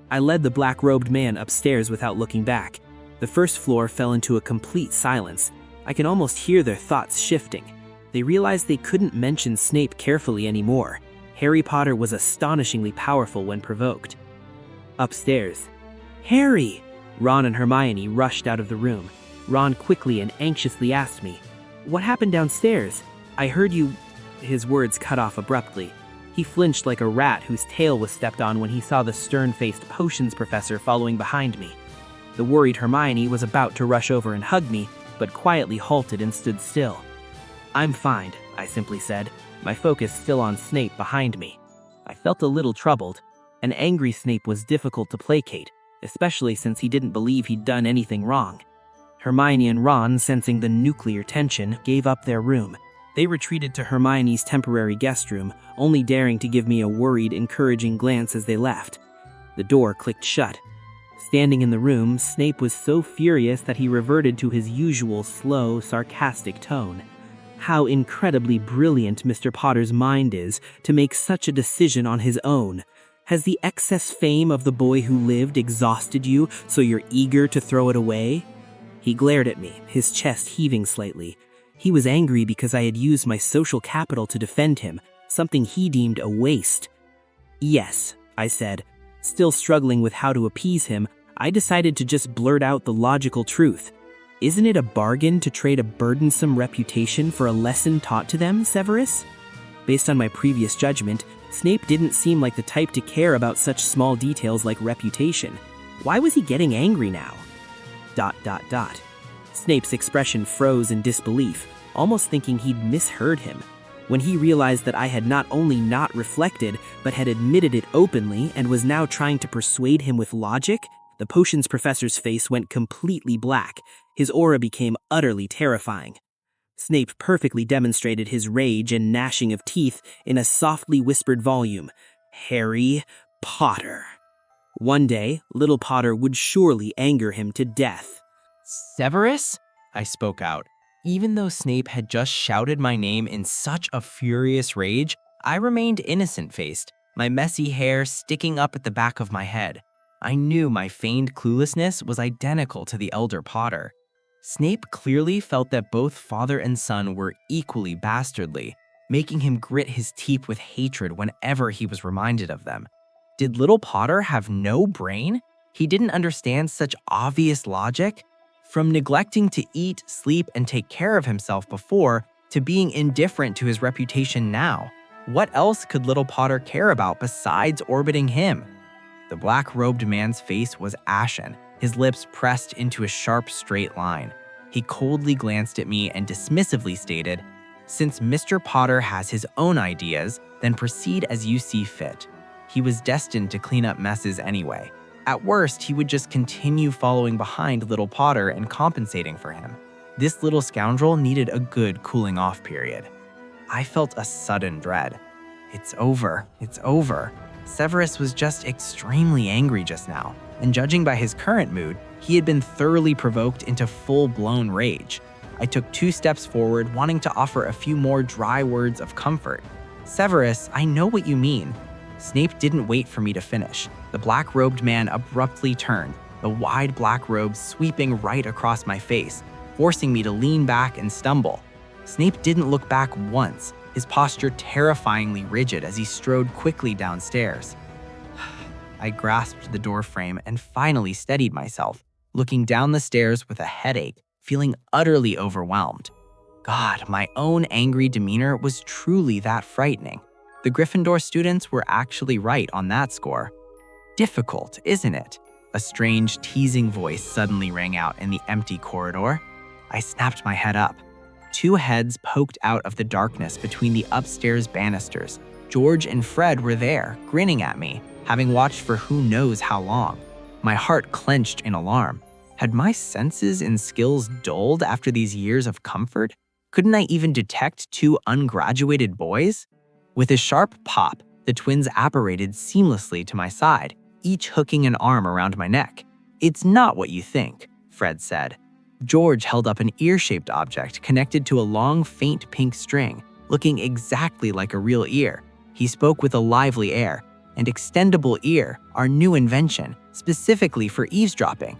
I led the black-robed man upstairs without looking back. The first floor fell into a complete silence. I can almost hear their thoughts shifting. They realized they couldn't mention Snape carefully anymore. Harry Potter was astonishingly powerful when provoked. Upstairs. "Harry!" Ron and Hermione rushed out of the room. Ron quickly and anxiously asked me, "What happened downstairs? I heard you—" His words cut off abruptly. He flinched like a rat whose tail was stepped on when he saw the stern-faced potions professor following behind me. The worried Hermione was about to rush over and hug me, but quietly halted and stood still. "I'm fine," I simply said, my focus still on Snape behind me. I felt a little troubled. An angry Snape was difficult to placate, especially since he didn't believe he'd done anything wrong. Hermione and Ron, sensing the nuclear tension, gave up their room. They retreated to Hermione's temporary guest room, only daring to give me a worried, encouraging glance as they left. The door clicked shut. Standing in the room, Snape was so furious that he reverted to his usual slow, sarcastic tone. How incredibly brilliant Mr. Potter's mind is to make such a decision on his own. Has the excess fame of the boy who lived exhausted you, so you're eager to throw it away? He glared at me, his chest heaving slightly. He was angry because I had used my social capital to defend him, something he deemed a waste. "Yes," I said. Still struggling with how to appease him, I decided to just blurt out the logical truth. "Isn't it a bargain to trade a burdensome reputation for a lesson taught to them, Severus?" Based on my previous judgment, Snape didn't seem like the type to care about such small details like reputation. Why was he getting angry now? ... Snape's expression froze in disbelief, almost thinking he'd misheard him. When he realized that I had not only not reflected, but had admitted it openly and was now trying to persuade him with logic, the potions professor's face went completely black. His aura became utterly terrifying. Snape perfectly demonstrated his rage and gnashing of teeth in a softly whispered volume. Harry Potter. One day, little Potter would surely anger him to death. Severus? I spoke out. Even though Snape had just shouted my name in such a furious rage, I remained innocent-faced, my messy hair sticking up at the back of my head. I knew my feigned cluelessness was identical to the elder Potter. Snape clearly felt that both father and son were equally bastardly, making him grit his teeth with hatred whenever he was reminded of them. Did little Potter have no brain? He didn't understand such obvious logic? From neglecting to eat, sleep, and take care of himself before, to being indifferent to his reputation now, what else could little Potter care about besides orbiting him? The black-robed man's face was ashen, his lips pressed into a sharp, straight line. He coldly glanced at me and dismissively stated, "Since Mr. Potter has his own ideas, then proceed as you see fit." He was destined to clean up messes anyway. At worst, he would just continue following behind little Potter and compensating for him. This little scoundrel needed a good cooling-off period. I felt a sudden dread. It's over. It's over. Severus was just extremely angry just now, and judging by his current mood, he had been thoroughly provoked into full-blown rage. I took 2 steps forward, wanting to offer a few more dry words of comfort. "Severus, I know what you mean." Snape didn't wait for me to finish. The black-robed man abruptly turned, the wide black robes sweeping right across my face, forcing me to lean back and stumble. Snape didn't look back once, his posture terrifyingly rigid as he strode quickly downstairs. I grasped the doorframe and finally steadied myself, looking down the stairs with a headache, feeling utterly overwhelmed. God, my own angry demeanor was truly that frightening. The Gryffindor students were actually right on that score. Difficult, isn't it? A strange, teasing voice suddenly rang out in the empty corridor. I snapped my head up. 2 heads poked out of the darkness between the upstairs banisters. George and Fred were there, grinning at me, having watched for who knows how long. My heart clenched in alarm. Had my senses and skills dulled after these years of comfort? Couldn't I even detect 2 ungraduated boys? With a sharp pop, the twins apparated seamlessly to my side, each hooking an arm around my neck. "It's not what you think," Fred said. George held up an ear-shaped object connected to a long, faint pink string, looking exactly like a real ear. He spoke with a lively air. "An extendable ear, our new invention, specifically for eavesdropping."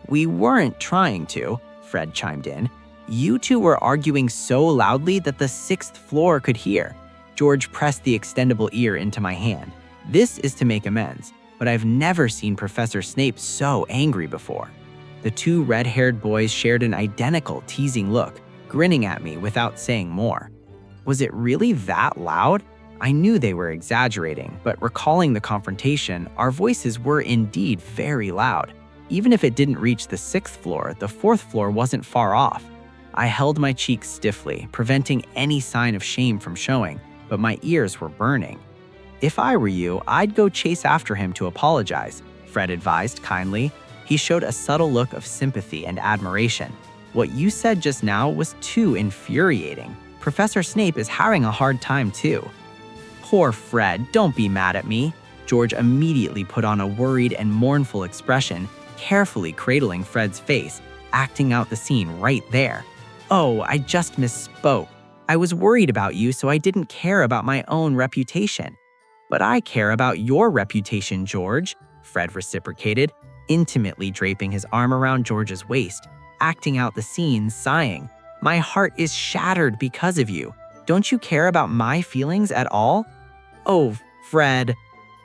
"We weren't trying to," Fred chimed in. "You 2 were arguing so loudly that the 6th floor could hear." George pressed the extendable ear into my hand. "This is to make amends, but I've never seen Professor Snape so angry before." The 2 red-haired boys shared an identical teasing look, grinning at me without saying more. Was it really that loud? I knew they were exaggerating, but recalling the confrontation, our voices were indeed very loud. Even if it didn't reach the 6th floor, the 4th floor wasn't far off. I held my cheeks stiffly, preventing any sign of shame from showing, but my ears were burning. "If I were you, I'd go chase after him to apologize," Fred advised kindly. He showed a subtle look of sympathy and admiration. "What you said just now was too infuriating. Professor Snape is having a hard time too." "Poor Fred, don't be mad at me." George immediately put on a worried and mournful expression, carefully cradling Fred's face, acting out the scene right there. "Oh, I just misspoke. I was worried about you, so I didn't care about my own reputation." "But I care about your reputation, George," Fred reciprocated, intimately draping his arm around George's waist, acting out the scene, sighing. "My heart is shattered because of you. Don't you care about my feelings at all?" "Oh, Fred."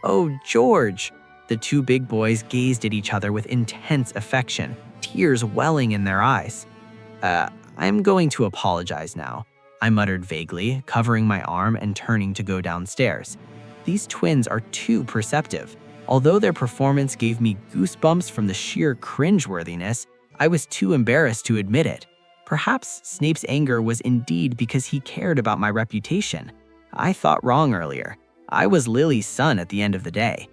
"Oh, George." The 2 big boys gazed at each other with intense affection, tears welling in their eyes. I'm going to apologize now," I muttered vaguely, covering my arm and turning to go downstairs. These twins are too perceptive. Although their performance gave me goosebumps from the sheer cringeworthiness, I was too embarrassed to admit it. Perhaps Snape's anger was indeed because he cared about my reputation. I thought wrong earlier. I was Lily's son at the end of the day.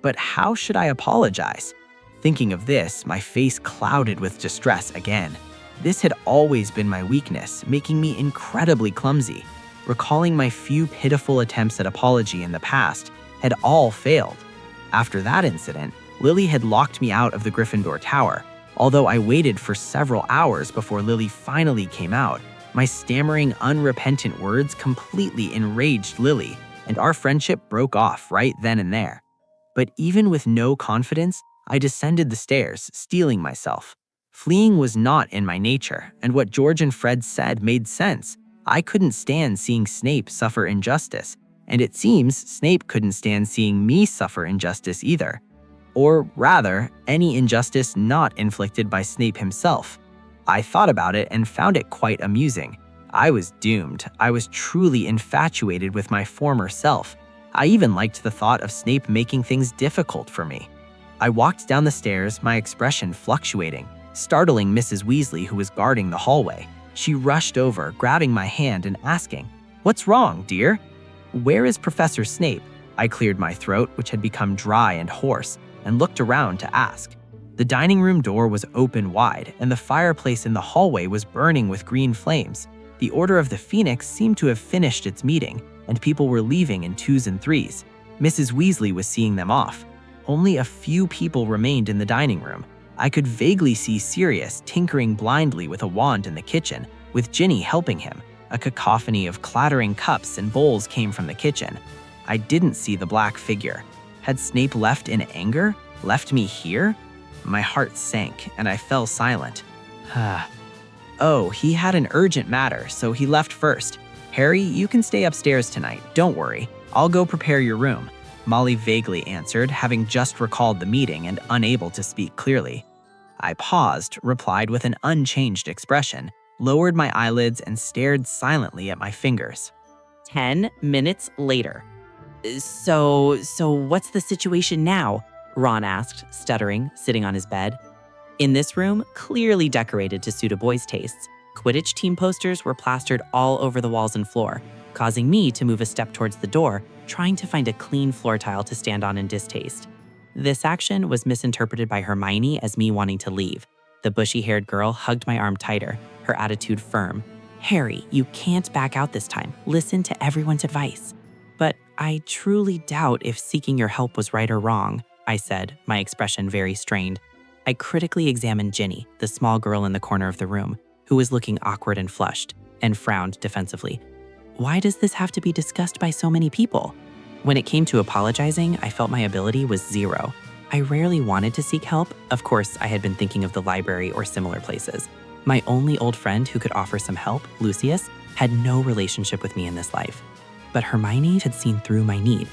But how should I apologize? Thinking of this, my face clouded with distress again. This had always been my weakness, making me incredibly clumsy. Recalling my few pitiful attempts at apology in the past had all failed. After that incident, Lily had locked me out of the Gryffindor Tower. Although I waited for several hours before Lily finally came out, my stammering, unrepentant words completely enraged Lily, and our friendship broke off right then and there. But even with no confidence, I descended the stairs, steeling myself. Fleeing was not in my nature, and what George and Fred said made sense. I couldn't stand seeing Snape suffer injustice, and it seems Snape couldn't stand seeing me suffer injustice either. Or rather, any injustice not inflicted by Snape himself. I thought about it and found it quite amusing. I was doomed. I was truly infatuated with my former self. I even liked the thought of Snape making things difficult for me. I walked down the stairs, my expression fluctuating, startling Mrs. Weasley, who was guarding the hallway. She rushed over, grabbing my hand and asking, "What's wrong, dear?" "Where is Professor Snape?" I cleared my throat, which had become dry and hoarse, and looked around to ask. The dining room door was open wide, and the fireplace in the hallway was burning with green flames. The Order of the Phoenix seemed to have finished its meeting, and people were leaving in twos and threes. Mrs. Weasley was seeing them off. Only a few people remained in the dining room. I could vaguely see Sirius tinkering blindly with a wand in the kitchen, with Ginny helping him. A cacophony of clattering cups and bowls came from the kitchen. I didn't see the black figure. Had Snape left in anger? Left me here? My heart sank, and I fell silent. Oh, he had an urgent matter, so he left first. Harry, you can stay upstairs tonight. Don't worry. I'll go prepare your room. Molly vaguely answered, having just recalled the meeting and unable to speak clearly. I paused, replied with an unchanged expression, lowered my eyelids, and stared silently at my fingers. 10 minutes later. So what's the situation now? Ron asked, stuttering, sitting on his bed. In this room, clearly decorated to suit a boy's tastes, Quidditch team posters were plastered all over the walls and floor, causing me to move a step towards the door, trying to find a clean floor tile to stand on in distaste. This action was misinterpreted by Hermione as me wanting to leave. The bushy-haired girl hugged my arm tighter, her attitude firm. "Harry, you can't back out this time. Listen to everyone's advice." "But I truly doubt if seeking your help was right or wrong," I said, my expression very strained. I critically examined Ginny, the small girl in the corner of the room, who was looking awkward and flushed, and frowned defensively. Why does this have to be discussed by so many people? When it came to apologizing, I felt my ability was zero. I rarely wanted to seek help. Of course, I had been thinking of the library or similar places. My only old friend who could offer some help, Lucius, had no relationship with me in this life. But Hermione had seen through my need.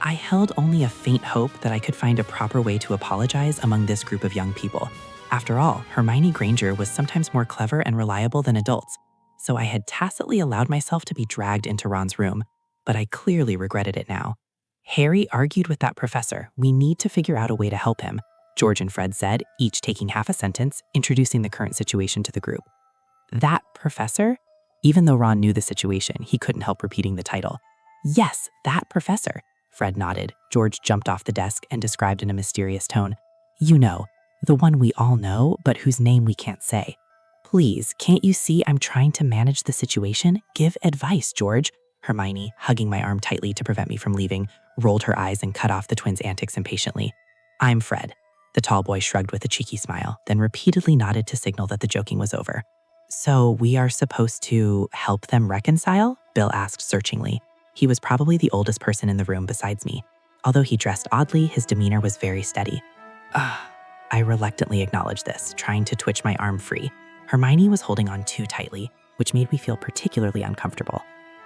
I held only a faint hope that I could find a proper way to apologize among this group of young people. After all, Hermione Granger was sometimes more clever and reliable than adults, so I had tacitly allowed myself to be dragged into Ron's room, but I clearly regretted it now. "Harry argued with that professor. We need to figure out a way to help him," George and Fred said, each taking half a sentence, introducing the current situation to the group. "That professor?" Even though Ron knew the situation, he couldn't help repeating the title. "Yes, that professor." Fred nodded. George jumped off the desk and described in a mysterious tone. "You know, the one we all know, but whose name we can't say. Please, can't you see I'm trying to manage the situation? Give advice, George." Hermione, hugging my arm tightly to prevent me from leaving, rolled her eyes and cut off the twins' antics impatiently. "I'm Fred." The tall boy shrugged with a cheeky smile, then repeatedly nodded to signal that the joking was over. "So we are supposed to help them reconcile?" Bill asked searchingly. He was probably the oldest person in the room besides me. Although he dressed oddly, his demeanor was very steady. I reluctantly acknowledged this, trying to twitch my arm free. Hermione was holding on too tightly, which made me feel particularly uncomfortable.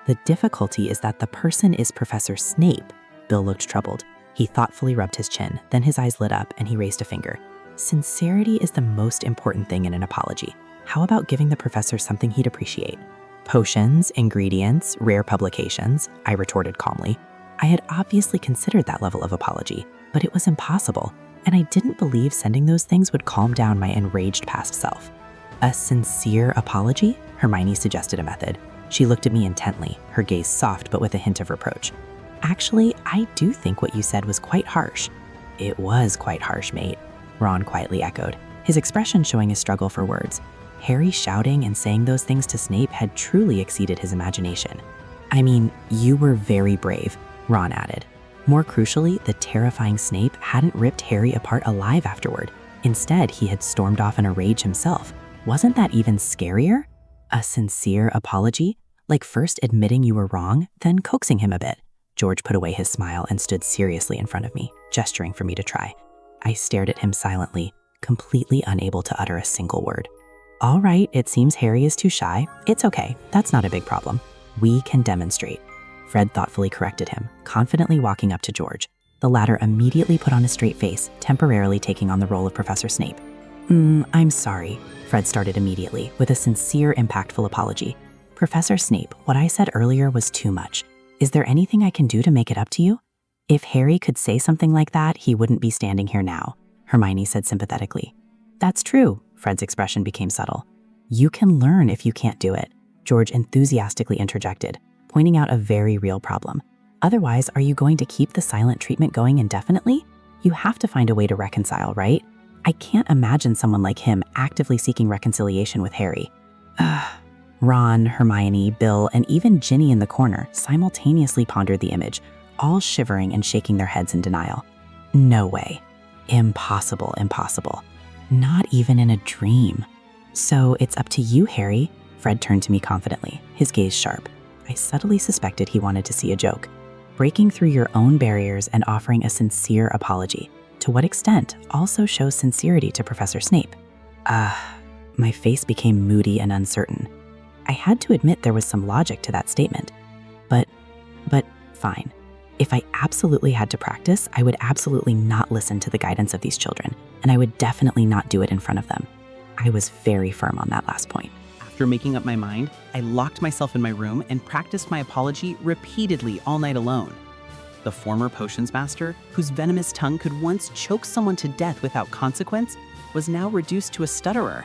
"The difficulty is that the person is Professor Snape." Bill looked troubled. He thoughtfully rubbed his chin, then his eyes lit up and he raised a finger. "Sincerity is the most important thing in an apology. How about giving the professor something he'd appreciate?" "Potions, ingredients, rare publications," I retorted calmly. I had obviously considered that level of apology, but it was impossible, and I didn't believe sending those things would calm down my enraged past self. "A sincere apology?" Hermione suggested a method. She looked at me intently, her gaze soft but with a hint of reproach. "Actually, I do think what you said was quite harsh." "It was quite harsh, mate," Ron quietly echoed, his expression showing a struggle for words. Harry shouting and saying those things to Snape had truly exceeded his imagination. I mean, you were very brave, Ron added. More crucially, the terrifying Snape hadn't ripped Harry apart alive afterward. Instead, he had stormed off in a rage himself. Wasn't that even scarier? A sincere apology? Like first admitting you were wrong, then coaxing him a bit. George put away his smile and stood seriously in front of me, gesturing for me to try. I stared at him silently, completely unable to utter a single word. All right, it seems Harry is too shy. It's okay, that's not a big problem. We can demonstrate. Fred thoughtfully corrected him, confidently walking up to George. The latter immediately put on a straight face, temporarily taking on the role of Professor Snape. I'm sorry, Fred started immediately, with a sincere, impactful apology. Professor Snape, what I said earlier was too much. Is there anything I can do to make it up to you? If Harry could say something like that, he wouldn't be standing here now, Hermione said sympathetically. That's true, Fred's expression became subtle. You can learn if you can't do it, George enthusiastically interjected, pointing out a very real problem. Otherwise, are you going to keep the silent treatment going indefinitely? You have to find a way to reconcile, right? I can't imagine someone like him actively seeking reconciliation with Harry. Ron, Hermione, Bill, and even Ginny in the corner simultaneously pondered the image, all shivering and shaking their heads in denial. No way. Impossible, impossible. Not even in a dream. So it's up to you, Harry. Fred turned to me confidently, his gaze sharp. I subtly suspected he wanted to see a joke. Breaking through your own barriers and offering a sincere apology. To what extent also shows sincerity to Professor Snape. My face became moody and uncertain. I had to admit there was some logic to that statement. But fine. If I absolutely had to practice, I would absolutely not listen to the guidance of these children, and I would definitely not do it in front of them. I was very firm on that last point. After making up my mind, I locked myself in my room and practiced my apology repeatedly all night alone. The former potions master, whose venomous tongue could once choke someone to death without consequence, was now reduced to a stutterer.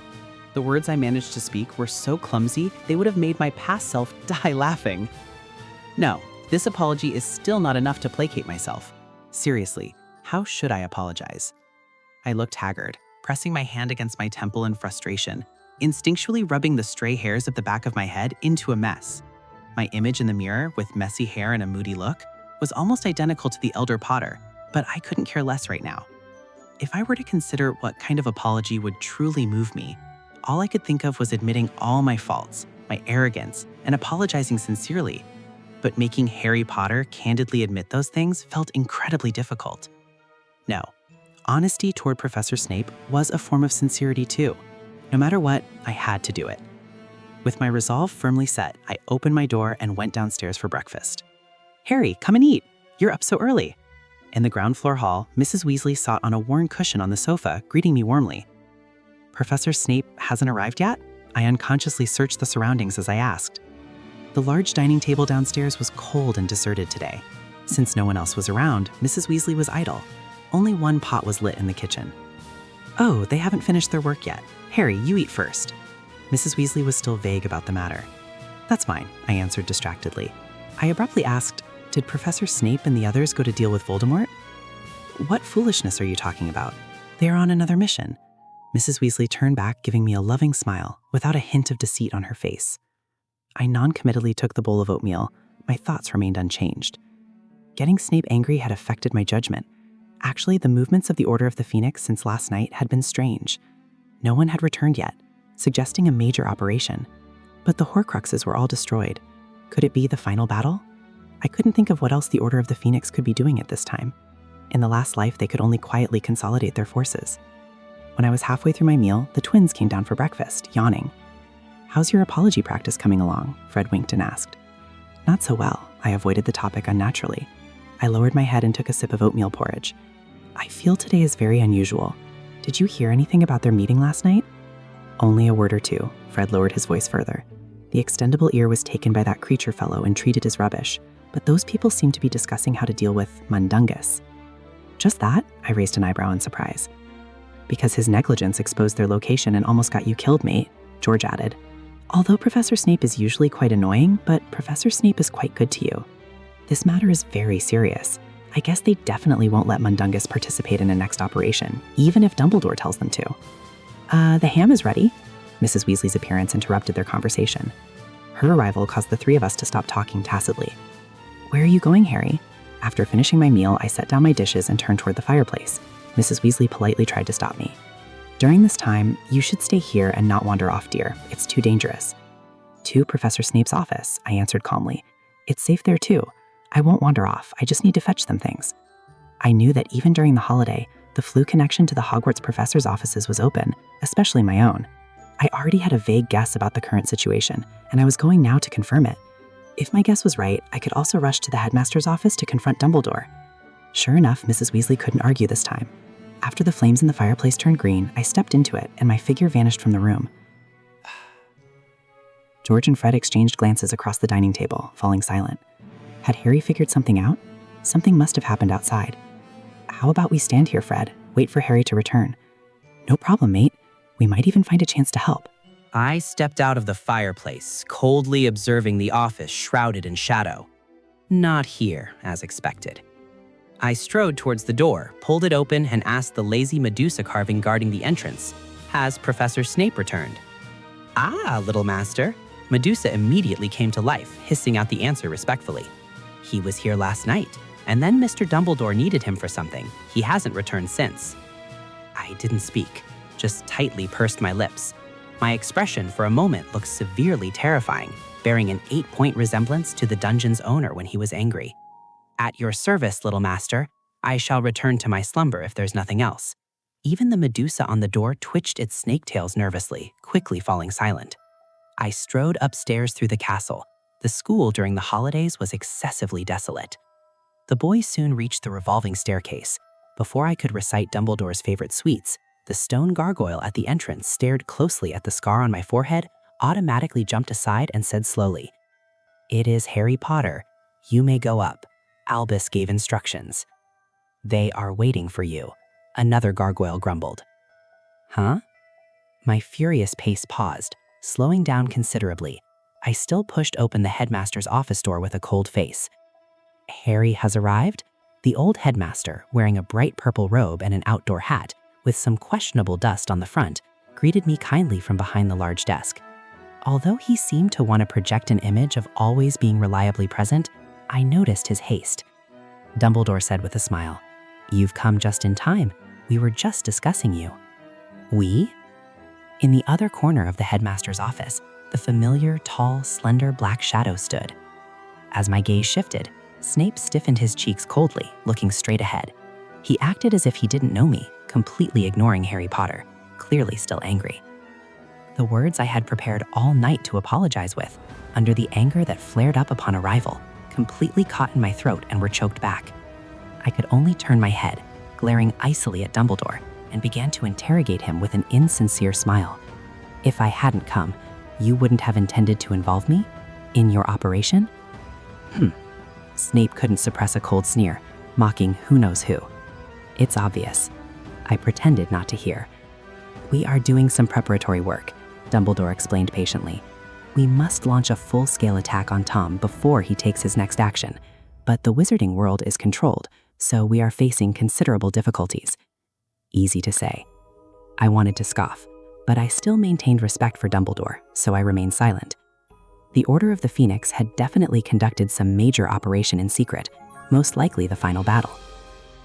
The words I managed to speak were so clumsy, they would have made my past self die laughing. No, this apology is still not enough to placate myself. Seriously, how should I apologize? I looked haggard, pressing my hand against my temple in frustration, instinctually rubbing the stray hairs of the back of my head into a mess. My image in the mirror, with messy hair and a moody look, was almost identical to the elder Potter, but I couldn't care less right now. If I were to consider what kind of apology would truly move me, all I could think of was admitting all my faults, my arrogance, and apologizing sincerely. But making Harry Potter candidly admit those things felt incredibly difficult. No, honesty toward Professor Snape was a form of sincerity too. No matter what, I had to do it. With my resolve firmly set, I opened my door and went downstairs for breakfast. Harry, come and eat. You're up so early. In the ground floor hall, Mrs. Weasley sat on a worn cushion on the sofa, greeting me warmly. Professor Snape hasn't arrived yet? I unconsciously searched the surroundings as I asked. The large dining table downstairs was cold and deserted today. Since no one else was around, Mrs. Weasley was idle. Only one pot was lit in the kitchen. Oh, they haven't finished their work yet. Harry, you eat first. Mrs. Weasley was still vague about the matter. That's fine, I answered distractedly. I abruptly asked, did Professor Snape and the others go to deal with Voldemort? What foolishness are you talking about? They are on another mission. Mrs. Weasley turned back, giving me a loving smile, without a hint of deceit on her face. I non-committally took the bowl of oatmeal. My thoughts remained unchanged. Getting Snape angry had affected my judgment. Actually, the movements of the Order of the Phoenix since last night had been strange. No one had returned yet, suggesting a major operation. But the Horcruxes were all destroyed. Could it be the final battle? I couldn't think of what else the Order of the Phoenix could be doing at this time. In the last life, they could only quietly consolidate their forces. When I was halfway through my meal, the twins came down for breakfast, yawning. How's your apology practice coming along? Fred winked and asked. Not so well. I avoided the topic unnaturally. I lowered my head and took a sip of oatmeal porridge. I feel today is very unusual. Did you hear anything about their meeting last night? Only a word or two. Fred lowered his voice further. The extendable ear was taken by that creature fellow and treated as rubbish, but those people seemed to be discussing how to deal with Mundungus. Just that? I raised an eyebrow in surprise. Because his negligence exposed their location and almost got you killed, mate, George added. Although Professor Snape is usually quite annoying, but Professor Snape is quite good to you. This matter is very serious. I guess they definitely won't let Mundungus participate in a next operation, even if Dumbledore tells them to. The ham is ready. Mrs. Weasley's appearance interrupted their conversation. Her arrival caused the three of us to stop talking tacitly. "Where are you going, Harry?" After finishing my meal, I set down my dishes and turned toward the fireplace. Mrs. Weasley politely tried to stop me. "During this time, you should stay here and not wander off, dear. It's too dangerous." "To Professor Snape's office," I answered calmly. "It's safe there too. I won't wander off. I just need to fetch some things." I knew that even during the holiday, the flu connection to the Hogwarts professors' offices was open, especially my own. I already had a vague guess about the current situation, and I was going now to confirm it. If my guess was right, I could also rush to the headmaster's office to confront Dumbledore. Sure enough, Mrs. Weasley couldn't argue this time. After the flames in the fireplace turned green, I stepped into it, and my figure vanished from the room. George and Fred exchanged glances across the dining table, falling silent. Had Harry figured something out? Something must have happened outside. "How about we stand here, Fred? Wait for Harry to return." "No problem, mate. We might even find a chance to help." I stepped out of the fireplace, coldly observing the office shrouded in shadow. Not here, as expected. I strode towards the door, pulled it open, and asked the lazy Medusa carving guarding the entrance, "Has Professor Snape returned?" "Ah, little master." Medusa immediately came to life, hissing out the answer respectfully. "He was here last night, and then Mr. Dumbledore needed him for something. He hasn't returned since." I didn't speak, just tightly pursed my lips. My expression for a moment looked severely terrifying, bearing an 8-point resemblance to the dungeon's owner when he was angry. "At your service, little master. I shall return to my slumber if there's nothing else." Even the Medusa on the door twitched its snake tails nervously, quickly falling silent. I strode upstairs through the castle. The school during the holidays was excessively desolate. The boys soon reached the revolving staircase. Before I could recite Dumbledore's favorite sweets, the stone gargoyle at the entrance stared closely at the scar on my forehead, automatically jumped aside and said slowly, "It is Harry Potter. You may go up. Albus gave instructions." "They are waiting for you," another gargoyle grumbled. "Huh?" My furious pace paused, slowing down considerably. I still pushed open the headmaster's office door with a cold face. "Harry has arrived?" The old headmaster, wearing a bright purple robe and an outdoor hat, with some questionable dust on the front, greeted me kindly from behind the large desk. Although he seemed to want to project an image of always being reliably present, I noticed his haste. Dumbledore said with a smile, "You've come just in time. We were just discussing you." "We?" In the other corner of the headmaster's office, the familiar, tall, slender black shadow stood. As my gaze shifted, Snape stiffened his cheeks coldly, looking straight ahead. He acted as if he didn't know me, completely ignoring Harry Potter, clearly still angry. The words I had prepared all night to apologize with, under the anger that flared up upon arrival, completely caught in my throat and were choked back. I could only turn my head, glaring icily at Dumbledore, and began to interrogate him with an insincere smile. "If I hadn't come, you wouldn't have intended to involve me? In your operation?" Snape couldn't suppress a cold sneer, mocking who knows who. "It's obvious." I pretended not to hear. "We are doing some preparatory work," Dumbledore explained patiently. "We must launch a full-scale attack on Tom before he takes his next action, but the wizarding world is controlled, so we are facing considerable difficulties." Easy to say. I wanted to scoff, but I still maintained respect for Dumbledore, so I remained silent. The Order of the Phoenix had definitely conducted some major operation in secret, most likely the final battle.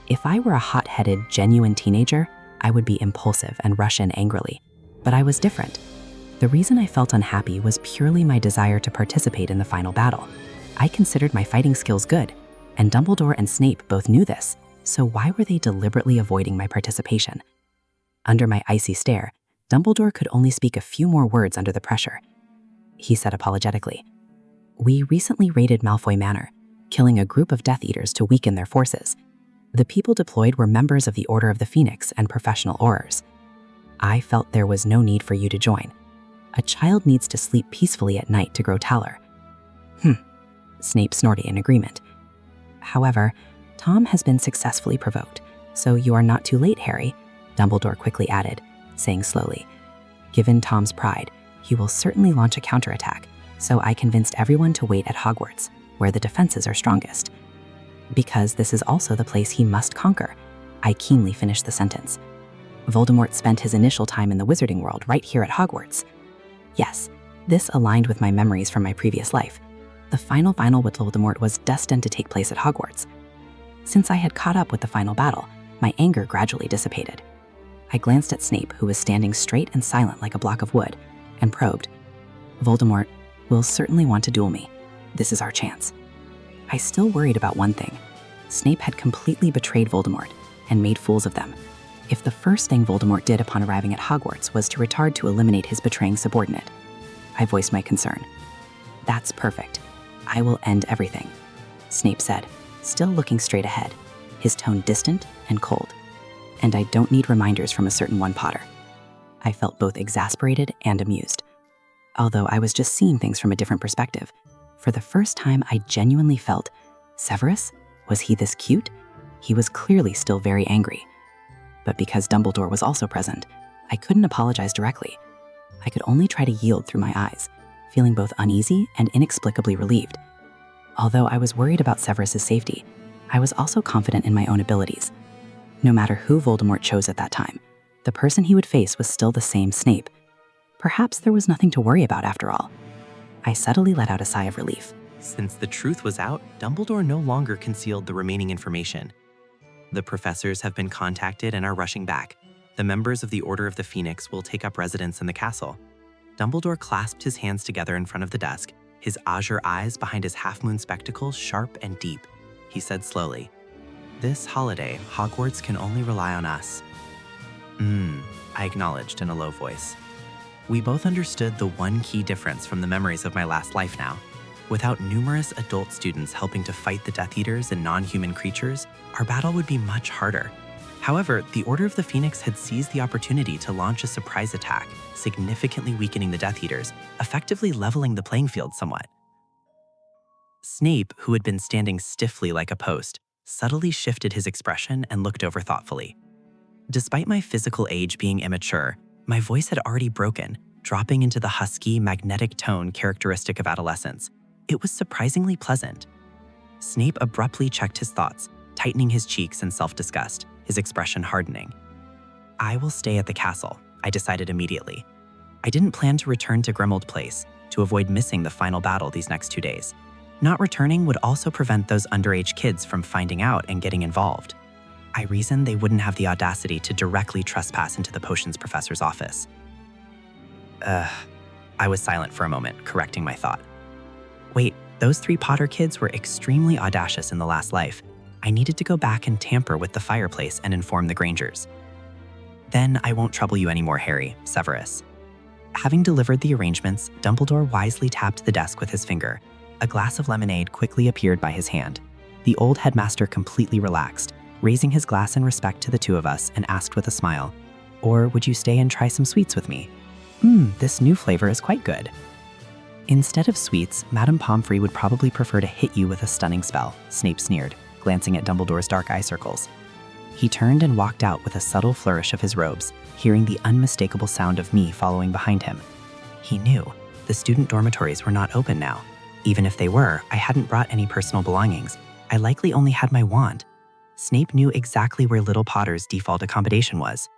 If I were a hot-headed, genuine teenager, I would be impulsive and rush in angrily. But I was different. The reason I felt unhappy was purely my desire to participate in the final battle. I considered my fighting skills good, and Dumbledore and Snape both knew this, so why were they deliberately avoiding my participation? Under my icy stare, Dumbledore could only speak a few more words under the pressure. He said apologetically, "We recently raided Malfoy Manor, killing a group of Death Eaters to weaken their forces. The people deployed were members of the Order of the Phoenix and professional Aurors. I felt there was no need for you to join. A child needs to sleep peacefully at night to grow taller." Snape snorted in agreement. "However, Tom has been successfully provoked, so you are not too late, Harry," Dumbledore quickly added, saying slowly, "Given Tom's pride, he will certainly launch a counterattack, so I convinced everyone to wait at Hogwarts, where the defenses are strongest. Because this is also the place he must conquer." I keenly finished the sentence. "Voldemort spent his initial time in the wizarding world right here at Hogwarts. Yes, this aligned with my memories from my previous life. The final with Voldemort was destined to take place at Hogwarts. Since I had caught up with the final battle, my anger gradually dissipated. I glanced at Snape, who was standing straight and silent like a block of wood, and probed. Voldemort will certainly want to duel me. This is our chance. I still worried about one thing. Snape had completely betrayed Voldemort and made fools of them. If the first thing Voldemort did upon arriving at Hogwarts was to retard to eliminate his betraying subordinate, I voiced my concern. That's perfect. I will end everything, Snape said, still looking straight ahead, his tone distant and cold. And I don't need reminders from a certain one, Potter. I felt both exasperated and amused. Although I was just seeing things from a different perspective, for the first time I genuinely felt, Severus? Was he this cute? He was clearly still very angry. But because Dumbledore was also present, I couldn't apologize directly. I could only try to yield through my eyes, feeling both uneasy and inexplicably relieved. Although I was worried about Severus's safety, I was also confident in my own abilities. No matter who Voldemort chose at that time, the person he would face was still the same Snape. Perhaps there was nothing to worry about after all. I subtly let out a sigh of relief. Since the truth was out, Dumbledore no longer concealed the remaining information. The professors have been contacted and are rushing back. The members of the Order of the Phoenix will take up residence in the castle. Dumbledore clasped his hands together in front of the desk, his azure eyes behind his half-moon spectacles sharp and deep. He said slowly, "This holiday, Hogwarts can only rely on us." I acknowledged in a low voice. We both understood the one key difference from the memories of my last life now. Without numerous adult students helping to fight the Death Eaters and non-human creatures, our battle would be much harder. However, the Order of the Phoenix had seized the opportunity to launch a surprise attack, significantly weakening the Death Eaters, effectively leveling the playing field somewhat. Snape, who had been standing stiffly like a post, subtly shifted his expression and looked over thoughtfully. Despite my physical age being immature, my voice had already broken, dropping into the husky, magnetic tone characteristic of adolescence. It was surprisingly pleasant. Snape abruptly checked his thoughts, tightening his cheeks in self-disgust, his expression hardening. I will stay at the castle, I decided immediately. I didn't plan to return to Grimmauld Place to avoid missing the final battle these next 2 days. Not returning would also prevent those underage kids from finding out and getting involved. I reasoned they wouldn't have the audacity to directly trespass into the potions professor's office. I was silent for a moment, correcting my thought. Wait, those 3 Potter kids were extremely audacious in the last life. I needed to go back and tamper with the fireplace and inform the Grangers. Then I won't trouble you anymore, Harry, Severus. Having delivered the arrangements, Dumbledore wisely tapped the desk with his finger. A glass of lemonade quickly appeared by his hand. The old headmaster completely relaxed, raising his glass in respect to the 2 of us and asked with a smile, "Or would you stay and try some sweets with me? This new flavor is quite good." Instead of sweets, Madame Pomfrey would probably prefer to hit you with a stunning spell, Snape sneered, glancing at Dumbledore's dark eye circles. He turned and walked out with a subtle flourish of his robes, hearing the unmistakable sound of me following behind him. He knew the student dormitories were not open now. Even if they were, I hadn't brought any personal belongings. I likely only had my wand. Snape knew exactly where little Potter's default accommodation was.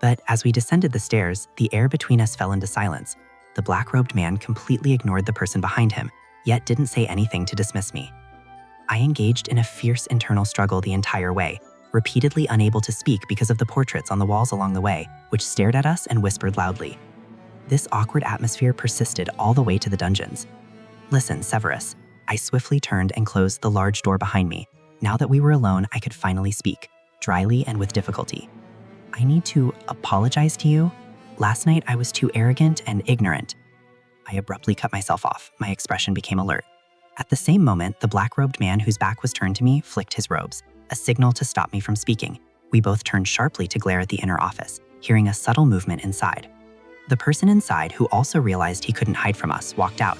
But as we descended the stairs, the air between us fell into silence. The black-robed man completely ignored the person behind him, yet didn't say anything to dismiss me. I engaged in a fierce internal struggle the entire way, repeatedly unable to speak because of the portraits on the walls along the way, which stared at us and whispered loudly. This awkward atmosphere persisted all the way to the dungeons. "Listen, Severus." I swiftly turned and closed the large door behind me. Now that we were alone, I could finally speak, dryly and with difficulty. "I need to apologize to you. Last night I was too arrogant and ignorant." I abruptly cut myself off. My expression became alert. At the same moment, the black-robed man whose back was turned to me flicked his robes, a signal to stop me from speaking. We both turned sharply to glare at the inner office, hearing a subtle movement inside. The person inside, who also realized he couldn't hide from us, walked out.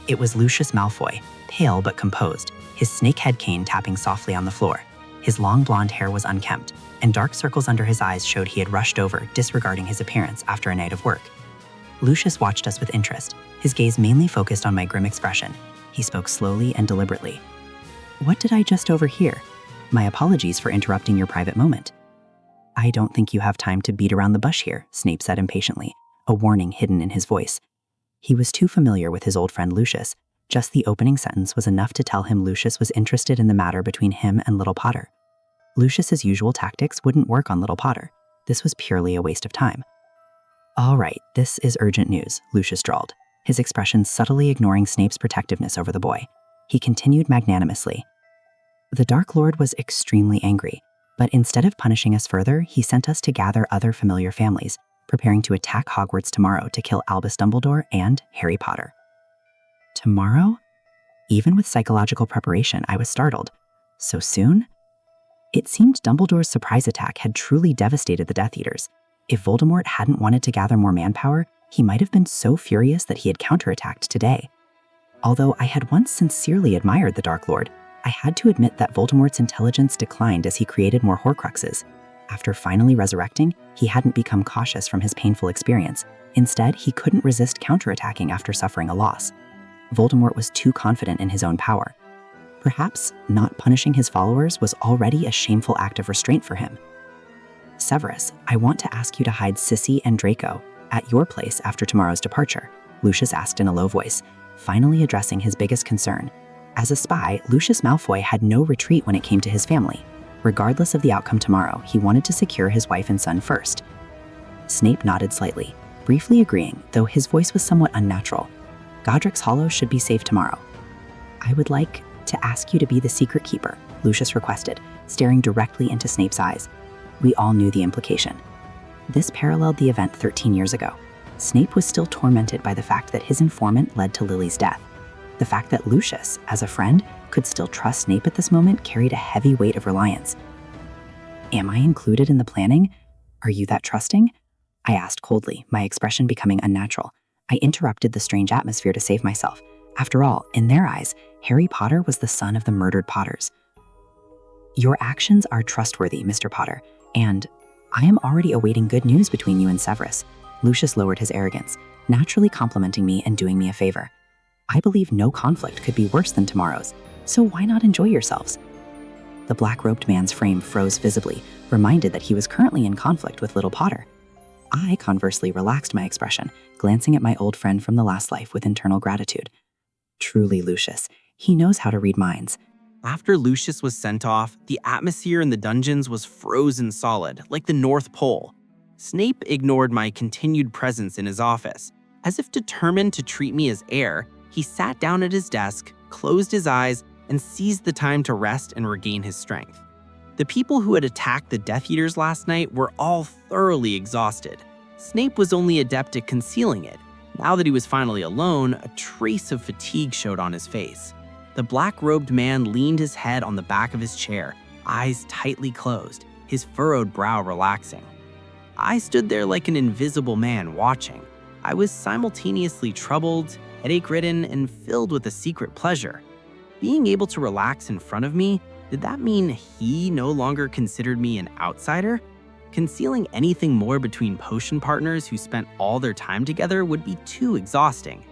It was Lucius Malfoy, pale but composed, his snakehead cane tapping softly on the floor. His long blonde hair was unkempt, and dark circles under his eyes showed he had rushed over, disregarding his appearance after a night of work. Lucius watched us with interest, his gaze mainly focused on my grim expression. He spoke slowly and deliberately. "What did I just overhear? My apologies for interrupting your private moment." "I don't think you have time to beat around the bush here," Snape said impatiently. a warning hidden in his voice. He was too familiar with his old friend Lucius. Just the opening sentence was enough to tell him Lucius was interested in the matter between him and little Potter. Lucius's usual tactics wouldn't work on little Potter. This was purely a waste of time. "All right, this is urgent news," Lucius drawled, his expression subtly ignoring Snape's protectiveness over the boy. He continued magnanimously. "The Dark Lord was extremely angry, but instead of punishing us further, he sent us to gather other familiar families, preparing to attack Hogwarts tomorrow to kill Albus Dumbledore and Harry Potter." Tomorrow? Even with psychological preparation, I was startled. So soon? It seemed Dumbledore's surprise attack had truly devastated the Death Eaters. If Voldemort hadn't wanted to gather more manpower, he might have been so furious that he had counterattacked today. Although I had once sincerely admired the Dark Lord, I had to admit that Voldemort's intelligence declined as he created more Horcruxes. After finally resurrecting, he hadn't become cautious from his painful experience. Instead, he couldn't resist counterattacking after suffering a loss. Voldemort was too confident in his own power. Perhaps not punishing his followers was already a shameful act of restraint for him. "Severus, I want to ask you to hide Sissy and Draco at your place after tomorrow's departure," Lucius asked in a low voice, finally addressing his biggest concern. As a spy, Lucius Malfoy had no retreat when it came to his family. Regardless of the outcome tomorrow, he wanted to secure his wife and son first. Snape nodded slightly, briefly agreeing, though his voice was somewhat unnatural. "Godric's Hollow should be safe tomorrow." "I would like to ask you to be the secret keeper," Lucius requested, staring directly into Snape's eyes. We all knew the implication. This paralleled the event 13 years ago. Snape was still tormented by the fact that his informant led to Lily's death. The fact that Lucius, as a friend, could still trust Snape at this moment carried a heavy weight of reliance. "Am I included in the planning? Are you that trusting?" I asked coldly, my expression becoming unnatural. I interrupted the strange atmosphere to save myself. After all, in their eyes, Harry Potter was the son of the murdered Potters. "Your actions are trustworthy, Mr. Potter, and I am already awaiting good news between you and Severus." Lucius lowered his arrogance, naturally complimenting me and doing me a favor. "I believe no conflict could be worse than tomorrow's, so why not enjoy yourselves?" The black-robed man's frame froze visibly, reminded that he was currently in conflict with little Potter. I conversely relaxed my expression, glancing at my old friend from the last life with internal gratitude. Truly, Lucius, he knows how to read minds. After Lucius was sent off, the atmosphere in the dungeons was frozen solid, like the North Pole. Snape ignored my continued presence in his office. As if determined to treat me as air, he sat down at his desk, closed his eyes, and seized the time to rest and regain his strength. The people who had attacked the Death Eaters last night were all thoroughly exhausted. Snape was only adept at concealing it. Now that he was finally alone, a trace of fatigue showed on his face. The black-robed man leaned his head on the back of his chair, eyes tightly closed, his furrowed brow relaxing. I stood there like an invisible man watching. I was simultaneously troubled, headache-ridden, and filled with a secret pleasure. Being able to relax in front of me, did that mean he no longer considered me an outsider? Concealing anything more between potion partners who spent all their time together would be too exhausting.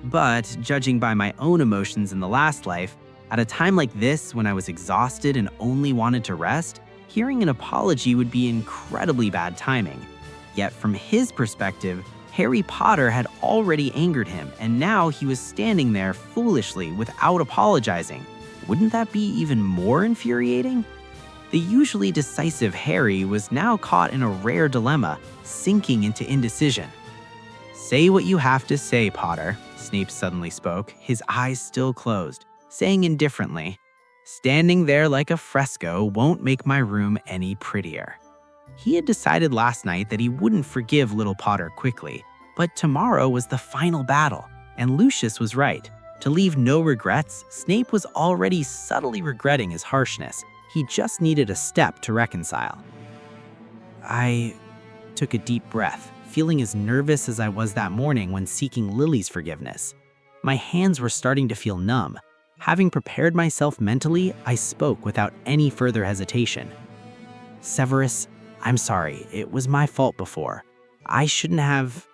But, judging by my own emotions in the last life, at a time like this when I was exhausted and only wanted to rest, hearing an apology would be incredibly bad timing. Yet from his perspective, Harry Potter had already angered him, and now he was standing there foolishly without apologizing. Wouldn't that be even more infuriating? The usually decisive Harry was now caught in a rare dilemma, sinking into indecision. "Say what you have to say, Potter," Snape suddenly spoke, his eyes still closed, saying indifferently, "Standing there like a fresco won't make my room any prettier." He had decided last night that he wouldn't forgive little Potter quickly, but tomorrow was the final battle, and Lucius was right. To leave no regrets, Snape was already subtly regretting his harshness. He just needed a step to reconcile. I took a deep breath, feeling as nervous as I was that morning when seeking Lily's forgiveness. My hands were starting to feel numb. Having prepared myself mentally, I spoke without any further hesitation. "Severus, I'm sorry. It was my fault before. I shouldn't have..."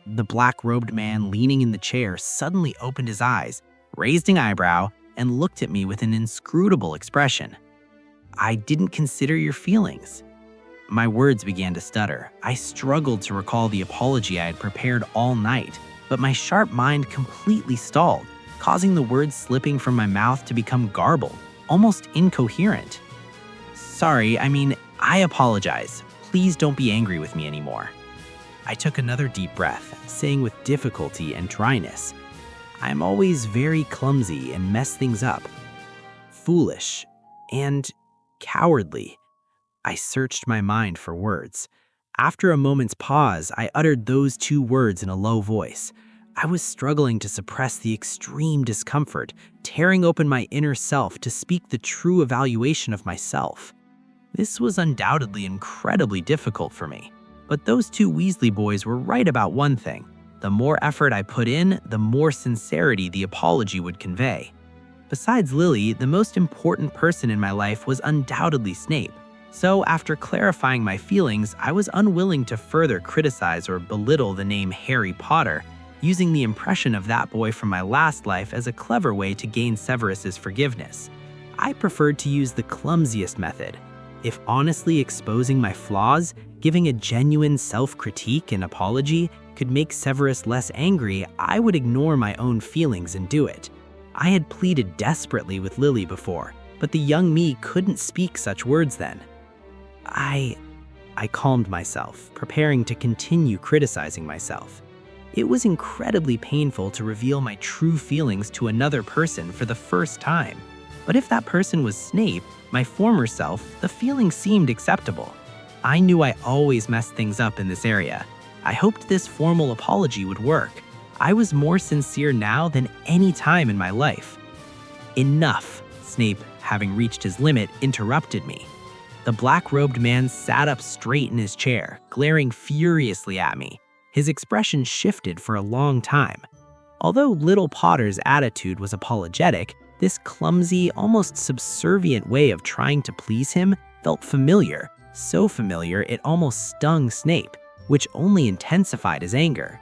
The black-robed man leaning in the chair suddenly opened his eyes, raised an eyebrow, and looked at me with an inscrutable expression. "I didn't consider your feelings." my words began to stutter. I struggled to recall the apology I had prepared all night, but my sharp mind completely stalled, causing the words slipping from my mouth to become garbled, almost incoherent. I apologize. Please don't be angry with me anymore. I took another deep breath, saying with difficulty and dryness, I'm always very clumsy and mess things up. Foolish and cowardly. I searched my mind for words. After a moment's pause, I uttered those two words in a low voice. I was struggling to suppress the extreme discomfort, tearing open my inner self to speak the true evaluation of myself. This was undoubtedly incredibly difficult for me, but those two Weasley boys were right about one thing. The more effort I put in, the more sincerity the apology would convey. Besides Lily, the most important person in my life was undoubtedly Snape. So after clarifying my feelings, I was unwilling to further criticize or belittle the name Harry Potter, using the impression of that boy from my last life as a clever way to gain Severus's forgiveness. I preferred to use the clumsiest method. If honestly exposing my flaws, giving a genuine self-critique and apology could make Severus less angry, I would ignore my own feelings and do it. I had pleaded desperately with Lily before, but the young me couldn't speak such words then. I calmed myself, preparing to continue criticizing myself. It was incredibly painful to reveal my true feelings to another person for the first time. But if that person was Snape, my former self, the feeling seemed acceptable. I knew I always messed things up in this area. I hoped this formal apology would work. I was more sincere now than any time in my life. Enough, Snape, having reached his limit, interrupted me. The black-robed man sat up straight in his chair, glaring furiously at me. His expression shifted for a long time. Although little Potter's attitude was apologetic, this clumsy, almost subservient way of trying to please him felt familiar, so familiar it almost stung Snape, which only intensified his anger.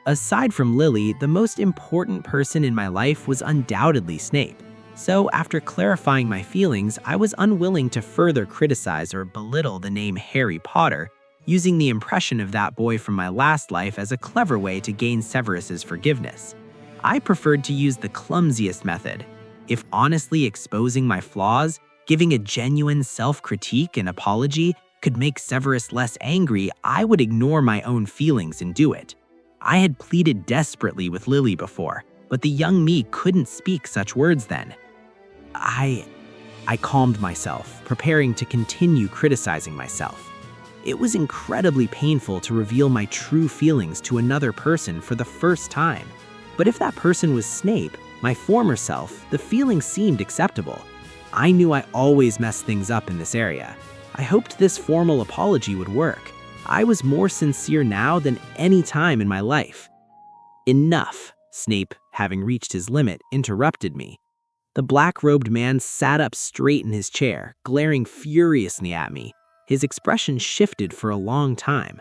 Aside from Lily, the most important person in my life was undoubtedly Snape. So after clarifying my feelings, I was unwilling to further criticize or belittle the name Harry Potter, using the impression of that boy from my last life as a clever way to gain Severus's forgiveness. I preferred to use the clumsiest method. If honestly exposing my flaws, giving a genuine self-critique and apology could make Severus less angry, I would ignore my own feelings and do it. I had pleaded desperately with Lily before, but the young me couldn't speak such words then. I calmed myself, preparing to continue criticizing myself. It was incredibly painful to reveal my true feelings to another person for the first time. But if that person was Snape, my former self, the feeling seemed acceptable. I knew I always messed things up in this area. I hoped this formal apology would work. I was more sincere now than any time in my life. Enough, Snape, having reached his limit, interrupted me. The black-robed man sat up straight in his chair, glaring furiously at me. His expression shifted for a long time.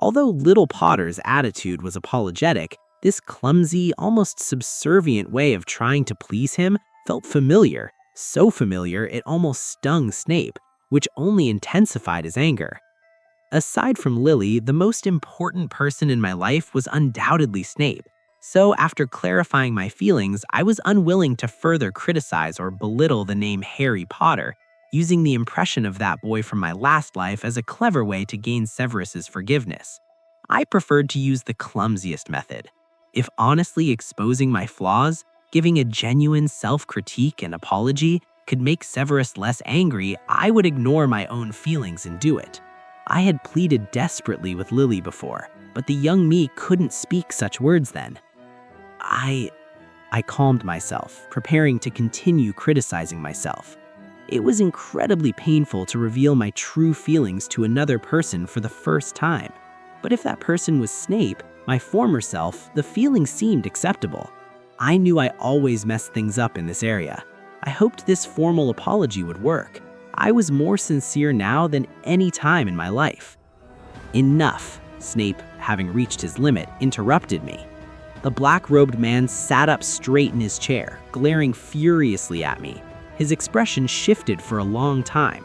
Although little Potter's attitude was apologetic, this clumsy, almost subservient way of trying to please him felt familiar, so familiar it almost stung Snape, which only intensified his anger. Aside from Lily, the most important person in my life was undoubtedly Snape. So after clarifying my feelings, I was unwilling to further criticize or belittle the name Harry Potter, using the impression of that boy from my last life as a clever way to gain Severus's forgiveness. I preferred to use the clumsiest method. If honestly exposing my flaws, giving a genuine self-critique and apology could make Severus less angry, I would ignore my own feelings and do it. I had pleaded desperately with Lily before, but the young me couldn't speak such words then. I calmed myself, preparing to continue criticizing myself. It was incredibly painful to reveal my true feelings to another person for the first time. But if that person was Snape, my former self, the feeling seemed acceptable. I knew I always messed things up in this area. I hoped this formal apology would work. I was more sincere now than any time in my life. Enough, Snape, having reached his limit, interrupted me. The black-robed man sat up straight in his chair, glaring furiously at me. His expression shifted for a long time.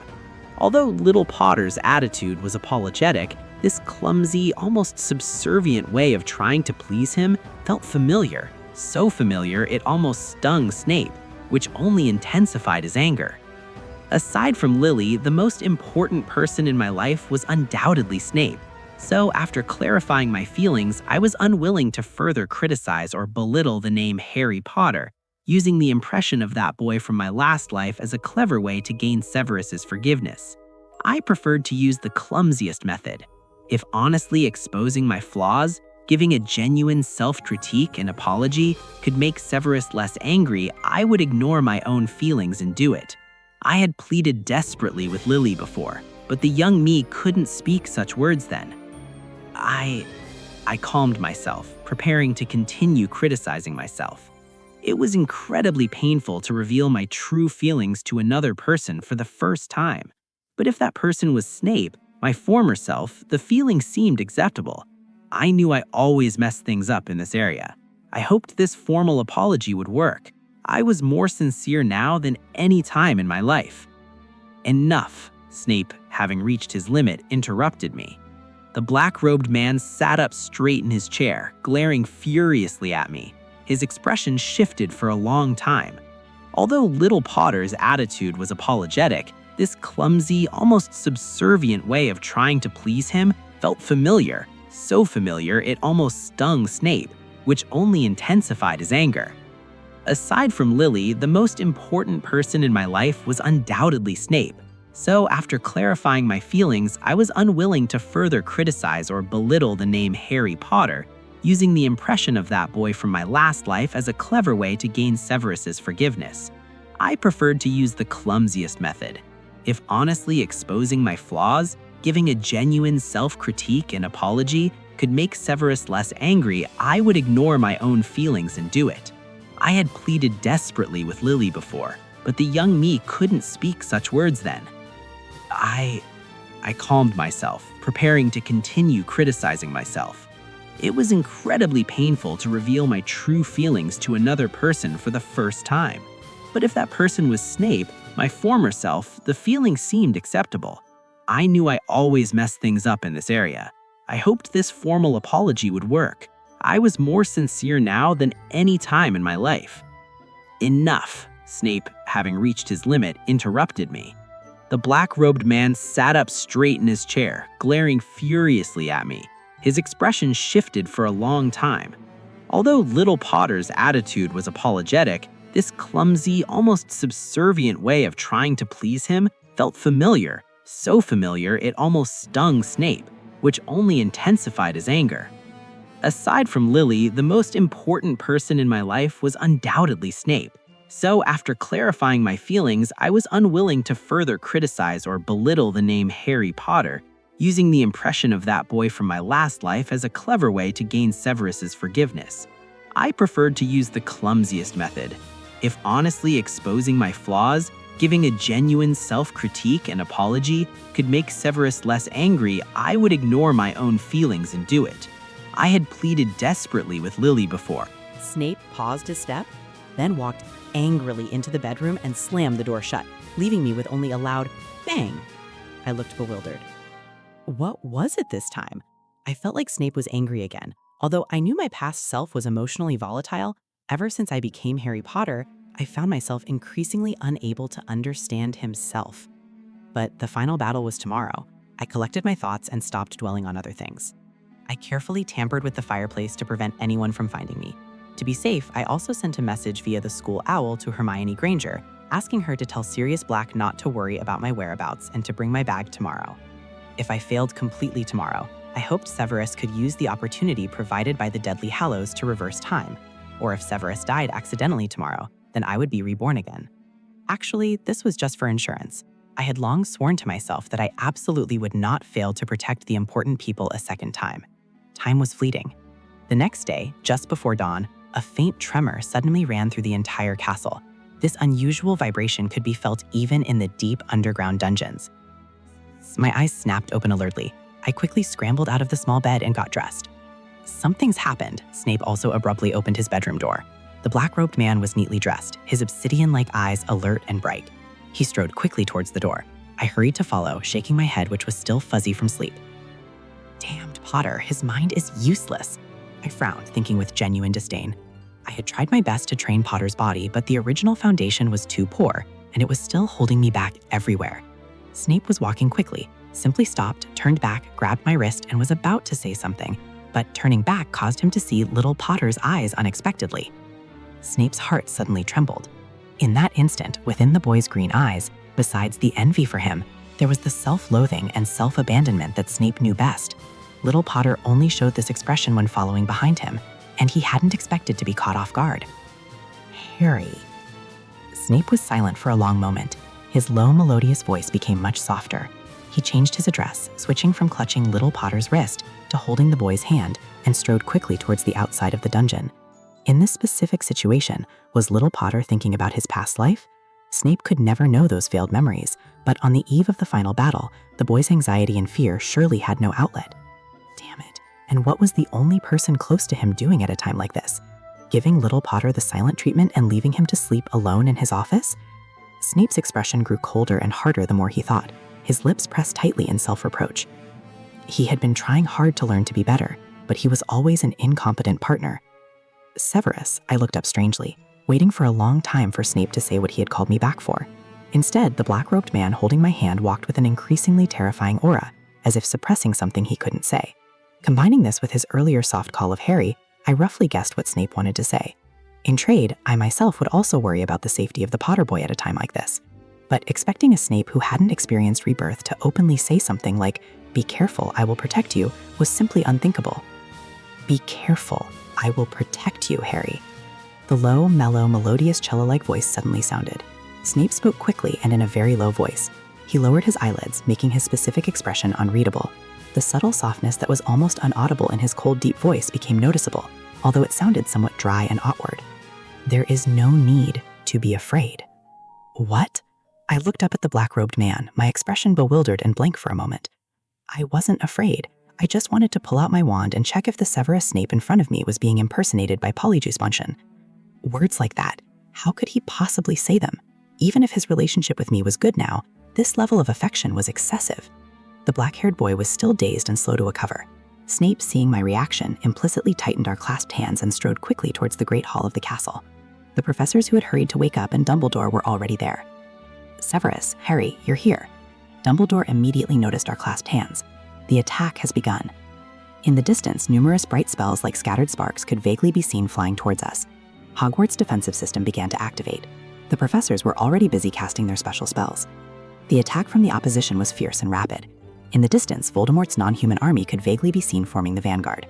Although little Potter's attitude was apologetic, this clumsy, almost subservient way of trying to please him felt familiar, so familiar it almost stung Snape, which only intensified his anger. Aside from Lily, the most important person in my life was undoubtedly Snape. So after clarifying my feelings, I was unwilling to further criticize or belittle the name Harry Potter, using the impression of that boy from my last life as a clever way to gain Severus's forgiveness. I preferred to use the clumsiest method. If honestly exposing my flaws, giving a genuine self-critique and apology could make Severus less angry, I would ignore my own feelings and do it. I had pleaded desperately with Lily before, but the young me couldn't speak such words then. I calmed myself, preparing to continue criticizing myself. It was incredibly painful to reveal my true feelings to another person for the first time. But if that person was Snape, my former self, the feeling seemed acceptable. I knew I always messed things up in this area. I hoped this formal apology would work. I was more sincere now than any time in my life. Enough, Snape, having reached his limit, interrupted me. The black-robed man sat up straight in his chair, glaring furiously at me. His expression shifted for a long time. Although little Potter's attitude was apologetic, this clumsy, almost subservient way of trying to please him felt familiar, so familiar it almost stung Snape, which only intensified his anger. Aside from Lily, the most important person in my life was undoubtedly Snape. So after clarifying my feelings, I was unwilling to further criticize or belittle the name Harry Potter, using the impression of that boy from my last life as a clever way to gain Severus's forgiveness. I preferred to use the clumsiest method. If honestly exposing my flaws, giving a genuine self-critique and apology could make Severus less angry, I would ignore my own feelings and do it. I had pleaded desperately with Lily before, but the young me couldn't speak such words then. I calmed myself, preparing to continue criticizing myself. It was incredibly painful to reveal my true feelings to another person for the first time. But if that person was Snape, my former self, the feeling seemed acceptable. I knew I always messed things up in this area. I hoped this formal apology would work. I was more sincere now than any time in my life. Enough, Snape, having reached his limit, interrupted me. The black-robed man sat up straight in his chair, glaring furiously at me. His expression shifted for a long time. Although little Potter's attitude was apologetic, this clumsy, almost subservient way of trying to please him felt familiar, so familiar it almost stung Snape, which only intensified his anger. Aside from Lily, the most important person in my life was undoubtedly Snape. So after clarifying my feelings, I was unwilling to further criticize or belittle the name Harry Potter, using the impression of that boy from my last life as a clever way to gain Severus's forgiveness. I preferred to use the clumsiest method. If honestly exposing my flaws, giving a genuine self-critique and apology could make Severus less angry, I would ignore my own feelings and do it. I had pleaded desperately with Lily before. Snape paused a step, then walked angrily into the bedroom and slammed the door shut, leaving me with only a loud bang. I looked bewildered. What was it this time? I felt like Snape was angry again. Although I knew my past self was emotionally volatile, ever since I became Harry Potter, I found myself increasingly unable to understand himself. But the final battle was tomorrow. I collected my thoughts and stopped dwelling on other things. I carefully tampered with the fireplace to prevent anyone from finding me. To be safe, I also sent a message via the school owl to Hermione Granger, asking her to tell Sirius Black not to worry about my whereabouts and to bring my bag tomorrow. If I failed completely tomorrow, I hoped Severus could use the opportunity provided by the Deadly Hallows to reverse time. Or if Severus died accidentally tomorrow, then I would be reborn again. Actually, this was just for insurance. I had long sworn to myself that I absolutely would not fail to protect the important people a second time. Time was fleeting. The next day, just before dawn, a faint tremor suddenly ran through the entire castle. This unusual vibration could be felt even in the deep underground dungeons. My eyes snapped open alertly. I quickly scrambled out of the small bed and got dressed. Something's happened. Snape also abruptly opened his bedroom door. The black-robed man was neatly dressed, his obsidian-like eyes alert and bright. He strode quickly towards the door. I hurried to follow, shaking my head, which was still fuzzy from sleep. Damned Potter, his mind is useless. I frowned, thinking with genuine disdain. I had tried my best to train Potter's body, but the original foundation was too poor, and it was still holding me back everywhere. Snape was walking quickly, simply stopped, turned back, grabbed my wrist, and was about to say something, but turning back caused him to see little Potter's eyes unexpectedly. Snape's heart suddenly trembled. In that instant, within the boy's green eyes, besides the envy for him, there was the self-loathing and self-abandonment that Snape knew best. Little Potter only showed this expression when following behind him, and he hadn't expected to be caught off guard. Harry. Snape was silent for a long moment. His low, melodious voice became much softer. He changed his address, switching from clutching little Potter's wrist to holding the boy's hand, and strode quickly towards the outside of the dungeon. In this specific situation, was little Potter thinking about his past life? Snape could never know those failed memories, but on the eve of the final battle, the boy's anxiety and fear surely had no outlet. Damn it. And what was the only person close to him doing at a time like this? Giving little Potter the silent treatment and leaving him to sleep alone in his office? Snape's expression grew colder and harder the more he thought, his lips pressed tightly in self-reproach. He had been trying hard to learn to be better, but he was always an incompetent partner. Severus, I looked up strangely, waiting for a long time for Snape to say what he had called me back for. Instead, the black-robed man holding my hand walked with an increasingly terrifying aura, as if suppressing something he couldn't say. Combining this with his earlier soft call of Harry, I roughly guessed what Snape wanted to say. In trade, I myself would also worry about the safety of the Potter boy at a time like this. But expecting a Snape who hadn't experienced rebirth to openly say something like, "Be careful, I will protect you," was simply unthinkable. Be careful, I will protect you, Harry. The low, mellow, melodious cello-like voice suddenly sounded. Snape spoke quickly and in a very low voice. He lowered his eyelids, making his specific expression unreadable. The subtle softness that was almost inaudible in his cold, deep voice became noticeable, although it sounded somewhat dry and awkward. There is no need to be afraid. What? I looked up at the black-robed man, my expression bewildered and blank for a moment. I wasn't afraid. I just wanted to pull out my wand and check if the Severus Snape in front of me was being impersonated by Polyjuice Bunchen. Words like that, how could he possibly say them? Even if his relationship with me was good now, this level of affection was excessive. The black-haired boy was still dazed and slow to recover. Snape, seeing my reaction, implicitly tightened our clasped hands and strode quickly towards the great hall of the castle. The professors who had hurried to wake up and Dumbledore were already there. Severus, Harry, you're here. Dumbledore immediately noticed our clasped hands. The attack has begun. In the distance, numerous bright spells like scattered sparks could vaguely be seen flying towards us. Hogwarts' defensive system began to activate. The professors were already busy casting their special spells. The attack from the opposition was fierce and rapid. In the distance, Voldemort's non-human army could vaguely be seen forming the vanguard.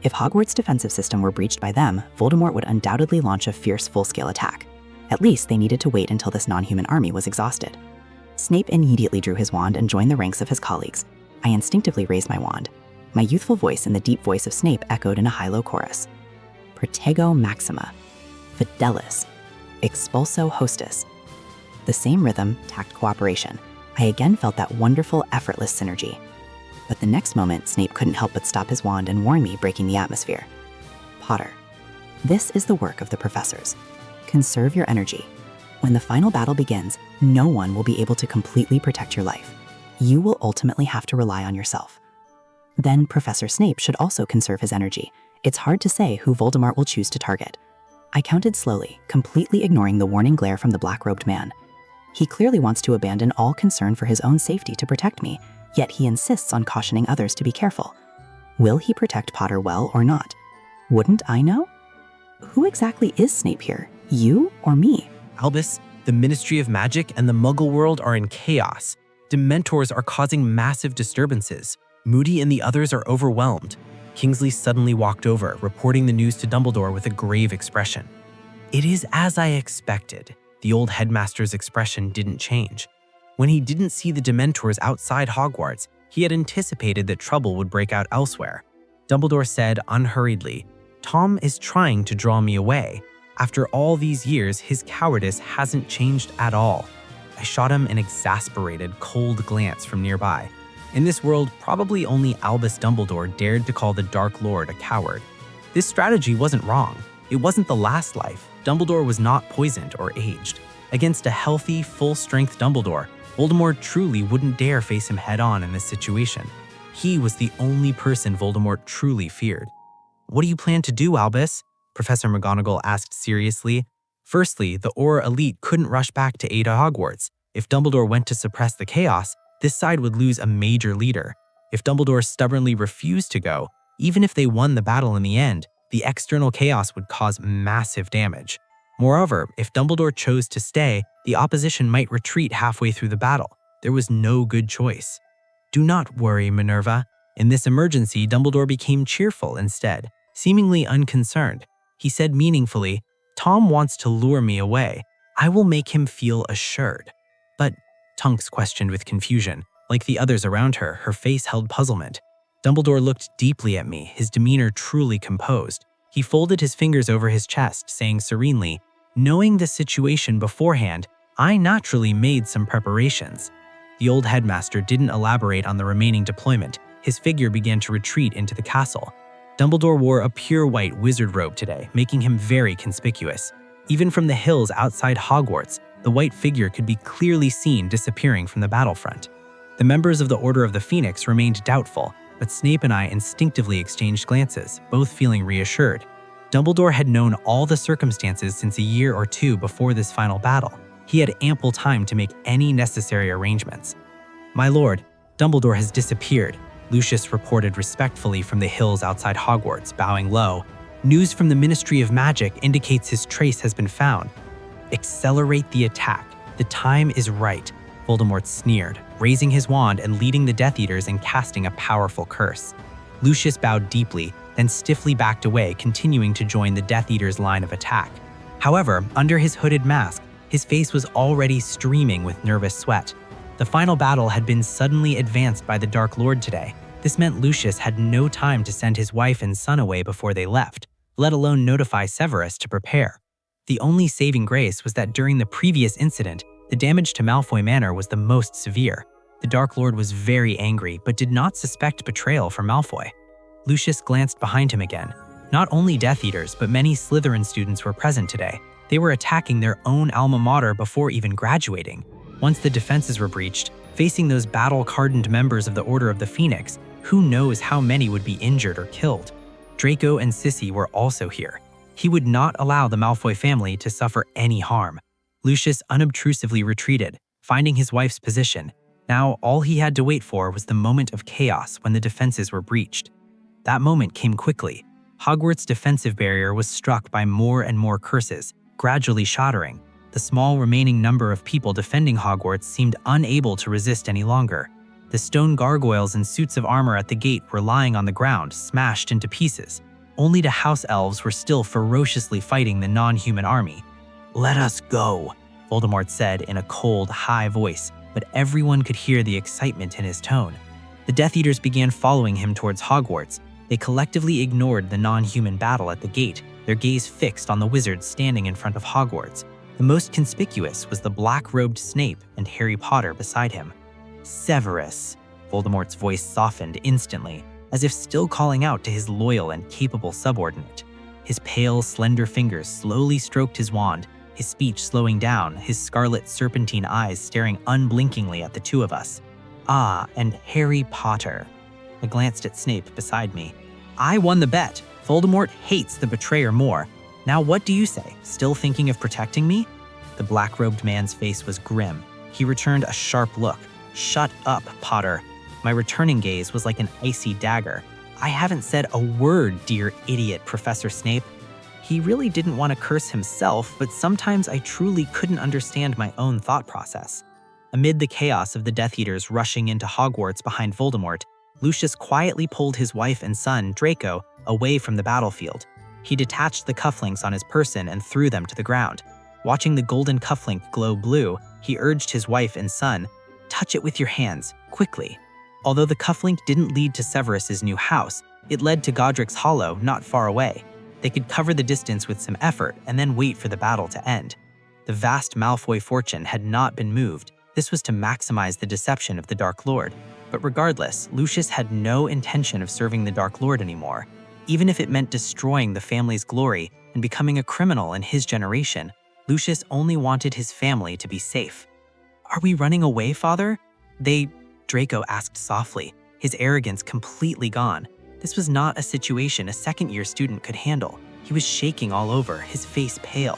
If Hogwarts' defensive system were breached by them, Voldemort would undoubtedly launch a fierce full-scale attack. At least they needed to wait until this non-human army was exhausted. Snape immediately drew his wand and joined the ranks of his colleagues. I instinctively raised my wand. My youthful voice and the deep voice of Snape echoed in a high-low chorus. Protego Maxima, Fidelis, Expulso Hostis. The same rhythm, tact, cooperation. I again felt that wonderful, effortless synergy. But the next moment, Snape couldn't help but stop his wand and warn me, breaking the atmosphere. Potter, this is the work of the professors. Conserve your energy. When the final battle begins, no one will be able to completely protect your life. You will ultimately have to rely on yourself. Then Professor Snape should also conserve his energy. It's hard to say who Voldemort will choose to target. I counted slowly, completely ignoring the warning glare from the black-robed man. He clearly wants to abandon all concern for his own safety to protect me, yet he insists on cautioning others to be careful. Will he protect Potter well or not? Wouldn't I know? Who exactly is Snape here? You or me? Albus, the Ministry of Magic and the Muggle world are in chaos. Dementors are causing massive disturbances. Moody and the others are overwhelmed. Kingsley suddenly walked over, reporting the news to Dumbledore with a grave expression. It is as I expected. The old headmaster's expression didn't change. When he didn't see the Dementors outside Hogwarts, he had anticipated that trouble would break out elsewhere. Dumbledore said unhurriedly, "Tom is trying to draw me away. After all these years, his cowardice hasn't changed at all." I shot him an exasperated, cold glance from nearby. In this world, probably only Albus Dumbledore dared to call the Dark Lord a coward. This strategy wasn't wrong. It wasn't the last life. Dumbledore was not poisoned or aged. Against a healthy, full-strength Dumbledore, Voldemort truly wouldn't dare face him head-on in this situation. He was the only person Voldemort truly feared. "What do you plan to do, Albus?" Professor McGonagall asked seriously. Firstly, the Auror elite couldn't rush back to aid Hogwarts. If Dumbledore went to suppress the chaos, this side would lose a major leader. If Dumbledore stubbornly refused to go, even if they won the battle in the end, the external chaos would cause massive damage. Moreover, if Dumbledore chose to stay, the opposition might retreat halfway through the battle. There was no good choice. "Do not worry, Minerva." In this emergency, Dumbledore became cheerful instead, seemingly unconcerned. He said meaningfully, "Tom wants to lure me away. I will make him feel assured." "But," Tonks questioned with confusion. Like the others around her, her face held puzzlement. Dumbledore looked deeply at me, his demeanor truly composed. He folded his fingers over his chest, saying serenely, "Knowing the situation beforehand, I naturally made some preparations." The old headmaster didn't elaborate on the remaining deployment. His figure began to retreat into the castle. Dumbledore wore a pure white wizard robe today, making him very conspicuous. Even from the hills outside Hogwarts, the white figure could be clearly seen disappearing from the battlefront. The members of the Order of the Phoenix remained doubtful, but Snape and I instinctively exchanged glances, both feeling reassured. Dumbledore had known all the circumstances since a year or two before this final battle. He had ample time to make any necessary arrangements. "My lord, Dumbledore has disappeared," Lucius reported respectfully from the hills outside Hogwarts, bowing low. "News from the Ministry of Magic indicates his trace has been found." "Accelerate the attack. The time is right," Voldemort sneered, raising his wand and leading the Death Eaters and casting a powerful curse. Lucius bowed deeply, then stiffly backed away, continuing to join the Death Eaters' line of attack. However, under his hooded mask, his face was already streaming with nervous sweat. The final battle had been suddenly advanced by the Dark Lord today. This meant Lucius had no time to send his wife and son away before they left, let alone notify Severus to prepare. The only saving grace was that during the previous incident, the damage to Malfoy Manor was the most severe. The Dark Lord was very angry, but did not suspect betrayal from Malfoy. Lucius glanced behind him again. Not only Death Eaters, but many Slytherin students were present today. They were attacking their own alma mater before even graduating. Once the defenses were breached, facing those battle-hardened members of the Order of the Phoenix, who knows how many would be injured or killed. Draco and Sissy were also here. He would not allow the Malfoy family to suffer any harm. Lucius unobtrusively retreated, finding his wife's position. Now all he had to wait for was the moment of chaos when the defenses were breached. That moment came quickly. Hogwarts' defensive barrier was struck by more and more curses, gradually shattering. The small remaining number of people defending Hogwarts seemed unable to resist any longer. The stone gargoyles in suits of armor at the gate were lying on the ground, smashed into pieces. Only the house elves were still ferociously fighting the non-human army. "Let us go," Voldemort said in a cold, high voice, but everyone could hear the excitement in his tone. The Death Eaters began following him towards Hogwarts. They collectively ignored the non-human battle at the gate, their gaze fixed on the wizards standing in front of Hogwarts. The most conspicuous was the black-robed Snape and Harry Potter beside him. "Severus," Voldemort's voice softened instantly, as if still calling out to his loyal and capable subordinate. His pale, slender fingers slowly stroked his wand, his speech slowing down, his scarlet serpentine eyes staring unblinkingly at the two of us. "Ah, and Harry Potter." I glanced at Snape beside me. "I won the bet. Voldemort hates the betrayer more. Now what do you say? Still thinking of protecting me?" The black-robed man's face was grim. He returned a sharp look. "Shut up, Potter." My returning gaze was like an icy dagger. "I haven't said a word, dear idiot, Professor Snape." He really didn't want to curse himself, but sometimes I truly couldn't understand my own thought process. Amid the chaos of the Death Eaters rushing into Hogwarts behind Voldemort, Lucius quietly pulled his wife and son, Draco, away from the battlefield. He detached the cufflinks on his person and threw them to the ground. Watching the golden cufflink glow blue, he urged his wife and son, "Touch it with your hands, quickly." Although the cufflink didn't lead to Severus's new house, it led to Godric's Hollow not far away. They could cover the distance with some effort and then wait for the battle to end. The vast Malfoy fortune had not been moved. This was to maximize the deception of the Dark Lord. But regardless, Lucius had no intention of serving the Dark Lord anymore. Even if it meant destroying the family's glory and becoming a criminal in his generation, Lucius only wanted his family to be safe. Are we running away, Father? Draco asked softly, his arrogance completely gone. This was not a situation a second-year student could handle. He was shaking all over, his face pale.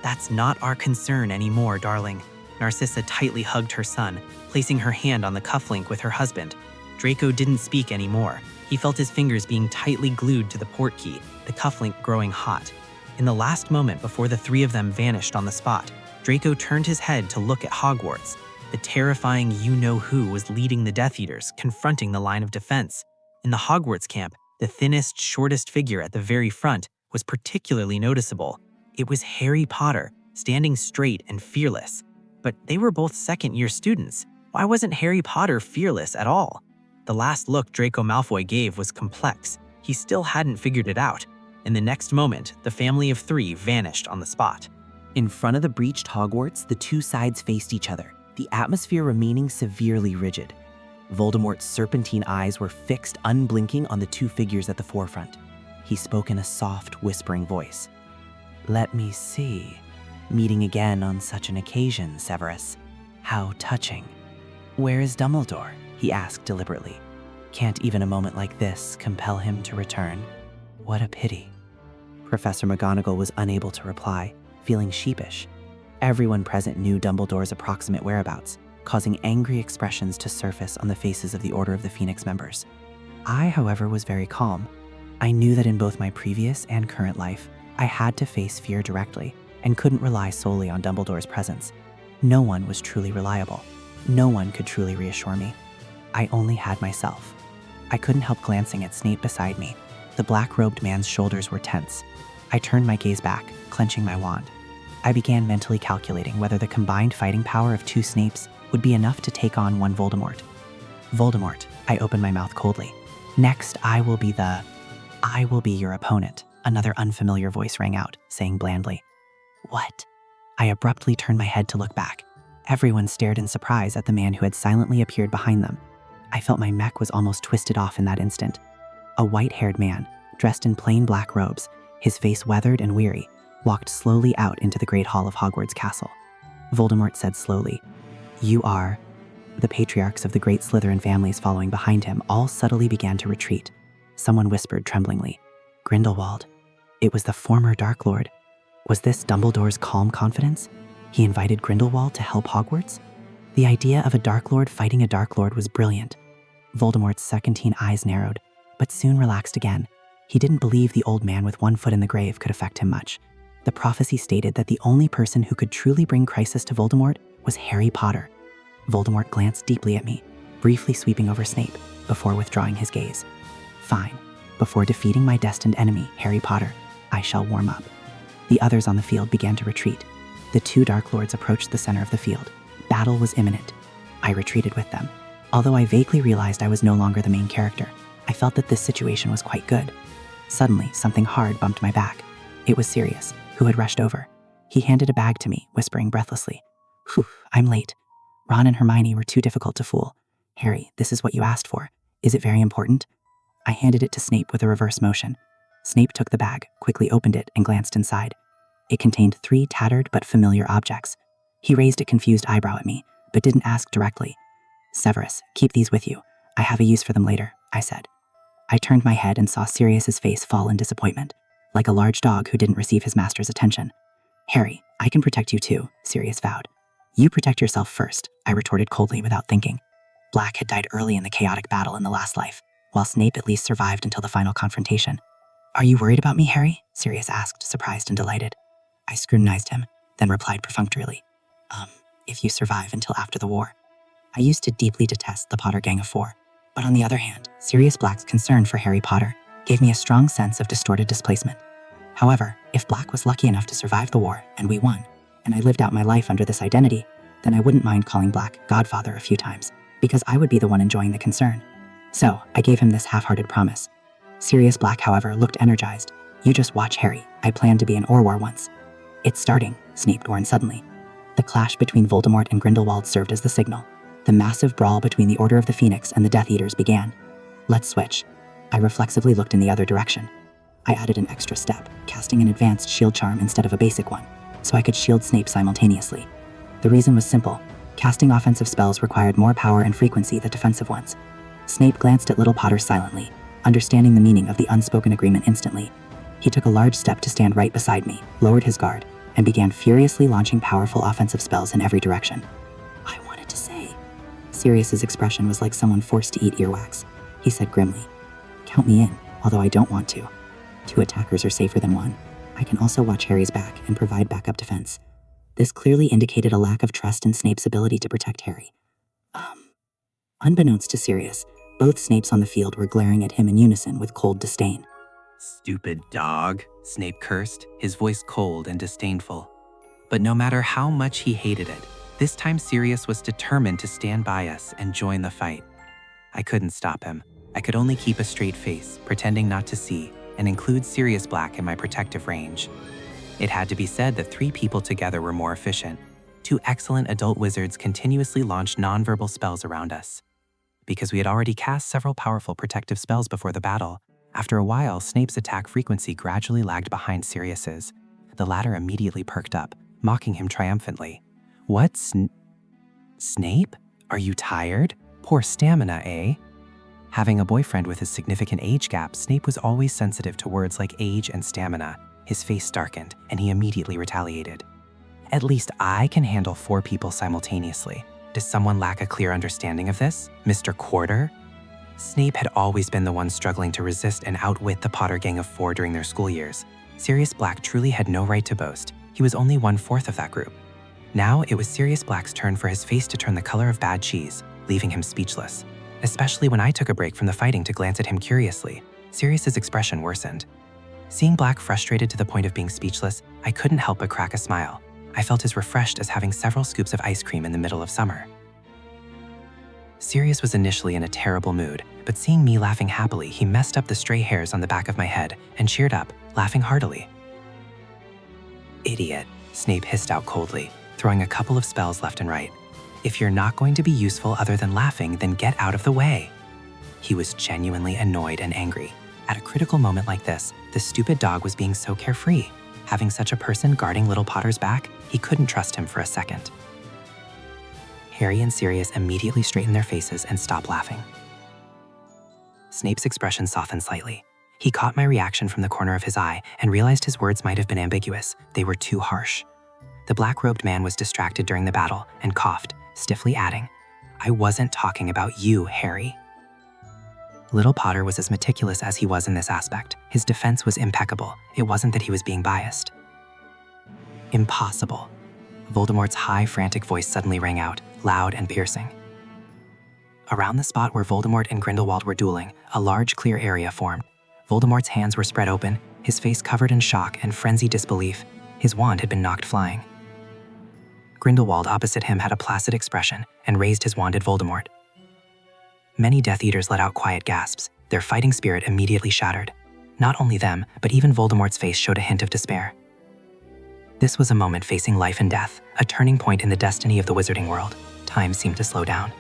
That's not our concern anymore, darling. Narcissa tightly hugged her son, placing her hand on the cufflink with her husband. Draco didn't speak anymore. He felt his fingers being tightly glued to the port key, the cufflink growing hot. In the last moment before the three of them vanished on the spot, Draco turned his head to look at Hogwarts. The terrifying you-know-who was leading the Death Eaters, confronting the line of defense. In the Hogwarts camp, the thinnest, shortest figure at the very front was particularly noticeable. It was Harry Potter, standing straight and fearless. But they were both second-year students. Why wasn't Harry Potter fearless at all? The last look Draco Malfoy gave was complex. He still hadn't figured it out. In the next moment, the family of three vanished on the spot. In front of the breached Hogwarts, the two sides faced each other, the atmosphere remaining severely rigid. Voldemort's serpentine eyes were fixed unblinking on the two figures at the forefront. He spoke in a soft, whispering voice. "Let me see. Meeting again on such an occasion, Severus. How touching. Where is Dumbledore?" he asked deliberately. "Can't even a moment like this compel him to return? What a pity." Professor McGonagall was unable to reply, feeling sheepish. Everyone present knew Dumbledore's approximate whereabouts, causing angry expressions to surface on the faces of the Order of the Phoenix members. I, however, was very calm. I knew that in both my previous and current life, I had to face fear directly and couldn't rely solely on Dumbledore's presence. No one was truly reliable. No one could truly reassure me. I only had myself. I couldn't help glancing at Snape beside me. The black-robed man's shoulders were tense. I turned my gaze back, clenching my wand. I began mentally calculating whether the combined fighting power of two Snapes would be enough to take on one Voldemort. "Voldemort," I opened my mouth coldly. "Next, I will be your opponent," another unfamiliar voice rang out, saying blandly. "What?" I abruptly turned my head to look back. Everyone stared in surprise at the man who had silently appeared behind them. I felt my mech was almost twisted off in that instant. A white-haired man, dressed in plain black robes, his face weathered and weary, walked slowly out into the Great Hall of Hogwarts Castle. Voldemort said slowly, "You are..." The patriarchs of the great Slytherin families following behind him all subtly began to retreat. Someone whispered tremblingly, "Grindelwald." It was the former Dark Lord. Was this Dumbledore's calm confidence? He invited Grindelwald to help Hogwarts? The idea of a Dark Lord fighting a Dark Lord was brilliant. Voldemort's second-teen eyes narrowed, but soon relaxed again. He didn't believe the old man with one foot in the grave could affect him much. The prophecy stated that the only person who could truly bring crisis to Voldemort was Harry Potter. Voldemort glanced deeply at me, briefly sweeping over Snape, before withdrawing his gaze. "Fine. Before defeating my destined enemy, Harry Potter, I shall warm up." The others on the field began to retreat. The two Dark Lords approached the center of the field. Battle was imminent. I retreated with them. Although I vaguely realized I was no longer the main character, I felt that this situation was quite good. Suddenly, something hard bumped my back. It was Sirius, who had rushed over. He handed a bag to me, whispering breathlessly, "Whew, I'm late. Ron and Hermione were too difficult to fool. Harry, this is what you asked for. Is it very important?" I handed it to Snape with a reverse motion. Snape took the bag, quickly opened it, and glanced inside. It contained 3 tattered but familiar objects. He raised a confused eyebrow at me, but didn't ask directly. "Severus, keep these with you. I have a use for them later," I said. I turned my head and saw Sirius's face fall in disappointment, like a large dog who didn't receive his master's attention. "Harry, I can protect you too," Sirius vowed. "You protect yourself first," I retorted coldly without thinking. Black had died early in the chaotic battle in the last life, while Snape at least survived until the final confrontation. "Are you worried about me, Harry?" Sirius asked, surprised and delighted. I scrutinized him, then replied perfunctorily, If you survive until after the war." I used to deeply detest the Potter Gang of Four, but on the other hand, Sirius Black's concern for Harry Potter gave me a strong sense of distorted displacement. However, if Black was lucky enough to survive the war and we won, and I lived out my life under this identity, then I wouldn't mind calling Black Godfather a few times, because I would be the one enjoying the concern. So I gave him this half-hearted promise. Sirius Black, however, looked energized. "You just watch, Harry. I planned to be an Orwar once." "It's starting," Snape warned suddenly. The clash between Voldemort and Grindelwald served as the signal. The massive brawl between the Order of the Phoenix and the Death Eaters began. "Let's switch." I reflexively looked in the other direction. I added an extra step, casting an advanced shield charm instead of a basic one, so I could shield Snape simultaneously. The reason was simple. Casting offensive spells required more power and frequency than defensive ones. Snape glanced at little Potter silently, understanding the meaning of the unspoken agreement instantly. He took a large step to stand right beside me, lowered his guard, and began furiously launching powerful offensive spells in every direction. I wanted to say. Sirius's expression was like someone forced to eat earwax. He said grimly, "Count me in, although I don't want to. 2 attackers are safer than 1. I can also watch Harry's back and provide backup defense." This clearly indicated a lack of trust in Snape's ability to protect Harry. Unbeknownst to Sirius, both Snapes on the field were glaring at him in unison with cold disdain. Stupid dog, Snape cursed, his voice cold and disdainful. But no matter how much he hated it, this time Sirius was determined to stand by us and join the fight. I couldn't stop him. I could only keep a straight face, pretending not to see, and include Sirius Black in my protective range. It had to be said that 3 people together were more efficient. 2 excellent adult wizards continuously launched nonverbal spells around us. Because we had already cast several powerful protective spells before the battle, after a while, Snape's attack frequency gradually lagged behind Sirius's. The latter immediately perked up, mocking him triumphantly. "What, Snape? Are you tired? Poor stamina, eh?" Having a boyfriend with a significant age gap, Snape was always sensitive to words like age and stamina. His face darkened, and he immediately retaliated. "At least I can handle 4 people simultaneously. Does someone lack a clear understanding of this, Mr. Quarter?" Snape had always been the one struggling to resist and outwit the Potter gang of 4 during their school years. Sirius Black truly had no right to boast. He was only 1/4 of that group. Now it was Sirius Black's turn for his face to turn the color of bad cheese, leaving him speechless. Especially when I took a break from the fighting to glance at him curiously, Sirius's expression worsened. Seeing Black frustrated to the point of being speechless, I couldn't help but crack a smile. I felt as refreshed as having several scoops of ice cream in the middle of summer. Sirius was initially in a terrible mood, but seeing me laughing happily, he messed up the stray hairs on the back of my head and cheered up, laughing heartily. "Idiot," Snape hissed out coldly, throwing a couple of spells left and right. "If you're not going to be useful other than laughing, then get out of the way." He was genuinely annoyed and angry. At a critical moment like this, the stupid dog was being so carefree. Having such a person guarding little Potter's back, he couldn't trust him for a second. Harry and Sirius immediately straightened their faces and stopped laughing. Snape's expression softened slightly. He caught my reaction from the corner of his eye and realized his words might have been ambiguous. They were too harsh. The black-robed man was distracted during the battle and coughed, stiffly adding, "I wasn't talking about you, Harry." Little Potter was as meticulous as he was in this aspect. His defense was impeccable. It wasn't that he was being biased. "Impossible." Voldemort's high, frantic voice suddenly rang out, loud and piercing. Around the spot where Voldemort and Grindelwald were dueling, a large, clear area formed. Voldemort's hands were spread open, his face covered in shock and frenzied disbelief. His wand had been knocked flying. Grindelwald opposite him had a placid expression and raised his wand at Voldemort. Many Death Eaters let out quiet gasps, their fighting spirit immediately shattered. Not only them, but even Voldemort's face showed a hint of despair. This was a moment facing life and death, a turning point in the destiny of the wizarding world. Time seemed to slow down.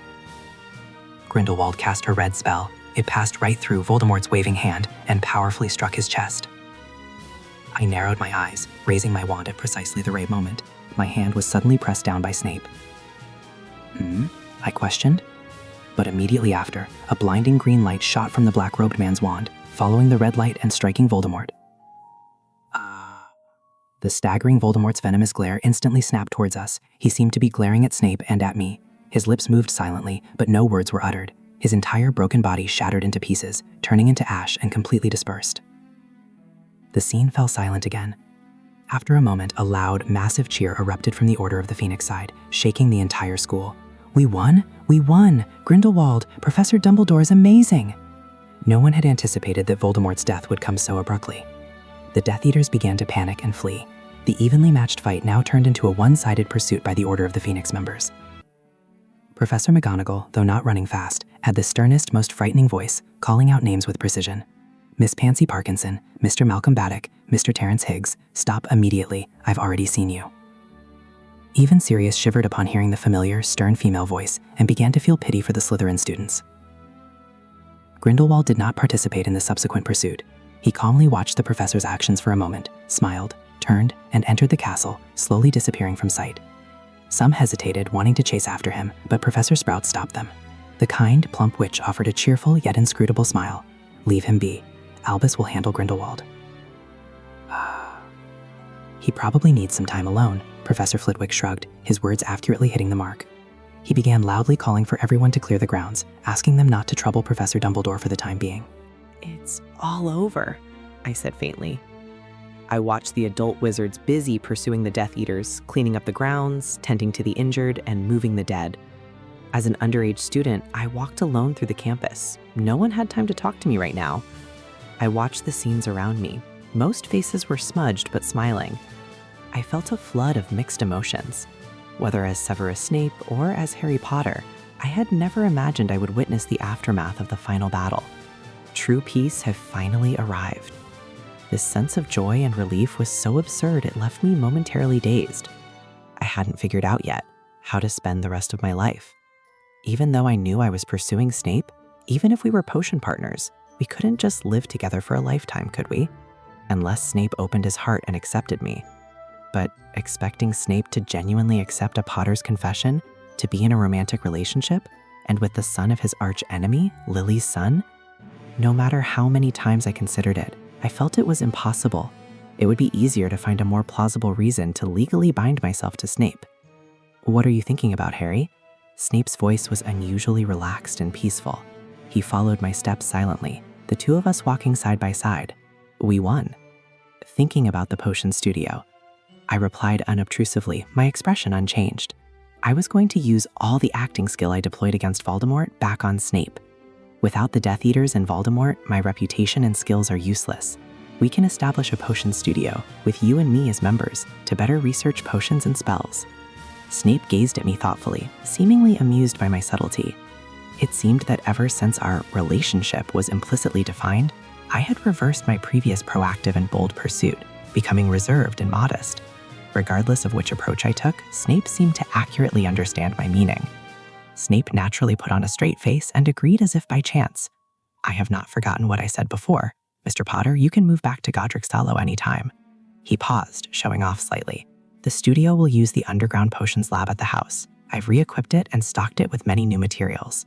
Grindelwald cast a red spell. It passed right through Voldemort's waving hand and powerfully struck his chest. I narrowed my eyes, raising my wand at precisely the right moment. My hand was suddenly pressed down by Snape. I questioned. But immediately after, a blinding green light shot from the black-robed man's wand, following the red light and striking Voldemort. The staggering Voldemort's venomous glare instantly snapped towards us. He seemed to be glaring at Snape and at me. His lips moved silently, but no words were uttered. His entire broken body shattered into pieces, turning into ash and completely dispersed. The scene fell silent again. After a moment, a loud, massive cheer erupted from the Order of the Phoenix side, shaking the entire school. "We won! We won! Grindelwald, Professor Dumbledore is amazing!" No one had anticipated that Voldemort's death would come so abruptly. The Death Eaters began to panic and flee. The evenly matched fight now turned into a one-sided pursuit by the Order of the Phoenix members. Professor McGonagall, though not running fast, had the sternest, most frightening voice, calling out names with precision. "Miss Pansy Parkinson, Mr. Malcolm Baddock, Mr. Terrence Higgs, stop immediately, I've already seen you." Even Sirius shivered upon hearing the familiar, stern female voice and began to feel pity for the Slytherin students. Grindelwald did not participate in the subsequent pursuit. He calmly watched the professor's actions for a moment, smiled, turned, and entered the castle, slowly disappearing from sight. Some hesitated, wanting to chase after him, but Professor Sprout stopped them. The kind, plump witch offered a cheerful yet inscrutable smile. "Leave him be. Albus will handle Grindelwald." "He probably needs some time alone," Professor Flitwick shrugged, his words accurately hitting the mark. He began loudly calling for everyone to clear the grounds, asking them not to trouble Professor Dumbledore for the time being. "It's all over," I said faintly. I watched the adult wizards busy pursuing the Death Eaters, cleaning up the grounds, tending to the injured, and moving the dead. As an underage student, I walked alone through the campus. No one had time to talk to me right now. I watched the scenes around me. Most faces were smudged but smiling. I felt a flood of mixed emotions. Whether as Severus Snape or as Harry Potter, I had never imagined I would witness the aftermath of the final battle. True peace had finally arrived. This sense of joy and relief was so absurd it left me momentarily dazed. I hadn't figured out yet how to spend the rest of my life. Even though I knew I was pursuing Snape, even if we were potion partners, we couldn't just live together for a lifetime, could we? Unless Snape opened his heart and accepted me. But expecting Snape to genuinely accept a Potter's confession, to be in a romantic relationship, and with the son of his arch enemy, Lily's son? No matter how many times I considered it, I felt it was impossible. It would be easier to find a more plausible reason to legally bind myself to Snape. "What are you thinking about, Harry?" Snape's voice was unusually relaxed and peaceful. He followed my steps silently, the two of us walking side by side. We won. "Thinking about the potion studio." I replied unobtrusively, my expression unchanged. I was going to use all the acting skill I deployed against Voldemort back on Snape. Without the Death Eaters and Voldemort, my reputation and skills are useless. We can establish a potion studio, with you and me as members, to better research potions and spells. Snape gazed at me thoughtfully, seemingly amused by my subtlety. It seemed that ever since our relationship was implicitly defined, I had reversed my previous proactive and bold pursuit, becoming reserved and modest. Regardless of which approach I took, Snape seemed to accurately understand my meaning. Snape naturally put on a straight face and agreed as if by chance. "I have not forgotten what I said before. Mr. Potter, you can move back to Godric's Hollow anytime." He paused, showing off slightly. "The studio will use the underground potions lab at the house. I've re-equipped it and stocked it with many new materials."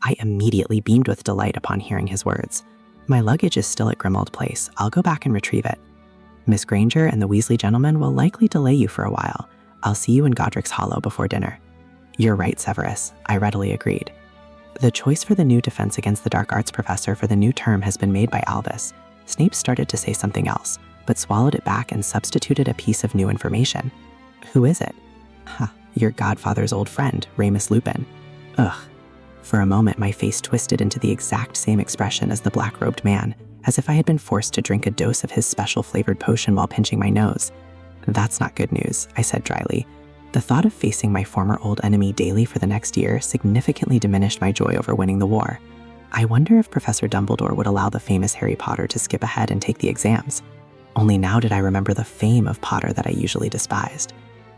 I immediately beamed with delight upon hearing his words. "My luggage is still at Grimmauld Place. I'll go back and retrieve it. Miss Granger and the Weasley gentlemen will likely delay you for a while. I'll see you in Godric's Hollow before dinner." "You're right, Severus," I readily agreed. The choice for the new defense against the dark arts professor for the new term has been made by Albus. Snape started to say something else, but swallowed it back and substituted a piece of new information. "Who is it?" "Your godfather's old friend, Remus Lupin." Ugh. For a moment, my face twisted into the exact same expression as the black-robed man, as if I had been forced to drink a dose of his special flavored potion while pinching my nose. "That's not good news," I said dryly. The thought of facing my former old enemy daily for the next year significantly diminished my joy over winning the war. I wonder if Professor Dumbledore would allow the famous Harry Potter to skip ahead and take the exams. Only now did I remember the fame of Potter that I usually despised.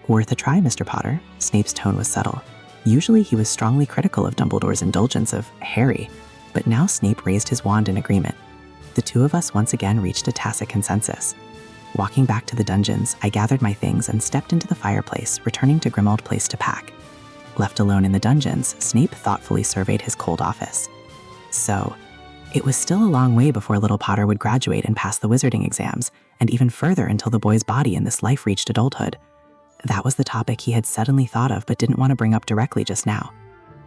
"Worth a try, Mr. Potter." Snape's tone was subtle. Usually he was strongly critical of Dumbledore's indulgence of Harry, but now Snape raised his wand in agreement. The two of us once again reached a tacit consensus. Walking back to the dungeons, I gathered my things and stepped into the fireplace, returning to Grimmauld Place to pack. Left alone in the dungeons, Snape thoughtfully surveyed his cold office. So, it was still a long way before little Potter would graduate and pass the wizarding exams, and even further until the boy's body in this life reached adulthood. That was the topic he had suddenly thought of but didn't want to bring up directly just now.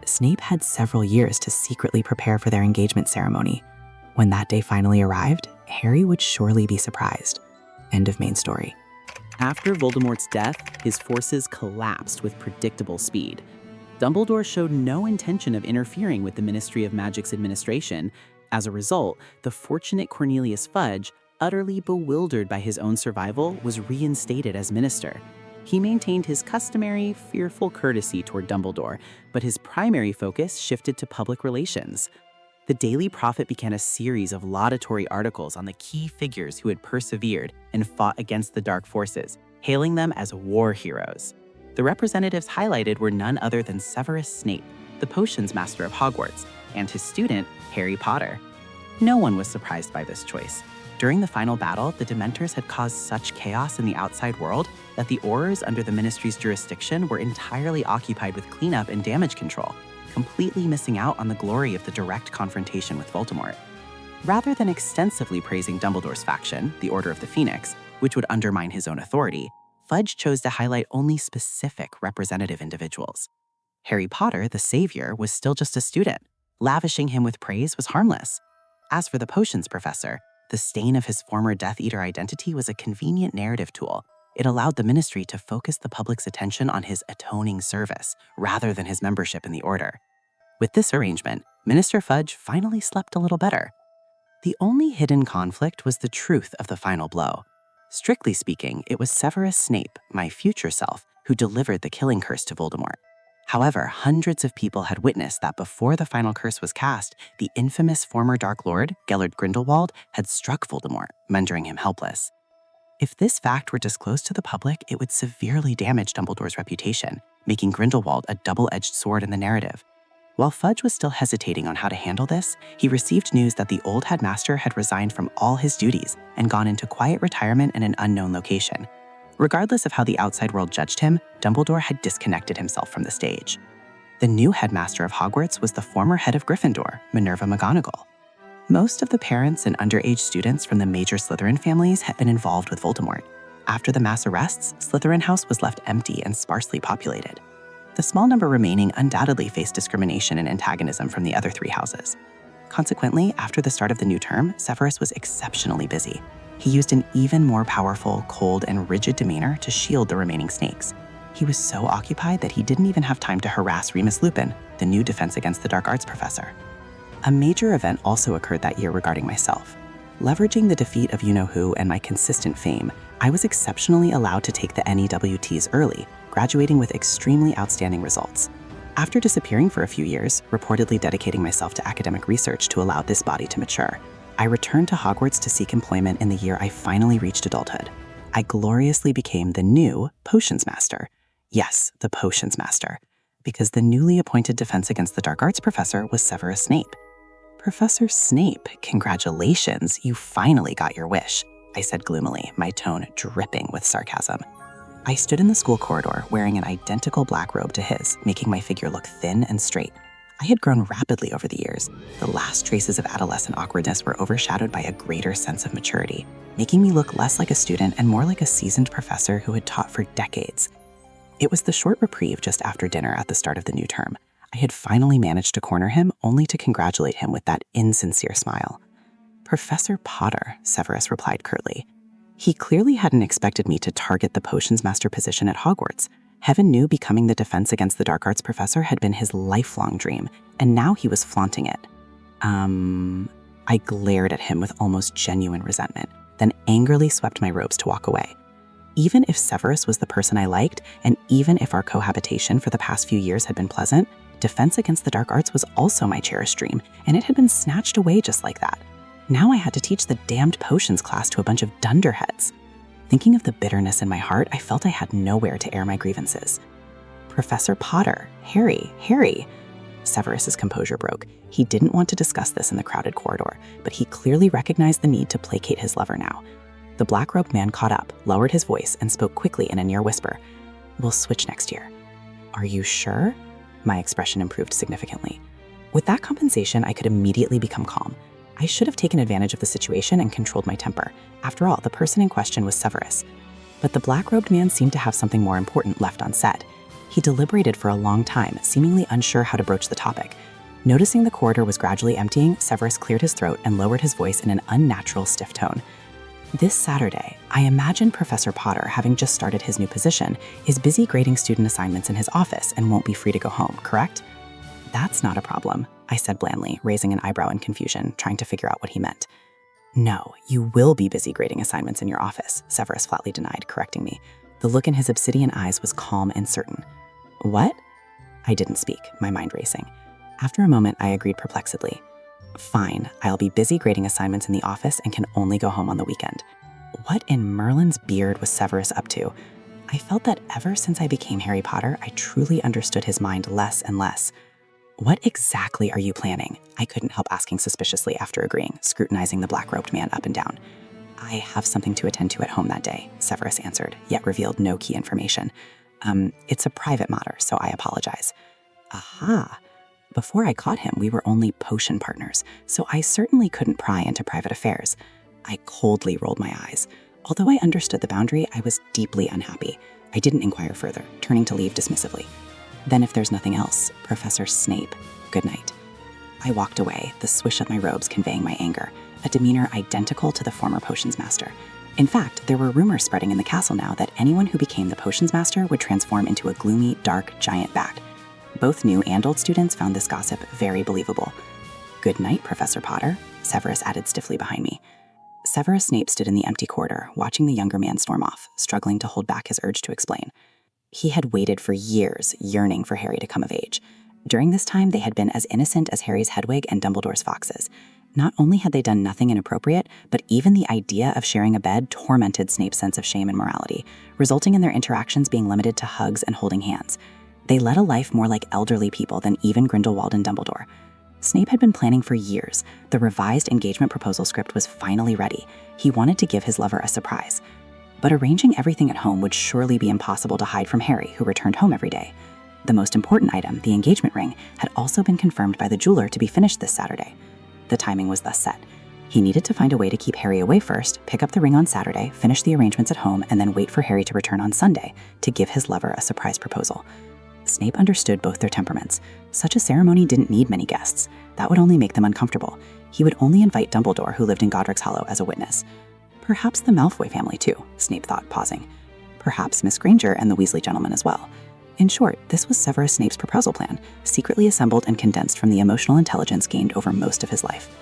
Snape had several years to secretly prepare for their engagement ceremony. When that day finally arrived, Harry would surely be surprised. End of main story. After Voldemort's death, his forces collapsed with predictable speed. Dumbledore showed no intention of interfering with the Ministry of Magic's administration. As a result, the fortunate Cornelius Fudge, utterly bewildered by his own survival, was reinstated as minister. He maintained his customary, fearful courtesy toward Dumbledore, but his primary focus shifted to public relations. The Daily Prophet began a series of laudatory articles on the key figures who had persevered and fought against the dark forces, hailing them as war heroes. The representatives highlighted were none other than Severus Snape, the potions master of Hogwarts, and his student, Harry Potter. No one was surprised by this choice. During the final battle, the Dementors had caused such chaos in the outside world that the Aurors under the Ministry's jurisdiction were entirely occupied with cleanup and damage control, completely missing out on the glory of the direct confrontation with Voldemort. Rather than extensively praising Dumbledore's faction, the Order of the Phoenix, which would undermine his own authority, Fudge chose to highlight only specific representative individuals. Harry Potter, the savior, was still just a student. Lavishing him with praise was harmless. As for the potions professor, the stain of his former Death Eater identity was a convenient narrative tool. It allowed the Ministry to focus the public's attention on his atoning service, rather than his membership in the Order. With this arrangement, Minister Fudge finally slept a little better. The only hidden conflict was the truth of the final blow. Strictly speaking, it was Severus Snape, my future self, who delivered the killing curse to Voldemort. However, hundreds of people had witnessed that before the final curse was cast, the infamous former Dark Lord, Gellert Grindelwald, had struck Voldemort, rendering him helpless. If this fact were disclosed to the public, it would severely damage Dumbledore's reputation, making Grindelwald a double-edged sword in the narrative. While Fudge was still hesitating on how to handle this, he received news that the old headmaster had resigned from all his duties and gone into quiet retirement in an unknown location. Regardless of how the outside world judged him, Dumbledore had disconnected himself from the stage. The new headmaster of Hogwarts was the former head of Gryffindor, Minerva McGonagall. Most of the parents and underage students from the major Slytherin families had been involved with Voldemort. After the mass arrests, Slytherin House was left empty and sparsely populated. The small number remaining undoubtedly faced discrimination and antagonism from the other three houses. Consequently, after the start of the new term, Severus was exceptionally busy. He used an even more powerful, cold, and rigid demeanor to shield the remaining snakes. He was so occupied that he didn't even have time to harass Remus Lupin, the new Defense Against the Dark Arts professor. A major event also occurred that year regarding myself. Leveraging the defeat of you-know-who and my consistent fame, I was exceptionally allowed to take the NEWTs early, graduating with extremely outstanding results. After disappearing for a few years, reportedly dedicating myself to academic research to allow this body to mature, I returned to Hogwarts to seek employment in the year I finally reached adulthood. I gloriously became the new Potions Master. Yes, the Potions Master, because the newly appointed Defense Against the Dark Arts professor was Severus Snape. Professor Snape, congratulations, you finally got your wish, I said gloomily, my tone dripping with sarcasm. I stood in the school corridor wearing an identical black robe to his, making my figure look thin and straight. I had grown rapidly over the years. The last traces of adolescent awkwardness were overshadowed by a greater sense of maturity, making me look less like a student and more like a seasoned professor who had taught for decades. It was the short reprieve just after dinner at the start of the new term. I had finally managed to corner him, only to congratulate him with that insincere smile. Professor Potter, Severus replied curtly. He clearly hadn't expected me to target the Potions Master position at Hogwarts. Heaven knew becoming the Defense Against the Dark Arts professor had been his lifelong dream, and now he was flaunting it. I glared at him with almost genuine resentment, then angrily swept my robes to walk away. Even if Severus was the person I liked, and even if our cohabitation for the past few years had been pleasant, Defense Against the Dark Arts was also my cherished dream, and it had been snatched away just like that. Now I had to teach the damned potions class to a bunch of dunderheads. Thinking of the bitterness in my heart, I felt I had nowhere to air my grievances. Professor Potter, Harry. Severus's composure broke. He didn't want to discuss this in the crowded corridor, but he clearly recognized the need to placate his lover now. The black-robed man caught up, lowered his voice, and spoke quickly in a near whisper. We'll switch next year. Are you sure? My expression improved significantly. With that compensation, I could immediately become calm. I should have taken advantage of the situation and controlled my temper. After all, the person in question was Severus. But the black-robed man seemed to have something more important left unsaid. He deliberated for a long time, seemingly unsure how to broach the topic. Noticing the corridor was gradually emptying, Severus cleared his throat and lowered his voice in an unnatural, stiff tone. This Saturday, I imagine Professor Potter, having just started his new position, is busy grading student assignments in his office and won't be free to go home, correct? That's not a problem, I said blandly, raising an eyebrow in confusion, trying to figure out what he meant. No, you will be busy grading assignments in your office, Severus flatly denied, correcting me. The look in his obsidian eyes was calm and certain. What? I didn't speak, my mind racing. After a moment, I agreed perplexedly. Fine, I'll be busy grading assignments in the office and can only go home on the weekend. What in Merlin's beard was Severus up to? I felt that ever since I became Harry Potter, I truly understood his mind less and less. What exactly are you planning? I couldn't help asking suspiciously after agreeing, scrutinizing the black-robed man up and down. I have something to attend to at home that day, Severus answered, yet revealed no key information. It's a private matter, so I apologize. Aha. Before I caught him, we were only potion partners, so I certainly couldn't pry into private affairs. I coldly rolled my eyes. Although I understood the boundary, I was deeply unhappy. I didn't inquire further, turning to leave dismissively. Then if there's nothing else, Professor Snape, good night. I walked away, the swish of my robes conveying my anger, a demeanor identical to the former potions master. In fact, there were rumors spreading in the castle now that anyone who became the potions master would transform into a gloomy, dark giant bat. Both new and old students found this gossip very believable. Good night, Professor Potter, Severus added stiffly behind me. Severus Snape stood in the empty corridor, watching the younger man storm off, struggling to hold back his urge to explain. He had waited for years, yearning for Harry to come of age. During this time, they had been as innocent as Harry's Hedwig and Dumbledore's foxes. Not only had they done nothing inappropriate, but even the idea of sharing a bed tormented Snape's sense of shame and morality, resulting in their interactions being limited to hugs and holding hands. They led a life more like elderly people than even Grindelwald and Dumbledore. Snape had been planning for years. The revised engagement proposal script was finally ready. He wanted to give his lover a surprise. But arranging everything at home would surely be impossible to hide from Harry, who returned home every day. The most important item, the engagement ring, had also been confirmed by the jeweler to be finished this Saturday. The timing was thus set. He needed to find a way to keep Harry away first, pick up the ring on Saturday, finish the arrangements at home, and then wait for Harry to return on Sunday to give his lover a surprise proposal. Snape understood both their temperaments. Such a ceremony didn't need many guests. That would only make them uncomfortable. He would only invite Dumbledore, who lived in Godric's Hollow, as a witness. Perhaps the Malfoy family too, Snape thought, pausing. Perhaps Miss Granger and the Weasley gentleman as well. In short, this was Severus Snape's proposal plan, secretly assembled and condensed from the emotional intelligence gained over most of his life.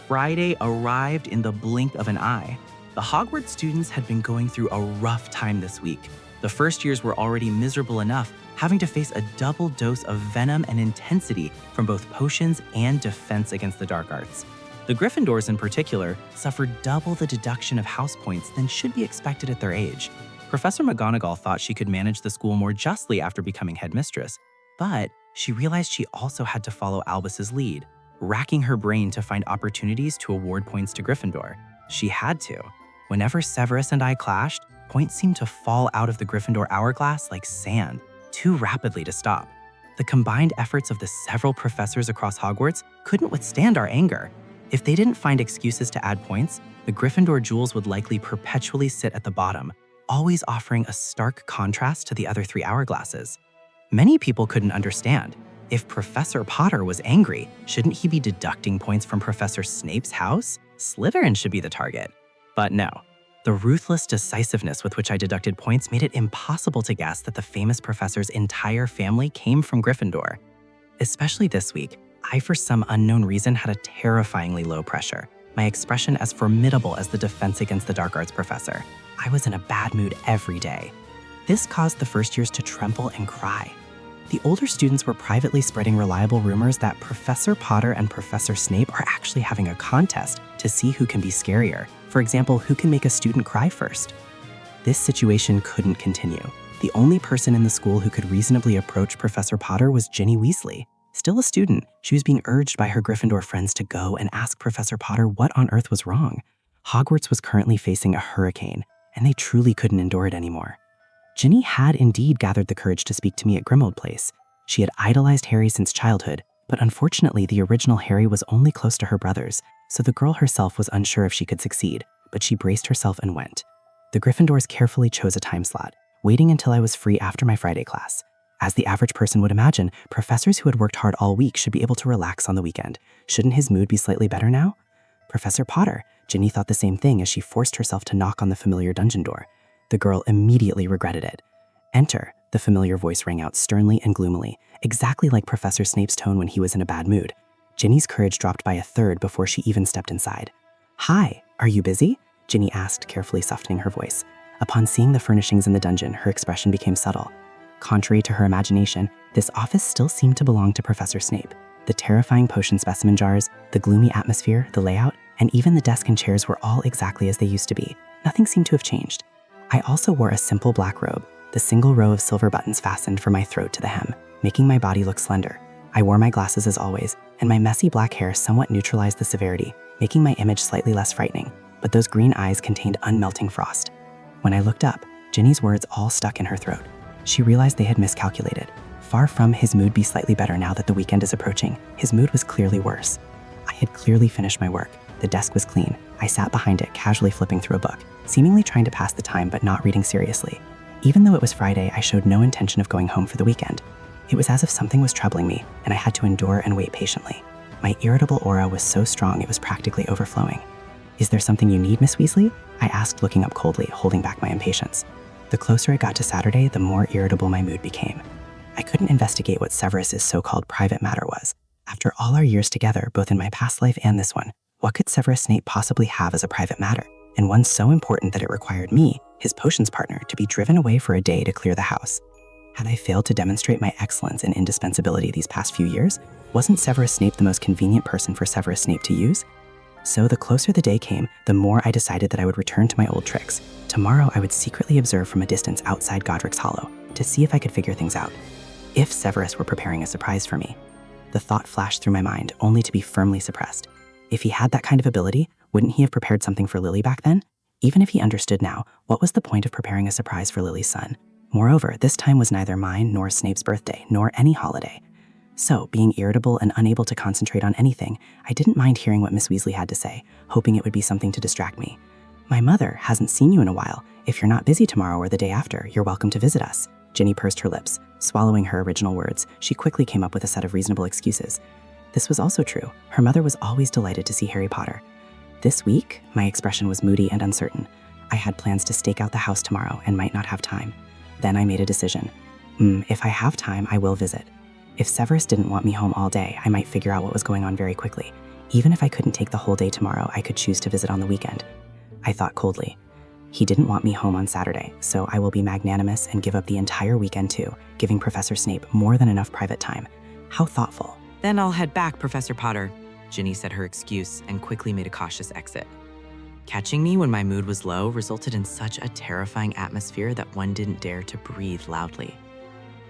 Friday arrived in the blink of an eye. The Hogwarts students had been going through a rough time this week. The first years were already miserable enough, having to face a double dose of venom and intensity from both potions and defense against the dark arts. The Gryffindors in particular suffered double the deduction of house points than should be expected at their age. Professor McGonagall thought she could manage the school more justly after becoming headmistress, but she realized she also had to follow Albus's lead, racking her brain to find opportunities to award points to Gryffindor. She had to. Whenever Severus and I clashed, points seemed to fall out of the Gryffindor hourglass like sand, too rapidly to stop. The combined efforts of the several professors across Hogwarts couldn't withstand our anger. If they didn't find excuses to add points, the Gryffindor jewels would likely perpetually sit at the bottom, always offering a stark contrast to the other three hourglasses. Many people couldn't understand. If Professor Potter was angry, shouldn't he be deducting points from Professor Snape's house? Slytherin should be the target. But no. The ruthless decisiveness with which I deducted points made it impossible to guess that the famous professor's entire family came from Gryffindor. Especially this week, I for some unknown reason had a terrifyingly low pressure, my expression as formidable as the defense against the dark arts professor. I was in a bad mood every day. This caused the first years to tremble and cry. The older students were privately spreading reliable rumors that Professor Potter and Professor Snape are actually having a contest to see who can be scarier. For example, who can make a student cry first? This situation couldn't continue. The only person in the school who could reasonably approach Professor Potter was Ginny Weasley. Still a student, she was being urged by her Gryffindor friends to go and ask Professor Potter what on earth was wrong. Hogwarts was currently facing a hurricane, and they truly couldn't endure it anymore. Ginny had indeed gathered the courage to speak to me at Grimmauld Place. She had idolized Harry since childhood, but unfortunately the original Harry was only close to her brothers, so the girl herself was unsure if she could succeed, but she braced herself and went. The Gryffindors carefully chose a time slot, waiting until I was free after my Friday class. As the average person would imagine, professors who had worked hard all week should be able to relax on the weekend. Shouldn't his mood be slightly better now? Professor Potter, Ginny thought the same thing as she forced herself to knock on the familiar dungeon door. The girl immediately regretted it. Enter, the familiar voice rang out sternly and gloomily, exactly like Professor Snape's tone when he was in a bad mood. Ginny's courage dropped by a third before she even stepped inside. Hi, are you busy? Ginny asked, carefully softening her voice. Upon seeing the furnishings in the dungeon, her expression became subtle. Contrary to her imagination, this office still seemed to belong to Professor Snape. The terrifying potion specimen jars, the gloomy atmosphere, the layout, and even the desk and chairs were all exactly as they used to be. Nothing seemed to have changed. I also wore a simple black robe, the single row of silver buttons fastened from my throat to the hem, making my body look slender. I wore my glasses as always, and my messy black hair somewhat neutralized the severity, making my image slightly less frightening. but those green eyes contained unmelting frost. When I looked up, Ginny's words all stuck in her throat. She realized they had miscalculated. Far from his mood be slightly better now that the weekend is approaching, his mood was clearly worse. I had clearly finished my work. The desk was clean. I sat behind it, casually flipping through a book, seemingly trying to pass the time but not reading seriously. Even though it was Friday, I showed no intention of going home for the weekend. It was as if something was troubling me, and I had to endure and wait patiently. My irritable aura was so strong it was practically overflowing. "Is there something you need, Miss Weasley?" I asked, looking up coldly, holding back my impatience. The closer it got to Saturday, the more irritable my mood became. I couldn't investigate what Severus's so-called private matter was. After all our years together, both in my past life and this one, what could Severus Snape possibly have as a private matter? And one so important that it required me, his potions partner, to be driven away for a day to clear the house. Had I failed to demonstrate my excellence and indispensability these past few years? Wasn't Severus Snape the most convenient person for Severus Snape to use? So the closer the day came, the more I decided that I would return to my old tricks. Tomorrow I would secretly observe from a distance outside Godric's Hollow to see if I could figure things out. If Severus were preparing a surprise for me. The thought flashed through my mind, only to be firmly suppressed. If he had that kind of ability, wouldn't he have prepared something for Lily back then? Even if he understood now, what was the point of preparing a surprise for Lily's son? Moreover, this time was neither mine nor Snape's birthday, nor any holiday. So, being irritable and unable to concentrate on anything, I didn't mind hearing what Miss Weasley had to say, hoping it would be something to distract me. "My mother hasn't seen you in a while. If you're not busy tomorrow or the day after, you're welcome to visit us." Ginny pursed her lips. Swallowing her original words, she quickly came up with a set of reasonable excuses. This was also true. Her mother was always delighted to see Harry Potter. This week, my expression was moody and uncertain. I had plans to stake out the house tomorrow and might not have time. Then I made a decision. If I have time, I will visit. If Severus didn't want me home all day, I might figure out what was going on very quickly. Even if I couldn't take the whole day tomorrow, I could choose to visit on the weekend. I thought coldly. He didn't want me home on Saturday, so I will be magnanimous and give up the entire weekend too, giving Professor Snape more than enough private time. How thoughtful. Then I'll head back, Professor Potter. Ginny said her excuse and quickly made a cautious exit. Catching me when my mood was low resulted in such a terrifying atmosphere that one didn't dare to breathe loudly.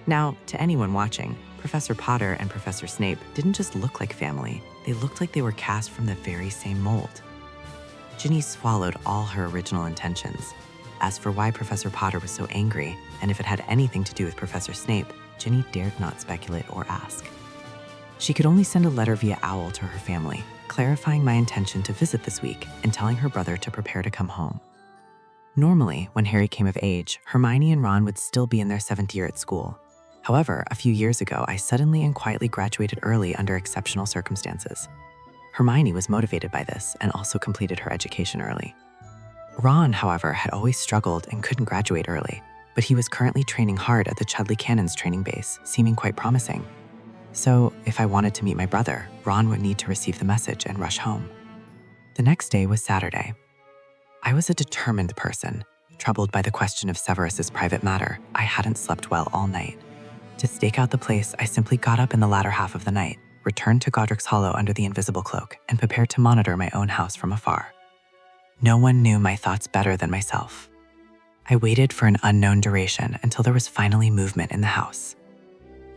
Now, to anyone watching, Professor Potter and Professor Snape didn't just look like family, they looked like they were cast from the very same mold. Ginny swallowed all her original intentions. As for why Professor Potter was so angry, and if it had anything to do with Professor Snape, Ginny dared not speculate or ask. She could only send a letter via owl to her family, clarifying my intention to visit this week and telling her brother to prepare to come home. Normally, when Harry came of age, Hermione and Ron would still be in their 7th year at school. However, a few years ago, I suddenly and quietly graduated early under exceptional circumstances. Hermione was motivated by this and also completed her education early. Ron, however, had always struggled and couldn't graduate early, but he was currently training hard at the Chudley Cannons training base, seeming quite promising. So, if I wanted to meet my brother, Ron would need to receive the message and rush home. The next day was Saturday. I was a determined person. Troubled by the question of Severus's private matter, I hadn't slept well all night. To stake out the place, I simply got up in the latter half of the night, returned to Godric's Hollow under the invisible cloak, and prepared to monitor my own house from afar. No one knew my thoughts better than myself. I waited for an unknown duration until there was finally movement in the house.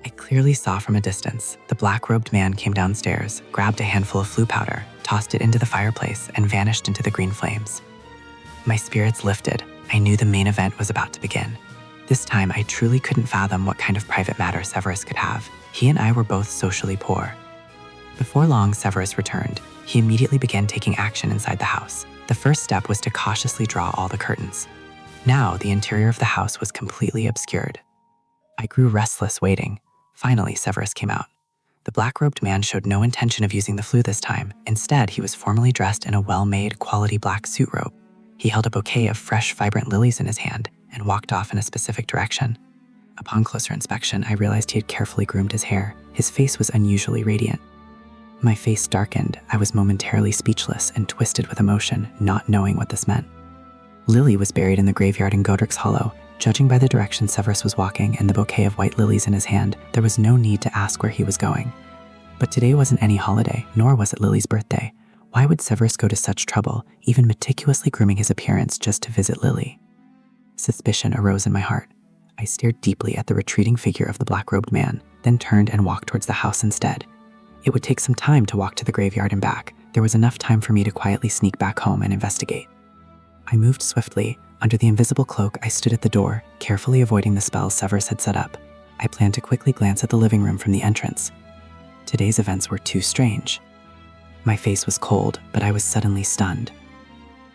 I clearly saw from a distance the black-robed man came downstairs, grabbed a handful of flue powder, tossed it into the fireplace, and vanished into the green flames. My spirits lifted. I knew the main event was about to begin. This time, I truly couldn't fathom what kind of private matter Severus could have. He and I were both socially poor. Before long, Severus returned. He immediately began taking action inside the house. The first step was to cautiously draw all the curtains. Now, the interior of the house was completely obscured. I grew restless waiting. Finally, Severus came out. The black-robed man showed no intention of using the flue this time. Instead, he was formally dressed in a well-made, quality black suit robe. He held a bouquet of fresh, vibrant lilies in his hand and walked off in a specific direction. Upon closer inspection, I realized he had carefully groomed his hair. His face was unusually radiant. My face darkened. I was momentarily speechless and twisted with emotion, not knowing what this meant. Lily was buried in the graveyard in Godric's Hollow. Judging by the direction Severus was walking and the bouquet of white lilies in his hand, there was no need to ask where he was going. But today wasn't any holiday, nor was it Lily's birthday. Why would Severus go to such trouble, even meticulously grooming his appearance just to visit Lily? Suspicion arose in my heart. I stared deeply at the retreating figure of the black-robed man, then turned and walked towards the house instead. It would take some time to walk to the graveyard and back, There was enough time for me to quietly sneak back home and investigate. I moved swiftly. Under the invisible cloak, I stood at the door, carefully avoiding the spells Severus had set up. I planned to quickly glance at the living room from the entrance. Today's events were too strange. My face was cold, but I was suddenly stunned.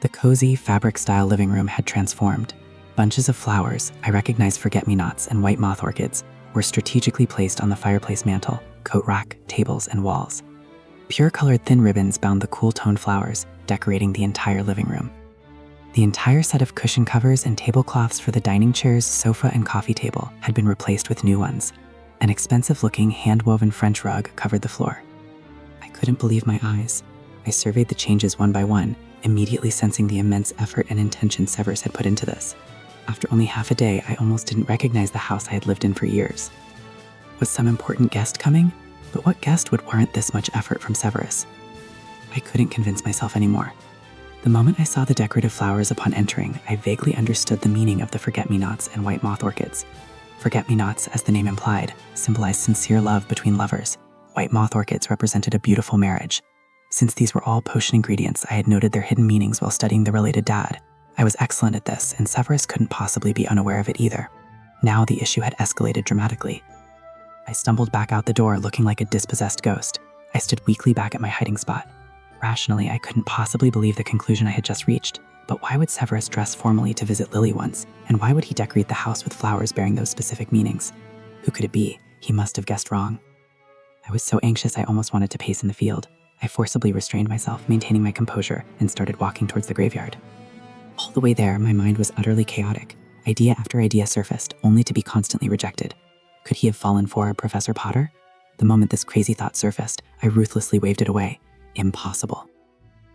The cozy, fabric-style living room had transformed. Bunches of flowers, I recognized forget-me-nots and white moth orchids, were strategically placed on the fireplace mantel, coat rack, tables, and walls. Pure-colored thin ribbons bound the cool-toned flowers, decorating the entire living room. The entire set of cushion covers and tablecloths for the dining chairs, sofa, and coffee table had been replaced with new ones. An expensive-looking, hand-woven French rug covered the floor. I couldn't believe my eyes. I surveyed the changes one by one, immediately sensing the immense effort and intention Severus had put into this. After only half a day, I almost didn't recognize the house I had lived in for years. Was some important guest coming? But what guest would warrant this much effort from Severus? I couldn't convince myself anymore. The moment I saw the decorative flowers upon entering, I vaguely understood the meaning of the forget-me-nots and white moth orchids. Forget-me-nots, as the name implied, symbolized sincere love between lovers. White moth orchids represented a beautiful marriage. Since these were all potion ingredients, I had noted their hidden meanings while studying the related dad. I was excellent at this, and Severus couldn't possibly be unaware of it either. Now the issue had escalated dramatically. I stumbled back out the door looking like a dispossessed ghost. I stood weakly back at my hiding spot. Rationally, I couldn't possibly believe the conclusion I had just reached. But why would Severus dress formally to visit Lily once? And why would he decorate the house with flowers bearing those specific meanings? Who could it be? He must have guessed wrong. I was so anxious I almost wanted to pace in the field. I forcibly restrained myself, maintaining my composure, and started walking towards the graveyard. All the way there, my mind was utterly chaotic. Idea after idea surfaced, only to be constantly rejected. Could he have fallen for Professor Potter? The moment this crazy thought surfaced, I ruthlessly waved it away. Impossible.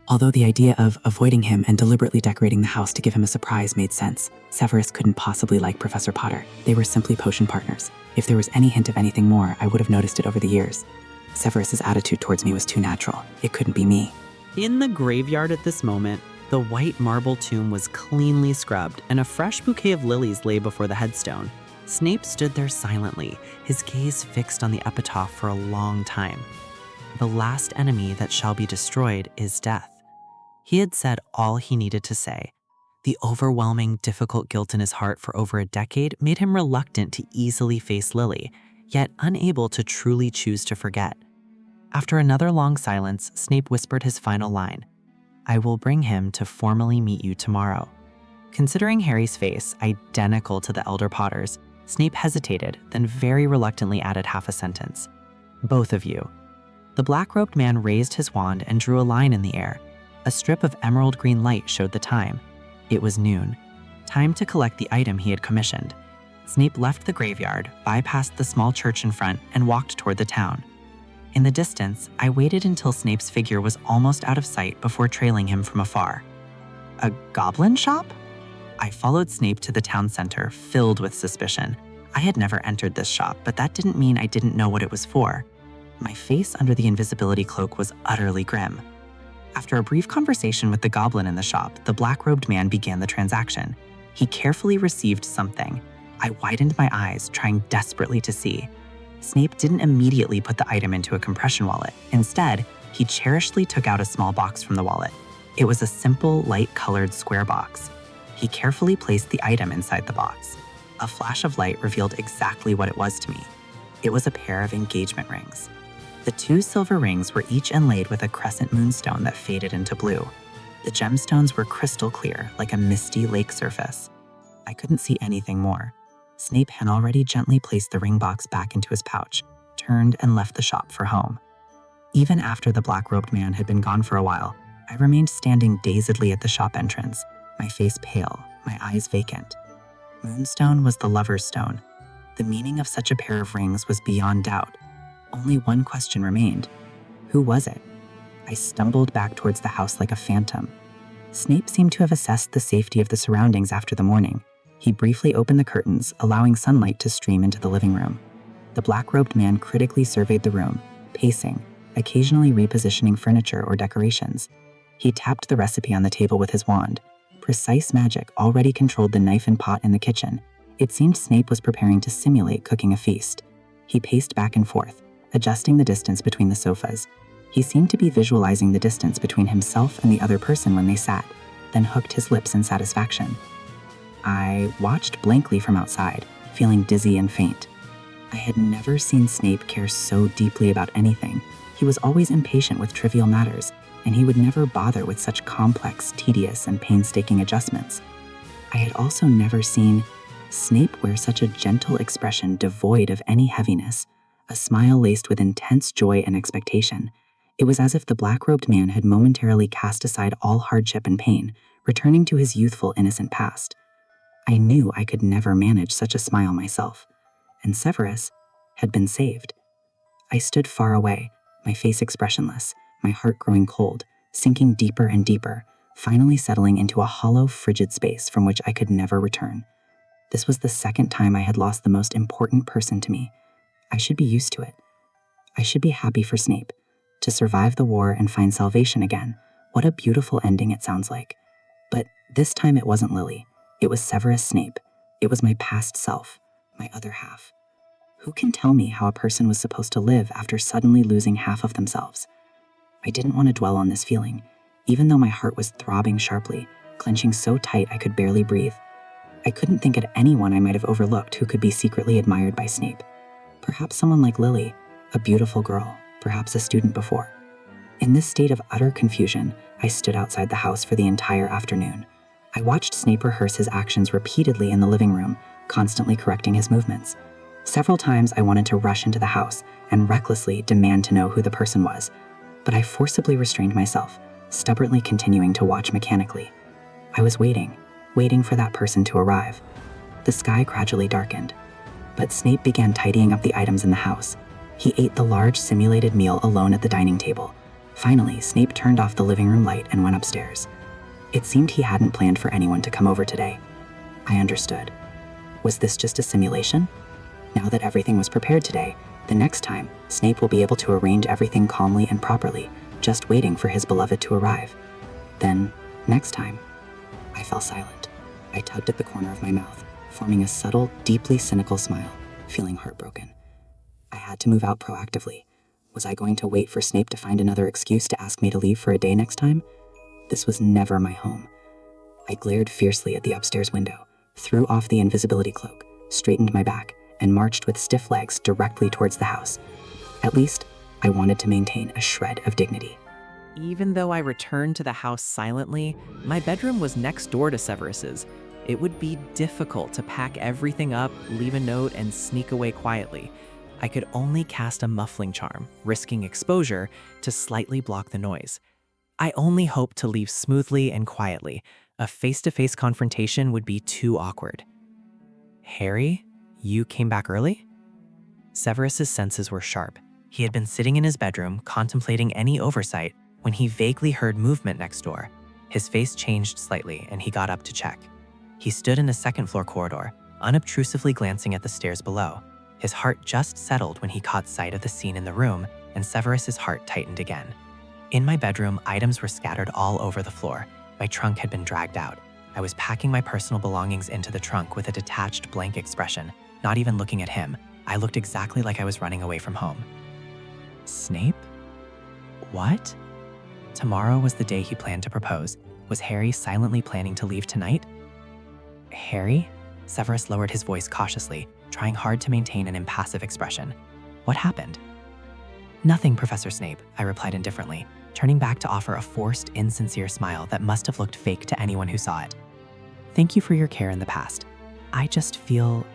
Although the idea of avoiding him and deliberately decorating the house to give him a surprise made sense, Severus couldn't possibly like Professor Potter. They were simply potion partners. If there was any hint of anything more, I would have noticed it over the years. Severus's attitude towards me was too natural. It couldn't be me. In the graveyard at this moment, the white marble tomb was cleanly scrubbed and a fresh bouquet of lilies lay before the headstone. Snape stood there silently, his gaze fixed on the epitaph for a long time. The last enemy that shall be destroyed is death. He had said all he needed to say. The overwhelming, difficult guilt in his heart for over a decade made him reluctant to easily face Lily, yet unable to truly choose to forget. After another long silence, Snape whispered his final line. "I will bring him to formally meet you tomorrow." Considering Harry's face, identical to the Elder Potter's, Snape hesitated, then very reluctantly added half a sentence. "Both of you." The black-robed man raised his wand and drew a line in the air. A strip of emerald green light showed the time. It was noon. Time to collect the item he had commissioned. Snape left the graveyard, bypassed the small church in front, and walked toward the town. In the distance, I waited until Snape's figure was almost out of sight before trailing him from afar. A goblin shop? I followed Snape to the town center, filled with suspicion. I had never entered this shop, but that didn't mean I didn't know what it was for. My face under the invisibility cloak was utterly grim. After a brief conversation with the goblin in the shop, the black-robed man began the transaction. He carefully received something. I widened my eyes, trying desperately to see. Snape didn't immediately put the item into a compression wallet. Instead, he cherishedly took out a small box from the wallet. It was a simple, light-colored square box. He carefully placed the item inside the box. A flash of light revealed exactly what it was to me. It was a pair of engagement rings. The 2 silver rings were each inlaid with a crescent moonstone that faded into blue. The gemstones were crystal clear, like a misty lake surface. I couldn't see anything more. Snape had already gently placed the ring box back into his pouch, turned and left the shop for home. Even after the black-robed man had been gone for a while, I remained standing dazedly at the shop entrance, my face pale, my eyes vacant. Moonstone was the lover's stone. The meaning of such a pair of rings was beyond doubt. Only one question remained. Who was it? I stumbled back towards the house like a phantom. Snape seemed to have assessed the safety of the surroundings after the morning. He briefly opened the curtains, allowing sunlight to stream into the living room. The black-robed man critically surveyed the room, pacing, occasionally repositioning furniture or decorations. He tapped the recipe on the table with his wand. Precise magic already controlled the knife and pot in the kitchen. It seemed Snape was preparing to simulate cooking a feast. He paced back and forth, adjusting the distance between the sofas. He seemed to be visualizing the distance between himself and the other person when they sat, then hooked his lips in satisfaction. I watched blankly from outside, feeling dizzy and faint. I had never seen Snape care so deeply about anything. He was always impatient with trivial matters, and he would never bother with such complex, tedious, and painstaking adjustments. I had also never seen Snape wear such a gentle expression devoid of any heaviness, a smile laced with intense joy and expectation. It was as if the black-robed man had momentarily cast aside all hardship and pain, returning to his youthful, innocent past. I knew I could never manage such a smile myself, and Severus had been saved. I stood far away, my face expressionless, my heart growing cold, sinking deeper and deeper, finally settling into a hollow, frigid space from which I could never return. This was the second time I had lost the most important person to me. I should be used to it. I should be happy for Snape. To survive the war and find salvation again. What a beautiful ending it sounds like. But this time it wasn't Lily. It was Severus Snape. It was my past self, my other half. Who can tell me how a person was supposed to live after suddenly losing half of themselves? I didn't want to dwell on this feeling, even though my heart was throbbing sharply, clenching so tight I could barely breathe. I couldn't think of anyone I might have overlooked who could be secretly admired by Snape. Perhaps someone like Lily, a beautiful girl, perhaps a student before. In this state of utter confusion, I stood outside the house for the entire afternoon. I watched Snape rehearse his actions repeatedly in the living room, constantly correcting his movements. Several times I wanted to rush into the house and recklessly demand to know who the person was, but I forcibly restrained myself, stubbornly continuing to watch mechanically. I was waiting for that person to arrive. The sky gradually darkened, but Snape began tidying up the items in the house. He ate the large simulated meal alone at the dining table. Finally, Snape turned off the living room light and went upstairs. It seemed he hadn't planned for anyone to come over today. I understood. Was this just a simulation? Now that everything was prepared today, the next time, Snape will be able to arrange everything calmly and properly, just waiting for his beloved to arrive. Then, next time, I fell silent. I tugged at the corner of my mouth, forming a subtle, deeply cynical smile, feeling heartbroken. I had to move out proactively. Was I going to wait for Snape to find another excuse to ask me to leave for a day next time? This was never my home. I glared fiercely at the upstairs window, threw off the invisibility cloak, straightened my back, and marched with stiff legs directly towards the house. At least, I wanted to maintain a shred of dignity. Even though I returned to the house silently, my bedroom was next door to Severus's. It would be difficult to pack everything up, leave a note, and sneak away quietly. I could only cast a muffling charm, risking exposure, to slightly block the noise. I only hoped to leave smoothly and quietly. A face-to-face confrontation would be too awkward. Harry, you came back early? Severus's senses were sharp. He had been sitting in his bedroom, contemplating any oversight, when he vaguely heard movement next door. His face changed slightly, and he got up to check. He stood in the second-floor corridor, unobtrusively glancing at the stairs below. His heart just settled when he caught sight of the scene in the room, and Severus's heart tightened again. In my bedroom, items were scattered all over the floor. My trunk had been dragged out. I was packing my personal belongings into the trunk with a detached, blank expression, not even looking at him. I looked exactly like I was running away from home. Snape? What? Tomorrow was the day he planned to propose. Was Harry silently planning to leave tonight? Harry? Severus lowered his voice cautiously, trying hard to maintain an impassive expression. What happened? Nothing, Professor Snape, I replied indifferently, turning back to offer a forced, insincere smile that must have looked fake to anyone who saw it. Thank you for your care in the past. I just feel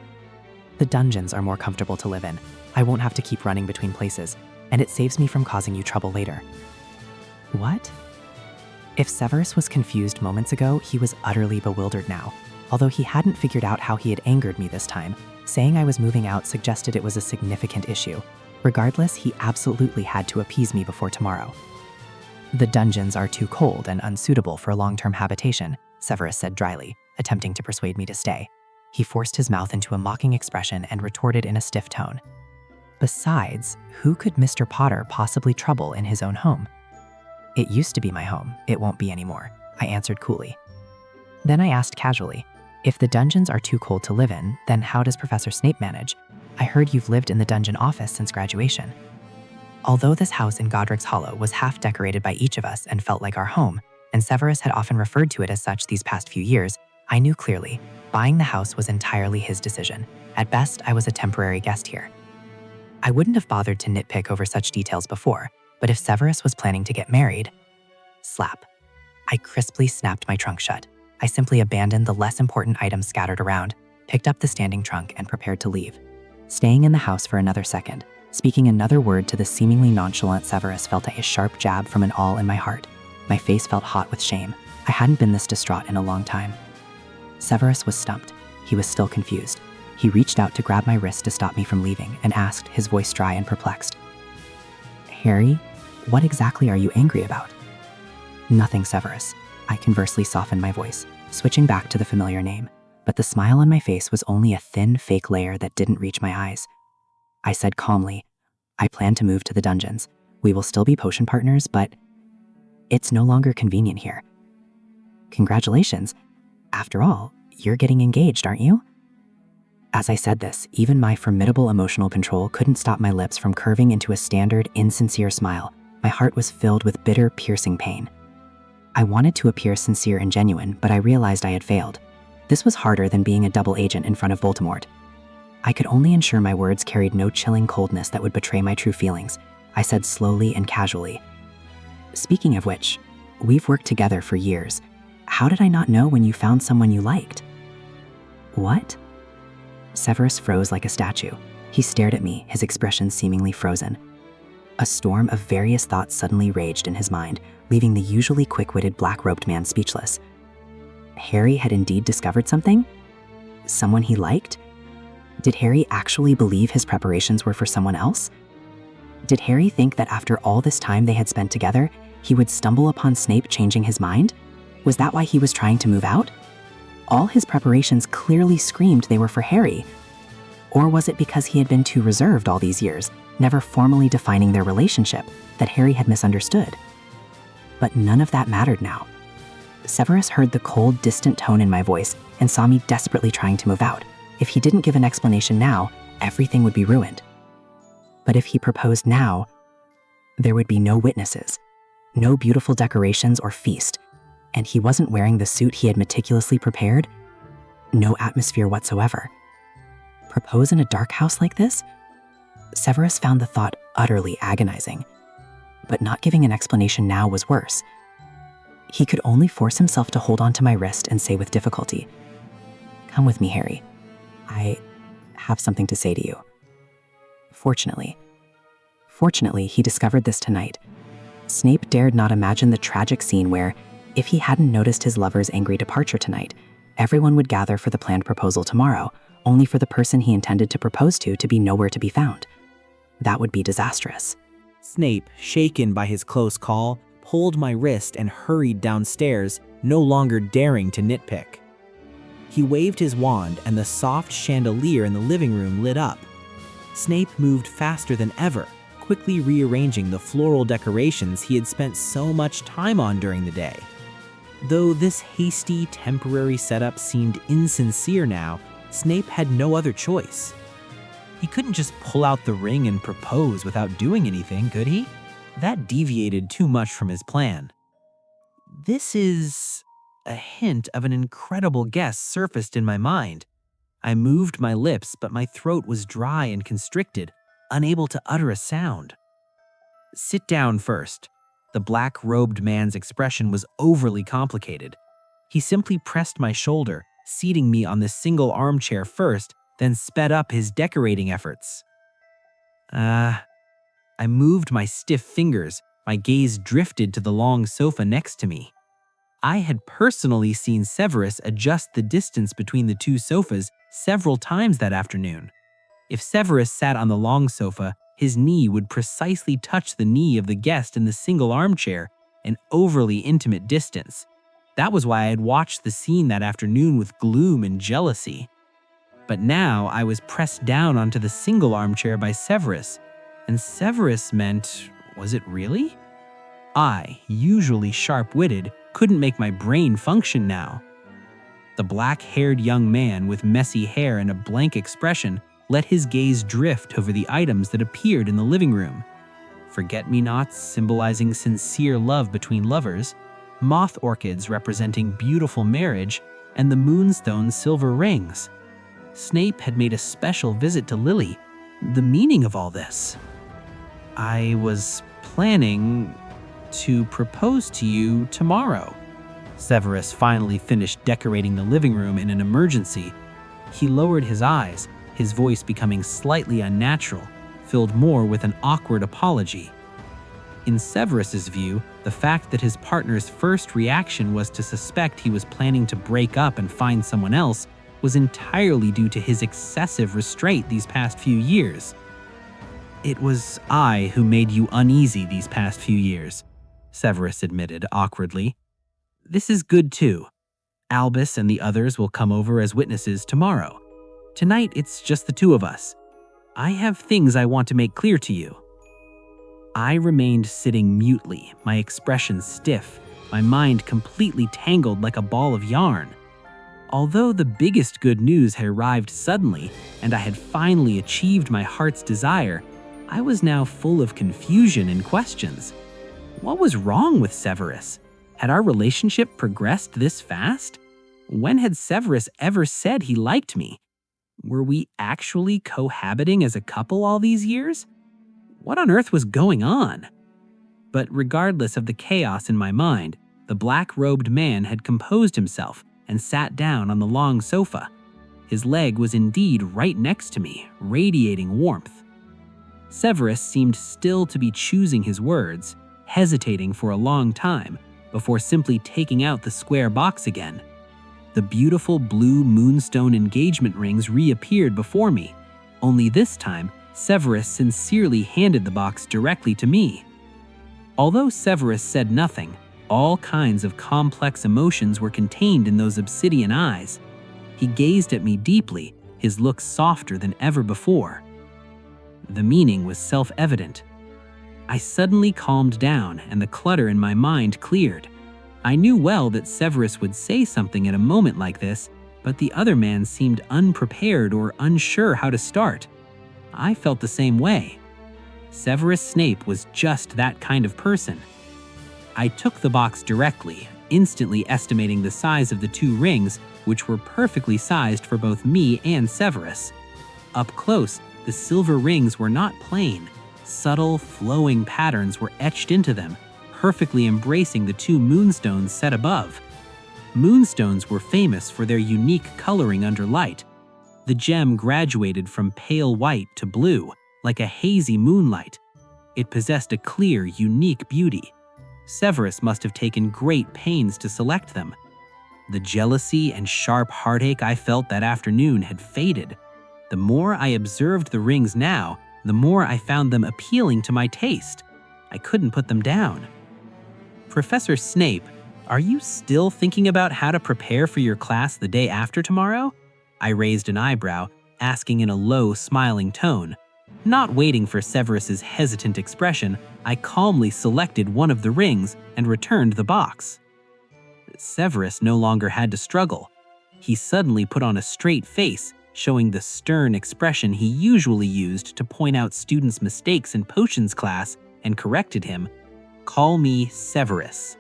the dungeons are more comfortable to live in. I won't have to keep running between places, and it saves me from causing you trouble later. What? If Severus was confused moments ago, he was utterly bewildered now. Although he hadn't figured out how he had angered me this time, saying I was moving out suggested it was a significant issue. Regardless, he absolutely had to appease me before tomorrow. The dungeons are too cold and unsuitable for long-term habitation, Severus said dryly, attempting to persuade me to stay. He forced his mouth into a mocking expression and retorted in a stiff tone. Besides, who could Mr. Potter possibly trouble in his own home? It used to be my home. It won't be anymore, I answered coolly. Then I asked casually, if the dungeons are too cold to live in, then how does Professor Snape manage? I heard you've lived in the dungeon office since graduation. Although this house in Godric's Hollow was half decorated by each of us and felt like our home, and Severus had often referred to it as such these past few years, I knew clearly, buying the house was entirely his decision. At best, I was a temporary guest here. I wouldn't have bothered to nitpick over such details before, but if Severus was planning to get married, slap. I crisply snapped my trunk shut. I simply abandoned the less important items scattered around, picked up the standing trunk, and prepared to leave. Staying in the house for another second, speaking another word to the seemingly nonchalant Severus felt a sharp jab from an awl in my heart. My face felt hot with shame. I hadn't been this distraught in a long time. Severus was stumped. He was still confused. He reached out to grab my wrist to stop me from leaving and asked, his voice dry and perplexed, "Harry, what exactly are you angry about?" "Nothing, Severus." I conversely softened my voice, switching back to the familiar name, but the smile on my face was only a thin, fake layer that didn't reach my eyes. I said calmly, "I plan to move to the dungeons. We will still be potion partners, but it's no longer convenient here." "Congratulations. After all, you're getting engaged, aren't you?" As I said this, even my formidable emotional control couldn't stop my lips from curving into a standard, insincere smile. My heart was filled with bitter, piercing pain. I wanted to appear sincere and genuine, but I realized I had failed. This was harder than being a double agent in front of Voldemort. I could only ensure my words carried no chilling coldness that would betray my true feelings. I said slowly and casually, "Speaking of which, we've worked together for years. How did I not know when you found someone you liked?" "What?" Severus froze like a statue. He stared at me, his expression seemingly frozen. A storm of various thoughts suddenly raged in his mind, leaving the usually quick-witted black-robed man speechless. Harry had indeed discovered something? Someone he liked? Did Harry actually believe his preparations were for someone else? Did Harry think that after all this time they had spent together, he would stumble upon Snape changing his mind? Was that why he was trying to move out? All his preparations clearly screamed they were for Harry. Or was it because he had been too reserved all these years, never formally defining their relationship, that Harry had misunderstood? But none of that mattered now. Severus heard the cold, distant tone in my voice and saw me desperately trying to move out. If he didn't give an explanation now, everything would be ruined. But if he proposed now, there would be no witnesses, no beautiful decorations or feast, and he wasn't wearing the suit he had meticulously prepared. No atmosphere whatsoever. Propose in a dark house like this? Severus found the thought utterly agonizing. But not giving an explanation now was worse. He could only force himself to hold onto my wrist and say with difficulty, "Come with me, Harry. I have something to say to you." Fortunately, he discovered this tonight. Snape dared not imagine the tragic scene where, if he hadn't noticed his lover's angry departure tonight, everyone would gather for the planned proposal tomorrow, only for the person he intended to propose to be nowhere to be found. That would be disastrous. Snape, shaken by his close call, pulled my wrist and hurried downstairs, no longer daring to nitpick. He waved his wand and the soft chandelier in the living room lit up. Snape moved faster than ever, quickly rearranging the floral decorations he had spent so much time on during the day. Though this hasty, temporary setup seemed insincere now, Snape had no other choice. He couldn't just pull out the ring and propose without doing anything, could he? That deviated too much from his plan. This is... A hint of an incredible guess surfaced in my mind. I moved my lips, but my throat was dry and constricted, unable to utter a sound. "Sit down first." The black-robed man's expression was overly complicated. He simply pressed my shoulder, seating me on the single armchair first, then sped up his decorating efforts. I moved my stiff fingers, my gaze drifted to the long sofa next to me. I had personally seen Severus adjust the distance between the two sofas several times that afternoon. If Severus sat on the long sofa, his knee would precisely touch the knee of the guest in the single armchair, an overly intimate distance. That was why I had watched the scene that afternoon with gloom and jealousy. But now I was pressed down onto the single armchair by Severus, and Severus meant, was it really? I, usually sharp-witted, couldn't make my brain function now. The black-haired young man with messy hair and a blank expression let his gaze drift over the items that appeared in the living room. forget-me-nots symbolizing sincere love between lovers, moth orchids representing beautiful marriage, and the moonstone silver rings. Snape had made a special visit to Lily. The meaning of all this? I was planning to propose to you tomorrow. Severus finally finished decorating the living room in an emergency. He lowered his eyes, his voice becoming slightly unnatural, filled more with an awkward apology. In Severus's view, the fact that his partner's first reaction was to suspect he was planning to break up and find someone else was entirely due to his excessive restraint these past few years. It was I who made you uneasy these past few years, Severus admitted awkwardly. This is good too. Albus and the others will come over as witnesses tomorrow. Tonight it's just the two of us. I have things I want to make clear to you. I remained sitting mutely, my expression stiff, my mind completely tangled like a ball of yarn. Although the biggest good news had arrived suddenly, and I had finally achieved my heart's desire, I was now full of confusion and questions. What was wrong with Severus? Had our relationship progressed this fast? When had Severus ever said he liked me? Were we actually cohabiting as a couple all these years? What on earth was going on? But regardless of the chaos in my mind, the black-robed man had composed himself and sat down on the long sofa. His leg was indeed right next to me, radiating warmth. Severus seemed still to be choosing his words, hesitating for a long time, before simply taking out the square box again. The beautiful blue moonstone engagement rings reappeared before me, only this time Severus sincerely handed the box directly to me. Although Severus said nothing, all kinds of complex emotions were contained in those obsidian eyes. He gazed at me deeply, his look softer than ever before. The meaning was self-evident. I suddenly calmed down and the clutter in my mind cleared. I knew well that Severus would say something at a moment like this, but the other man seemed unprepared or unsure how to start. I felt the same way. Severus Snape was just that kind of person. I took the box directly, instantly estimating the size of the two rings, which were perfectly sized for both me and Severus. Up close, the silver rings were not plain. Subtle, flowing patterns were etched into them, perfectly embracing the two moonstones set above. Moonstones were famous for their unique coloring under light. The gem graduated from pale white to blue, like a hazy moonlight. It possessed a clear, unique beauty. Severus must have taken great pains to select them. The jealousy and sharp heartache I felt that afternoon had faded. The more I observed the rings now, the more I found them appealing to my taste. I couldn't put them down. Professor Snape, are you still thinking about how to prepare for your class the day after tomorrow? I raised an eyebrow, asking in a low, smiling tone. Not waiting for Severus's hesitant expression, I calmly selected one of the rings and returned the box. Severus no longer had to struggle. He suddenly put on a straight face, showing the stern expression he usually used to point out students' mistakes in potions class, and corrected him. Call me Severus.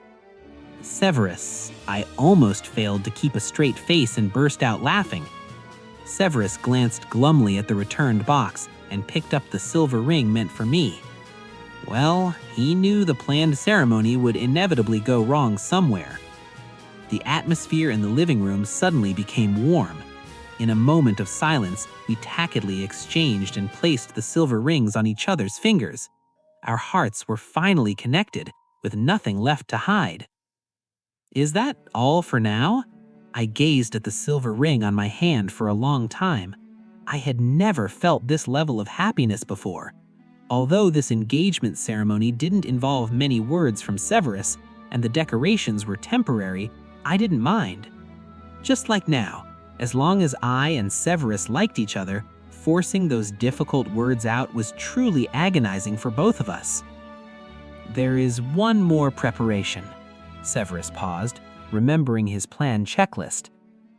Severus, I almost failed to keep a straight face and burst out laughing. Severus glanced glumly at the returned box and picked up the silver ring meant for me. Well, he knew the planned ceremony would inevitably go wrong somewhere. The atmosphere in the living room suddenly became warm. In a moment of silence, we tacitly exchanged and placed the silver rings on each other's fingers. Our hearts were finally connected, with nothing left to hide. Is that all for now? I gazed at the silver ring on my hand for a long time. I had never felt this level of happiness before. Although this engagement ceremony didn't involve many words from Severus, and the decorations were temporary, I didn't mind. Just like now, as long as I and Severus liked each other, forcing those difficult words out was truly agonizing for both of us. There is one more preparation. Severus paused, remembering his planned checklist.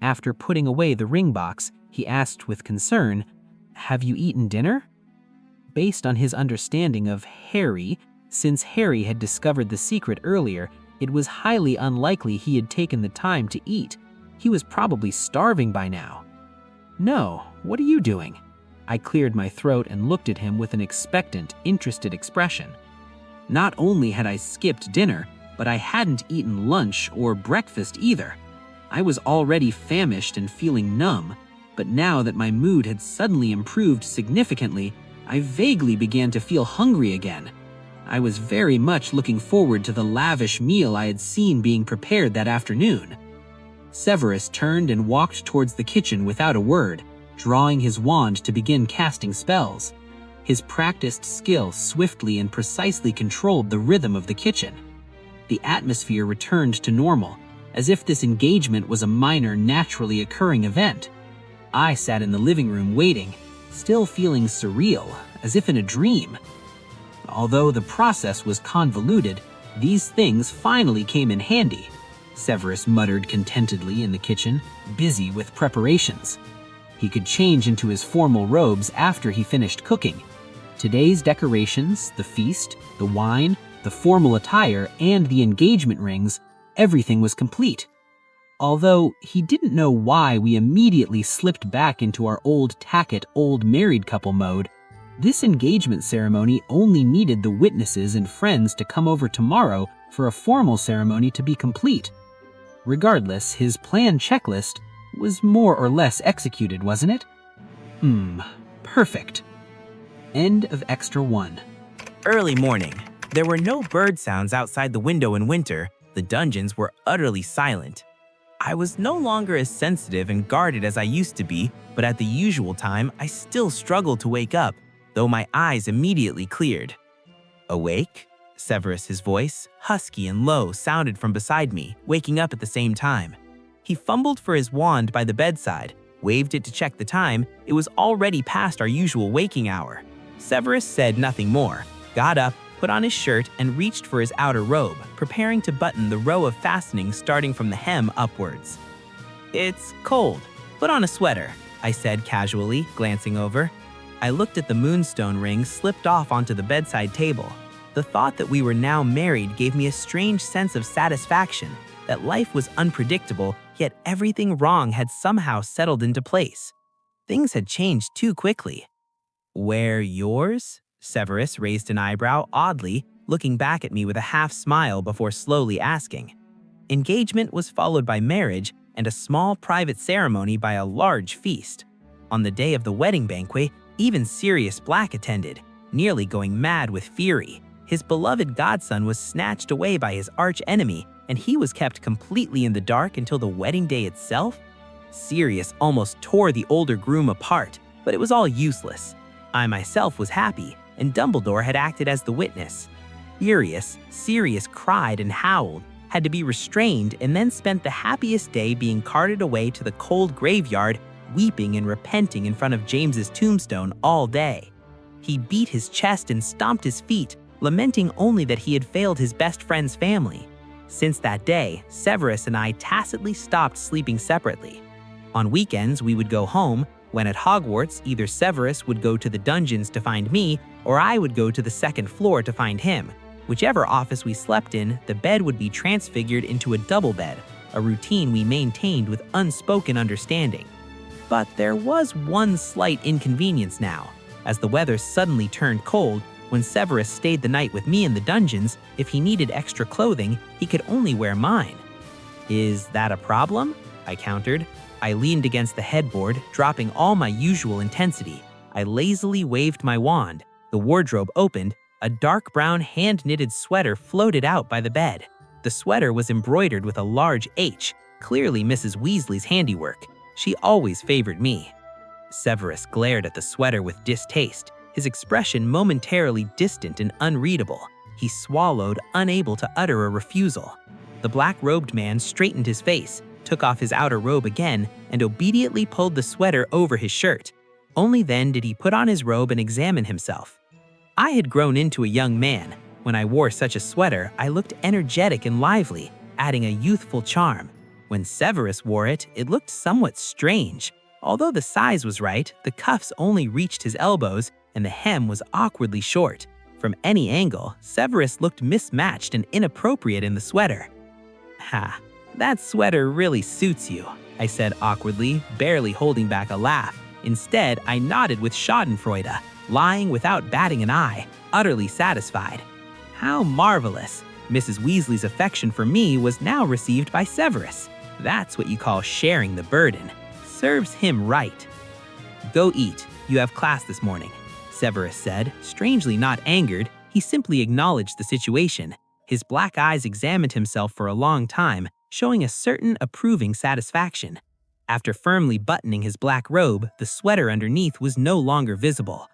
After putting away the ring box, he asked with concern, "Have you eaten dinner?" Based on his understanding of Harry, Since Harry had discovered the secret earlier, it was highly unlikely he had taken the time to eat. He was probably starving by now. "No, what are you doing?" I cleared my throat and looked at him with an expectant, interested expression. Not only had I skipped dinner, but I hadn't eaten lunch or breakfast either. I was already famished and feeling numb, but now that my mood had suddenly improved significantly, I vaguely began to feel hungry again. I was very much looking forward to the lavish meal I had seen being prepared that afternoon. Severus turned and walked towards the kitchen without a word, drawing his wand to begin casting spells. His practiced skill swiftly and precisely controlled the rhythm of the kitchen. The atmosphere returned to normal, as if this engagement was a minor, naturally occurring event. I sat in the living room waiting, still feeling surreal, as if in a dream. Although the process was convoluted, these things finally came in handy. Severus muttered contentedly in the kitchen, busy with preparations. He could change into his formal robes after he finished cooking. Today's decorations, the feast, the wine, the formal attire, and the engagement rings, everything was complete. Although he didn't know why we immediately slipped back into our old tacket old married couple mode, this engagement ceremony only needed the witnesses and friends to come over tomorrow for a formal ceremony to be complete. Regardless, his planned checklist was more or less executed, wasn't it? Perfect. End of Extra 1. Early morning. There were no bird sounds outside the window in winter. The dungeons were utterly silent. I was no longer as sensitive and guarded as I used to be, but at the usual time, I still struggled to wake up, though my eyes immediately cleared. "Awake?" Severus's voice, husky and low, sounded from beside me, waking up at the same time. He fumbled for his wand by the bedside, waved it to check the time. It was already past our usual waking hour. Severus said nothing more, got up, put on his shirt, and reached for his outer robe, preparing to button the row of fastenings starting from the hem upwards. "It's cold. Put on a sweater," I said casually, glancing over. I looked at the moonstone ring slipped off onto the bedside table. The thought that we were now married gave me a strange sense of satisfaction, that life was unpredictable, yet everything wrong had somehow settled into place. Things had changed too quickly. "Wear yours?" Severus raised an eyebrow oddly, looking back at me with a half smile before slowly asking. Engagement was followed by marriage and a small private ceremony by a large feast. On the day of the wedding banquet, even Sirius Black attended, nearly going mad with fury. His beloved godson was snatched away by his arch-enemy, and he was kept completely in the dark until the wedding day itself? Sirius almost tore the older groom apart, but it was all useless. I myself was happy, and Dumbledore had acted as the witness. Furious, Sirius cried and howled, had to be restrained, and then spent the happiest day being carted away to the cold graveyard, weeping and repenting in front of James's tombstone all day. He beat his chest and stomped his feet, lamenting only that he had failed his best friend's family. Since that day, Severus and I tacitly stopped sleeping separately. On weekends, we would go home. When at Hogwarts, either Severus would go to the dungeons to find me, or I would go to the second floor to find him. Whichever office we slept in, the bed would be transfigured into a double bed, a routine we maintained with unspoken understanding. But there was one slight inconvenience now. As the weather suddenly turned cold, when Severus stayed the night with me in the dungeons, if he needed extra clothing, he could only wear mine. "Is that a problem?" I countered. I leaned against the headboard, dropping all my usual intensity. I lazily waved my wand. The wardrobe opened. A dark brown hand-knitted sweater floated out by the bed. The sweater was embroidered with a large H, clearly Mrs. Weasley's handiwork. She always favored me. Severus glared at the sweater with distaste, his expression momentarily distant and unreadable. He swallowed, unable to utter a refusal. The black-robed man straightened his face, took off his outer robe again, and obediently pulled the sweater over his shirt. Only then did he put on his robe and examine himself. I had grown into a young man. When I wore such a sweater, I looked energetic and lively, adding a youthful charm. When Severus wore it, it looked somewhat strange. Although the size was right, the cuffs only reached his elbows, and the hem was awkwardly short. From any angle, Severus looked mismatched and inappropriate in the sweater. "Ha, that sweater really suits you," I said awkwardly, barely holding back a laugh. Instead, I nodded with schadenfreude, lying without batting an eye, utterly satisfied. How marvelous! Mrs. Weasley's affection for me was now received by Severus. That's what you call sharing the burden. Serves him right. "Go eat. You have class this morning," Severus said, strangely not angered. He simply acknowledged the situation. His black eyes examined himself for a long time, showing a certain approving satisfaction. After firmly buttoning his black robe, the sweater underneath was no longer visible.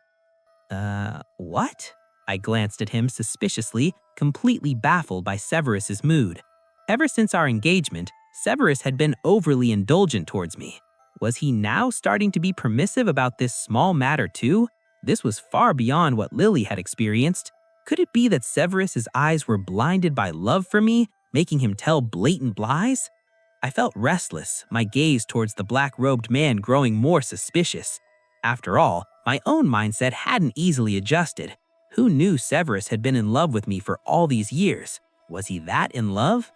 What?" I glanced at him suspiciously, completely baffled by Severus's mood. Ever since our engagement, Severus had been overly indulgent towards me. Was he now starting to be permissive about this small matter too? This was far beyond what Lily had experienced. Could it be that Severus's eyes were blinded by love for me, making him tell blatant lies? I felt restless, my gaze towards the black-robed man growing more suspicious. After all, my own mindset hadn't easily adjusted. Who knew Severus had been in love with me for all these years? Was he that in love?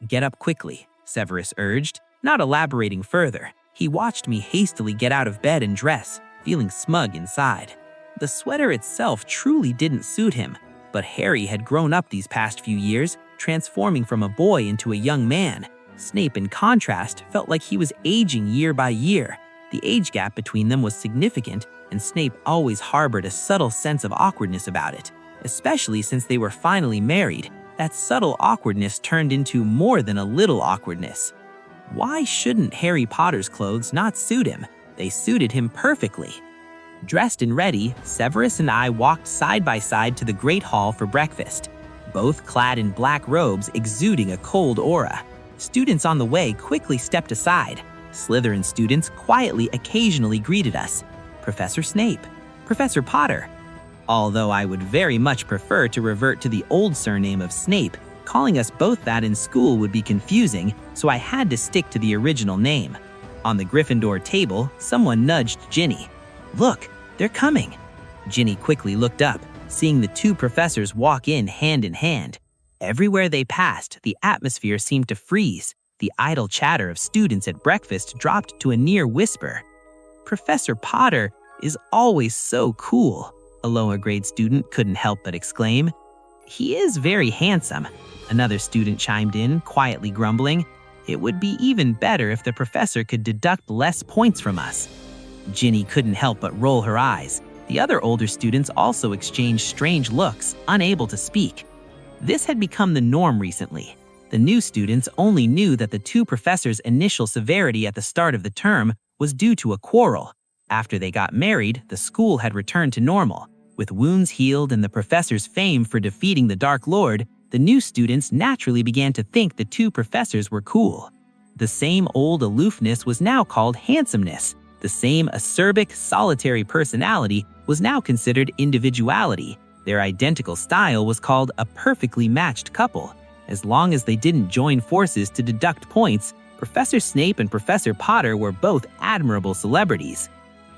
"Get up quickly," Severus urged, not elaborating further. He watched me hastily get out of bed and dress, feeling smug inside. The sweater itself truly didn't suit him, but Harry had grown up these past few years, transforming from a boy into a young man. Snape, in contrast, felt like he was aging year by year. The age gap between them was significant, and Snape always harbored a subtle sense of awkwardness about it. Especially since they were finally married, that subtle awkwardness turned into more than a little awkwardness. Why shouldn't Harry Potter's clothes not suit him? They suited him perfectly. Dressed and ready, Severus and I walked side by side to the Great Hall for breakfast, both clad in black robes exuding a cold aura. Students on the way quickly stepped aside. Slytherin students quietly occasionally greeted us. Professor Snape, Professor Potter. Although I would very much prefer to revert to the old surname of Snape, calling us both that in school would be confusing, so I had to stick to the original name. On the Gryffindor table, someone nudged Ginny. "Look, they're coming." Ginny quickly looked up, seeing the two professors walk in hand. Everywhere they passed, the atmosphere seemed to freeze. The idle chatter of students at breakfast dropped to a near whisper. "Professor Potter is always so cool," a lower grade student couldn't help but exclaim. "He is very handsome," another student chimed in, quietly grumbling. "It would be even better if the professor could deduct less points from us." Ginny couldn't help but roll her eyes. The other older students also exchanged strange looks, unable to speak. This had become the norm recently. The new students only knew that the two professors' initial severity at the start of the term was due to a quarrel. After they got married, the school had returned to normal. With wounds healed and the professor's fame for defeating the Dark Lord, the new students naturally began to think the two professors were cool. The same old aloofness was now called handsomeness. The same acerbic, solitary personality was now considered individuality. Their identical style was called a perfectly matched couple. As long as they didn't join forces to deduct points, Professor Snape and Professor Potter were both admirable celebrities.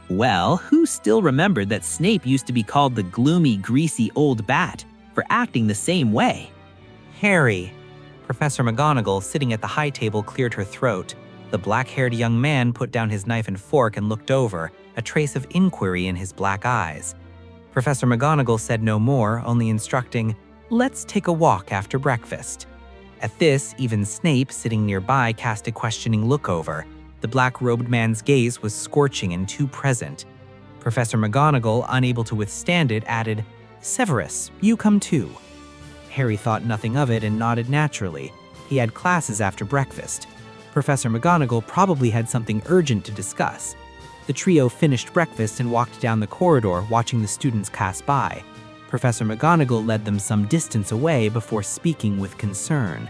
Well, who still remembered that Snape used to be called the gloomy, greasy old bat for acting the same way? "Harry." Professor McGonagall, sitting at the high table, cleared her throat. The black-haired young man put down his knife and fork and looked over, a trace of inquiry in his black eyes. Professor McGonagall said no more, only instructing, "Let's take a walk after breakfast." At this, even Snape, sitting nearby, cast a questioning look over. The black-robed man's gaze was scorching and too present. Professor McGonagall, unable to withstand it, added, "Severus, you come too." Harry thought nothing of it and nodded naturally. He had classes after breakfast. Professor McGonagall probably had something urgent to discuss. The trio finished breakfast and walked down the corridor, watching the students pass by. Professor McGonagall led them some distance away before speaking with concern.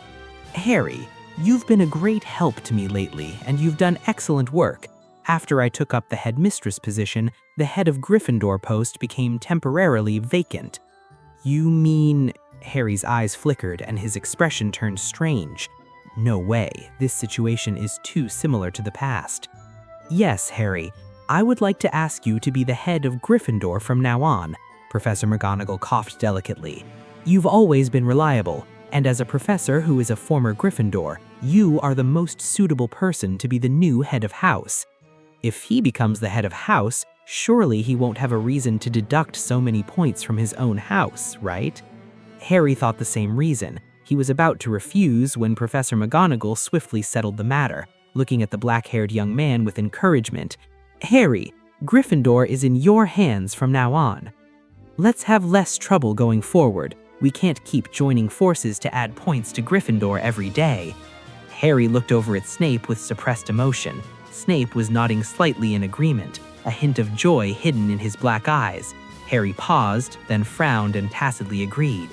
"Harry, you've been a great help to me lately, and you've done excellent work. After I took up the headmistress position, the head of Gryffindor post became temporarily vacant." "You mean—" Harry's eyes flickered and his expression turned strange. "No way, this situation is too similar to the past." "Yes, Harry, I would like to ask you to be the head of Gryffindor from now on. Professor McGonagall coughed delicately. "You've always been reliable, and as a professor who is a former Gryffindor, you are the most suitable person to be the new head of house. If he becomes the head of house, surely he won't have a reason to deduct so many points from his own house, right?" Harry thought the same reason. He was about to refuse when Professor McGonagall swiftly settled the matter, looking at the black-haired young man with encouragement. "Harry, Gryffindor is in your hands from now on. Let's have less trouble going forward. We can't keep joining forces to add points to Gryffindor every day." Harry looked over at Snape with suppressed emotion. Snape was nodding slightly in agreement, a hint of joy hidden in his black eyes. Harry paused, then frowned and tacitly agreed.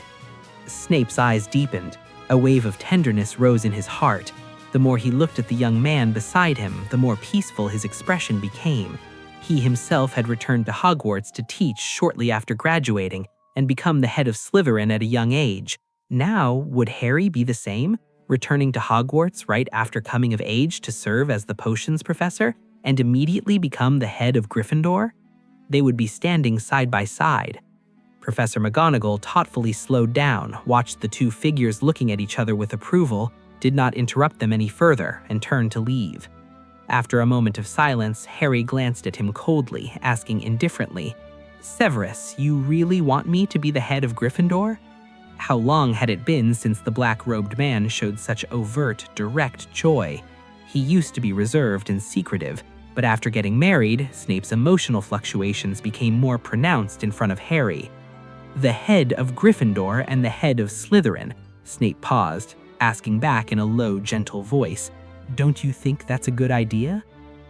Snape's eyes deepened. A wave of tenderness rose in his heart. The more he looked at the young man beside him, the more peaceful his expression became. He himself had returned to Hogwarts to teach shortly after graduating and become the head of Slytherin at a young age. Now, would Harry be the same, returning to Hogwarts right after coming of age to serve as the potions professor and immediately become the head of Gryffindor? They would be standing side by side. Professor McGonagall thoughtfully slowed down, watched the two figures looking at each other with approval, did not interrupt them any further, and turned to leave. After a moment of silence, Harry glanced at him coldly, asking indifferently, "Severus, you really want me to be the head of Gryffindor?" How long had it been since the black-robed man showed such overt, direct joy? He used to be reserved and secretive, but after getting married, Snape's emotional fluctuations became more pronounced in front of Harry. "The head of Gryffindor and the head of Slytherin," Snape paused, asking back in a low, gentle voice, "Don't you think that's a good idea?"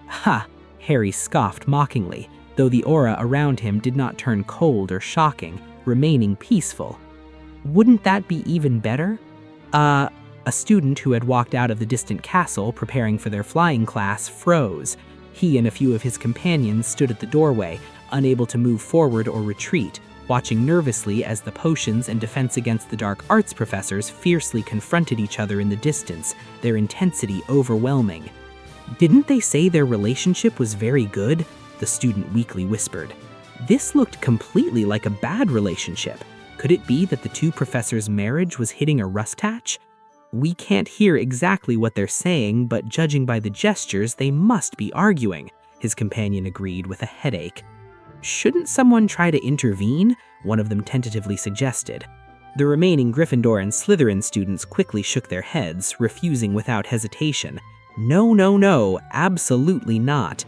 "Ha!" Harry scoffed mockingly, though the aura around him did not turn cold or shocking, remaining peaceful. "Wouldn't that be even better?" A student who had walked out of the distant castle preparing for their flying class froze. He and a few of his companions stood at the doorway, unable to move forward or retreat, watching nervously as the potions and defense against the dark arts professors fiercely confronted each other in the distance, their intensity overwhelming. "Didn't they say their relationship was very good?" the student weakly whispered. "This looked completely like a bad relationship. Could it be that the two professors' marriage was hitting a rust patch? We can't hear exactly what they're saying, but judging by the gestures, they must be arguing," his companion agreed with a headache. "Shouldn't someone try to intervene?" one of them tentatively suggested. The remaining Gryffindor and Slytherin students quickly shook their heads, refusing without hesitation. No, no, no, absolutely not.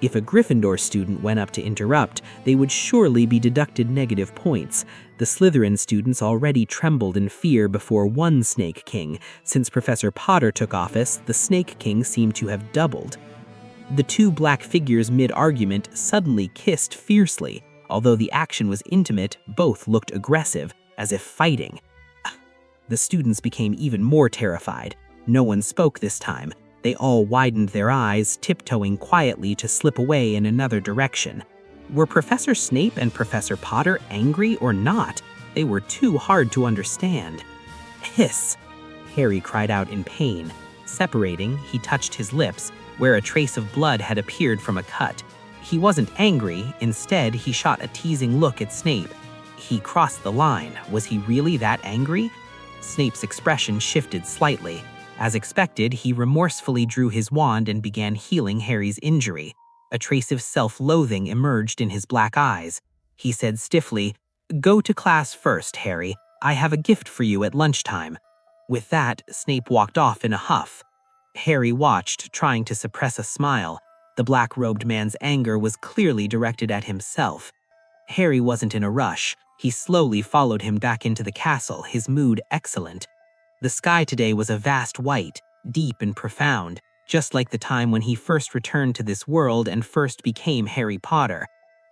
If a Gryffindor student went up to interrupt, they would surely be deducted negative points. The Slytherin students already trembled in fear before one Snake King. Since Professor Potter took office, the Snake King seemed to have doubled. The two black figures mid-argument suddenly kissed fiercely. Although the action was intimate, both looked aggressive, as if fighting. The students became even more terrified. No one spoke this time. They all widened their eyes, tiptoeing quietly to slip away in another direction. Were Professor Snape and Professor Potter angry or not? They were too hard to understand. "Hiss!" Harry cried out in pain. Separating, he touched his lips, where a trace of blood had appeared from a cut. He wasn't angry, instead he shot a teasing look at Snape. He crossed the line. Was he really that angry? Snape's expression shifted slightly. As expected, he remorsefully drew his wand and began healing Harry's injury. A trace of self-loathing emerged in his black eyes. He said stiffly, "Go to class first, Harry. I have a gift for you at lunchtime." With that, Snape walked off in a huff. Harry watched, trying to suppress a smile. The black-robed man's anger was clearly directed at himself. Harry wasn't in a rush. He slowly followed him back into the castle, his mood excellent. The sky today was a vast white, deep and profound, just like the time when he first returned to this world and first became Harry Potter.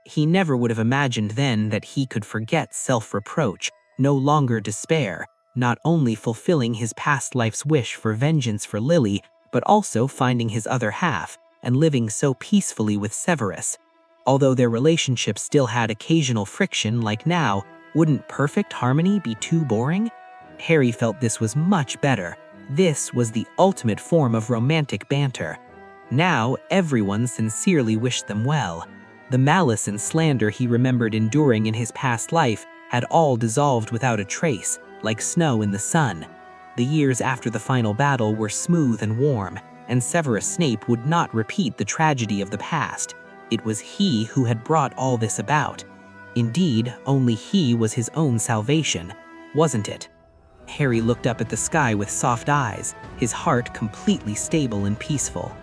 He never would have imagined then that he could forget self-reproach, no longer despair, not only fulfilling his past life's wish for vengeance for Lily, but also finding his other half and living so peacefully with Severus. Although their relationship still had occasional friction like now, wouldn't perfect harmony be too boring? Harry felt this was much better. This was the ultimate form of romantic banter. Now, everyone sincerely wished them well. The malice and slander he remembered enduring in his past life had all dissolved without a trace, like snow in the sun. The years after the final battle were smooth and warm, and Severus Snape would not repeat the tragedy of the past. It was he who had brought all this about. Indeed, only he was his own salvation, wasn't it? Harry looked up at the sky with soft eyes, his heart completely stable and peaceful.